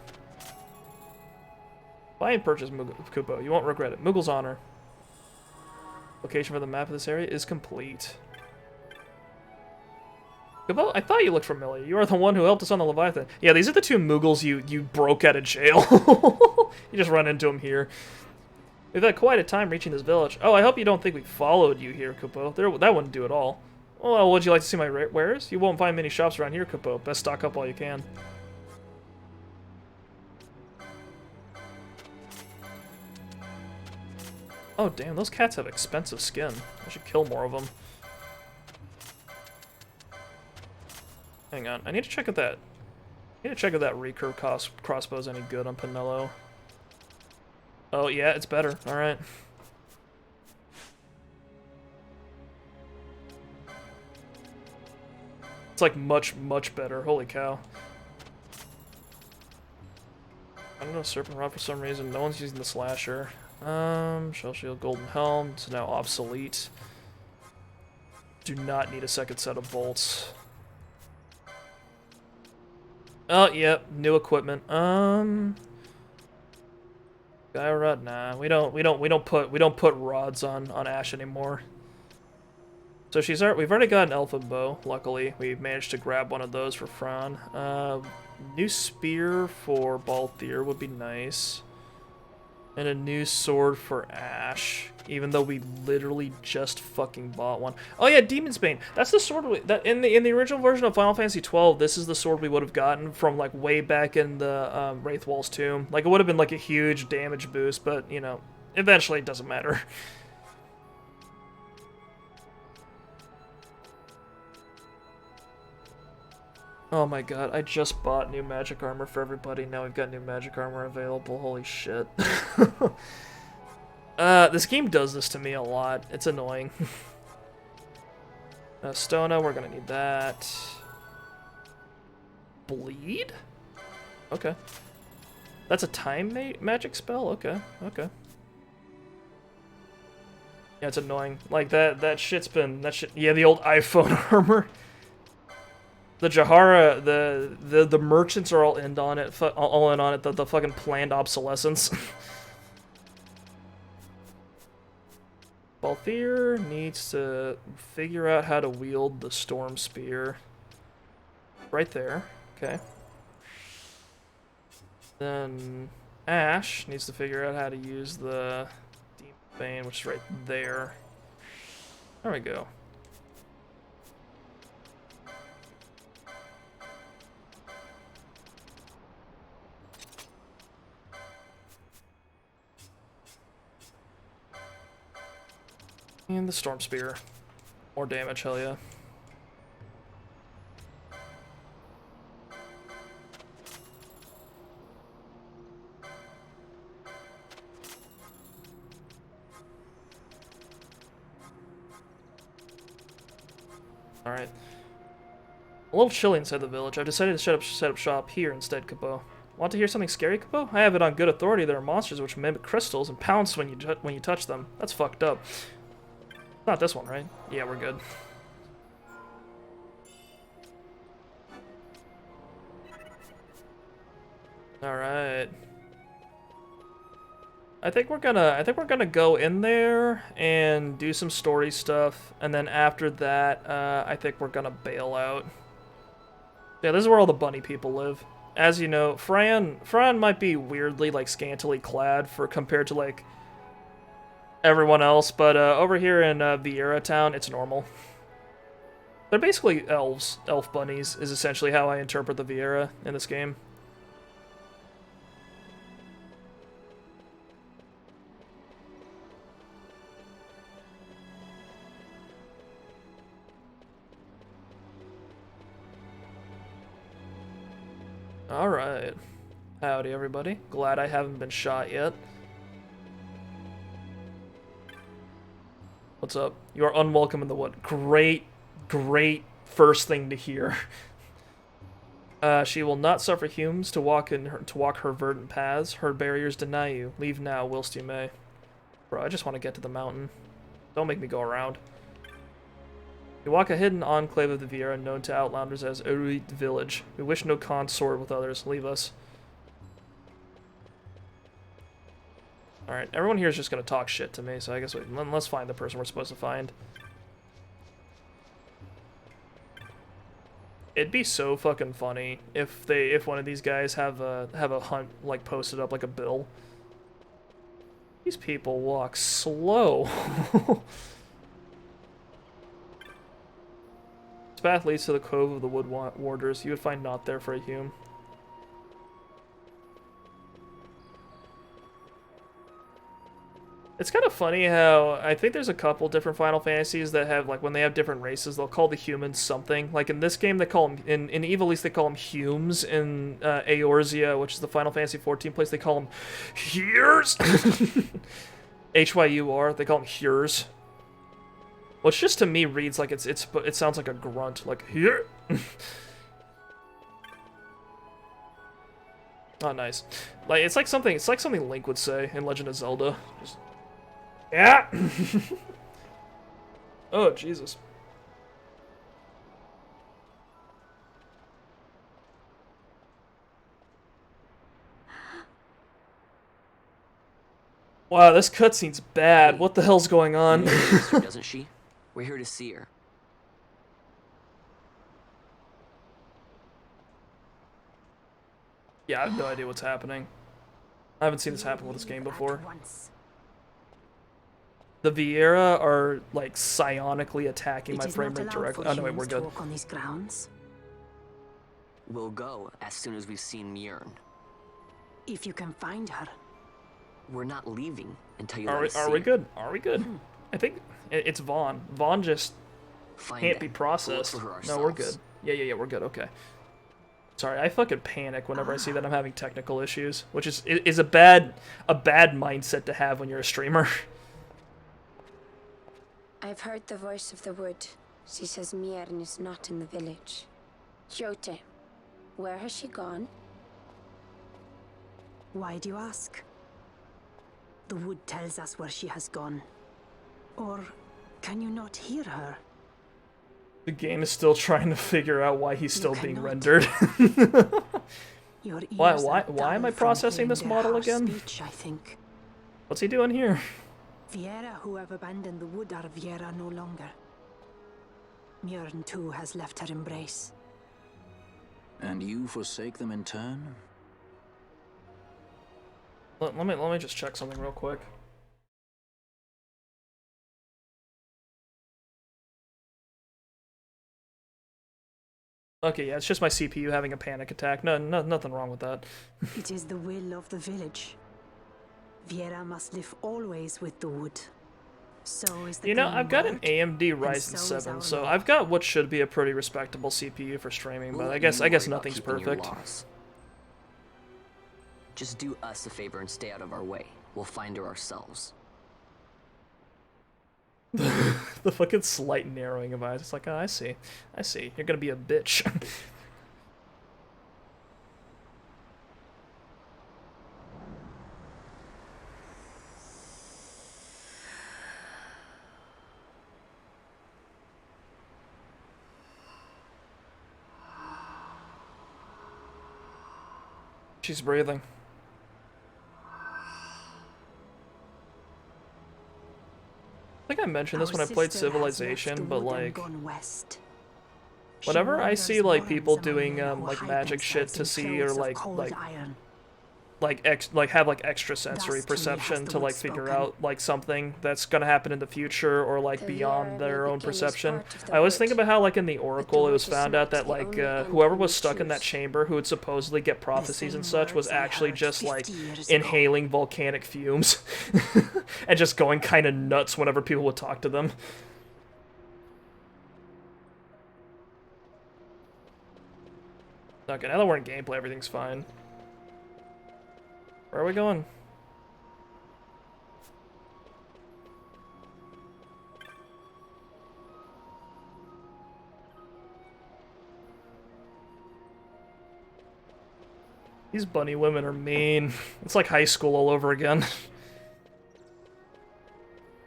Buy and purchase Kupo. You won't regret it. Moogle's honor. Location for the map of this area is complete. Kupo, I thought you looked familiar. You are the one who helped us on the Leviathan. Yeah, these are the two Moogles you broke out of jail. You just run into them here. We've had quite a time reaching this village. Oh, I hope you don't think we followed you here, Kupo. That wouldn't do at all. Well, would you like to see my wares? You won't find many shops around here, Kupo. Best stock up while you can. Oh, damn, those cats have expensive skin. I should kill more of them. Hang on, I need to check if that... I need to check if that recurve crossbow is any good on Pinello. Oh, yeah, it's better. Alright. It's like much, much better. Holy cow. I don't know, Serpent Rod for some reason. No one's using the slasher. Shell Shield, Golden Helm. It's now obsolete. Do not need a second set of bolts. Oh, yep, new equipment. Guy rod, nah. We don't put rods on Ash anymore. So we've already got an elfin bow. Luckily, we've managed to grab one of those for Fran. New spear for Balthier would be nice. And a new sword for Ash, even though we literally just fucking bought one. Oh yeah, Demon's Bane. That's the sword that in the original version of Final Fantasy XII. This is the sword we would have gotten from like way back in the Wraithwall's tomb. Like it would have been like a huge damage boost, but you know, eventually it doesn't matter. Oh my god, I just bought new magic armor for everybody. Now we've got new magic armor available. Holy shit. This game does this to me a lot. It's annoying. Stona, we're gonna need that. Bleed? Okay. That's a time magic spell? Okay, okay. Yeah, it's annoying. Like, that shit's been... Yeah, the old iPhone armor. The Jahara, the merchants are all in on it, the fucking planned obsolescence. Balthier needs to figure out how to wield the Storm Spear. Right there, okay. Then Ash needs to figure out how to use the Demon Bane, which is right there. There we go. And the Storm Spear. More damage, hell yeah. Alright. A little chilly inside the village. I've decided to set up shop here instead, Capo. Want to hear something scary, Capo? I have it on good authority there are monsters which mimic crystals and pounce when you touch them. That's fucked up. Not this one, right? Yeah, we're good. Alright. I think we're gonna go in there and do some story stuff, and then after that, I think we're gonna bail out. Yeah, this is where all the bunny people live. As you know, Fran might be weirdly, like, scantily clad compared to, like, everyone else, but over here in Vieira Town, it's normal. They're basically elves. Elf bunnies is essentially how I interpret the Vieira in this game. Alright. Howdy, everybody. Glad I haven't been shot yet. What's up? You are unwelcome in the wood. Great, great first thing to hear. She will not suffer humans to walk her verdant paths. Her barriers deny you. Leave now, whilst you may. Bro, I just want to get to the mountain. Don't make me go around. You walk a hidden enclave of the Vieira, known to Outlanders as Uruit Village. We wish no consort with others. Leave us. Alright, everyone here is just gonna talk shit to me, so I guess let's find the person we're supposed to find. It'd be so fucking funny if one of these guys have a hunt like posted up like a bill. These people walk slow. This path leads to the Cove of the Wood Warders. You would find naught there for a hume. It's kind of funny how I think there's a couple different Final Fantasies that have, like, when they have different races, they'll call the humans something. Like, in this game, they call them, in Evil East, they call them Humes. In Eorzea, which is the Final Fantasy 14 place, they call them Hyurs. Hyur, they call them Hyurs. Which just to me reads like it sounds like a grunt, like here. Oh, nice. Like it's like something Link would say in Legend of Zelda. Just, yeah. Oh Jesus. Wow, this cutscene's bad. What the hell's going on? Doesn't she? We're here to see her. Yeah, I have no idea what's happening. I haven't seen this happen with this game before. The Vieira are, like, psionically attacking my frame rate directly. Oh, no, wait, we're good. On these grounds. We'll go as soon as we've seen Mjörn. If you can find her. We're not leaving until you Are we good? Are we good? I think it's Vaughn. Vaughn just can't be processed. No, we're good. Yeah, we're good. Okay. Sorry, I fucking panic whenever I see that I'm having technical issues, which is a bad mindset to have when you're a streamer. I've heard the voice of the wood. She says Mjörn is not in the village. Jote, where has she gone? Why do you ask? The wood tells us where she has gone. Or can you not hear her? The game is still trying to figure out why he's still being rendered. Why am I processing this model again? Speech, I think. What's he doing here? Vieira who have abandoned the wood are Vieira no longer. Mjörn too has left her embrace. And you forsake them in turn? Let me just check something real quick. Okay, yeah, it's just my CPU having a panic attack. No, nothing wrong with that. It is the will of the village. Vieira must live always with the wood. So is the I've got an AMD Ryzen 7, so I've got what should be a pretty respectable CPU for streaming, but I guess nothing's perfect. Just do us a favor and stay out of our way. We'll find her ourselves. The fucking slight narrowing of eyes. It's like, oh, I see. I see. You're gonna be a bitch. She's breathing. I think I mentioned this when I played Civilization, but like, whenever I see like people doing like magic shit to see or have like extrasensory perception to like figure out like something that's gonna happen in the future or like beyond their own perception. I always think about how like in the Oracle it was found out that like whoever was stuck in that chamber who would supposedly get prophecies and such was actually just like inhaling volcanic fumes and just going kind of nuts whenever people would talk to them. Okay, now that we're in gameplay, everything's fine. Where are we going? These bunny women are mean. It's like high school all over again.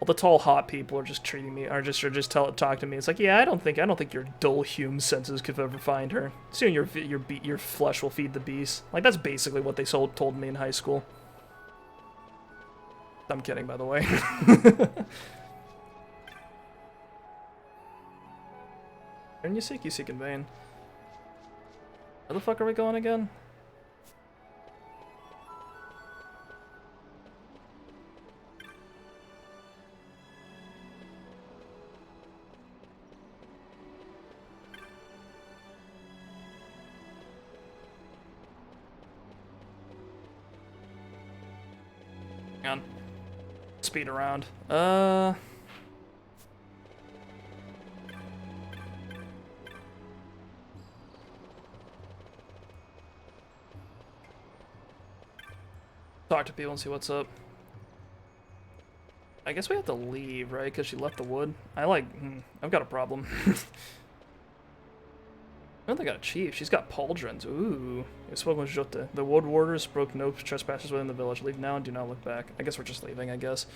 All the tall, hot people are just treating me, talk to me. It's like, yeah, I don't think your dull Hume senses could ever find her. Soon your flesh will feed the beast. Like that's basically what they told me in high school. I'm kidding, by the way. And you seek in vain. Where the fuck are we going again? Hang on. Speed around. Talk to people and see what's up. I guess we have to leave, right? Because she left the wood. I've got a problem. I don't think I got a chief. She's got pauldrons. Ooh. You've spoken with Jutta. The wood warders broke no trespassers within the village. Leave now and do not look back. I guess we're just leaving, I guess.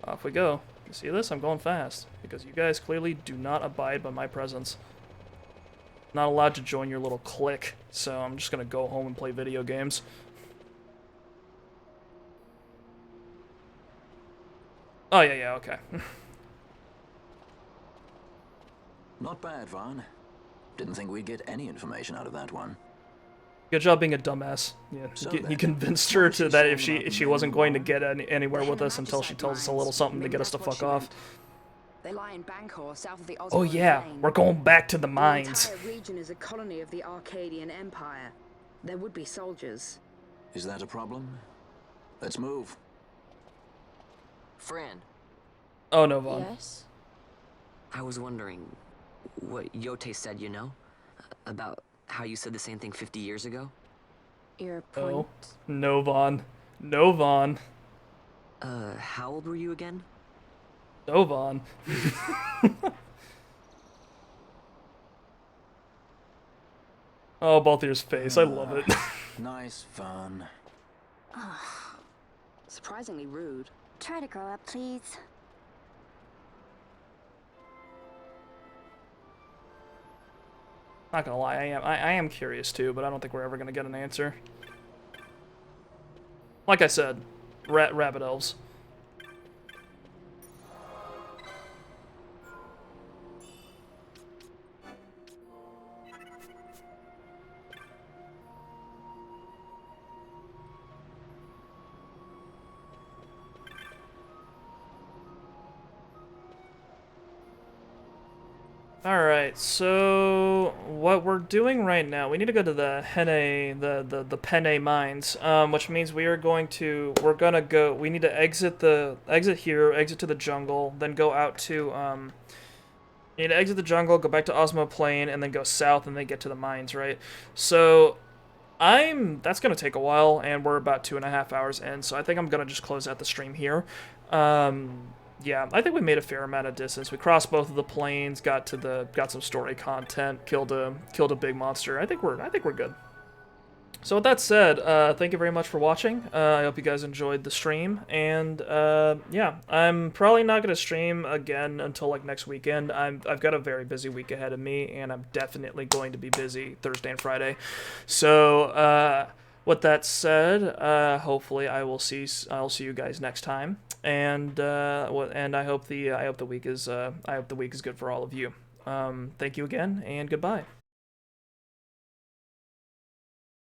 Off we go. You see this? I'm going fast. Because you guys clearly do not abide by my presence. Not allowed to join your little clique. So I'm just gonna go home and play video games. Oh, yeah, okay. Not bad, Vaughn. Didn't think we'd get any information out of that one. Good job being a dumbass. Yeah, he convinced her to that if she wasn't going to get anywhere with us until she tells us a little something to get us to fuck off. They lie in Bangkor, south of the Osmone. Oh yeah, we're going back to the mines. The entire region is a colony of the Arcadian Empire. There would be soldiers. Is that a problem? Let's move. Fran. Oh no, Vaughn. Yes? I was wondering what Yote said, you know? About how you said the same thing 50 years ago? Your point? Oh. No, Vaughn. No, Vaughn. How old were you again? No, Vaughn. Oh, Balthier's face. I love it. Nice fun. Surprisingly rude. Try to grow up, please. Not gonna lie, I am curious too, but I don't think we're ever gonna get an answer. Like I said, rabbit elves. Alright, so what we're doing right now, we need to go to the Penne mines, which means we need to exit here, exit to the jungle, then go out to, you need to exit the jungle, go back to Osmo Plain, and then go south and then get to the mines, right? So, that's gonna take a while, and we're about 2.5 hours in, so I think I'm gonna just close out the stream here. Yeah, I think we made a fair amount of distance. We crossed both of the plains, got some story content, killed a big monster. I think we're good. So with that said, thank you very much for watching. I hope you guys enjoyed the stream, and yeah, I'm probably not gonna stream again until like next weekend. I've got a very busy week ahead of me, and I'm definitely going to be busy Thursday and Friday. So with that said, hopefully I'll see you guys next time, and I hope the week is good for all of you. Thank you again, and goodbye.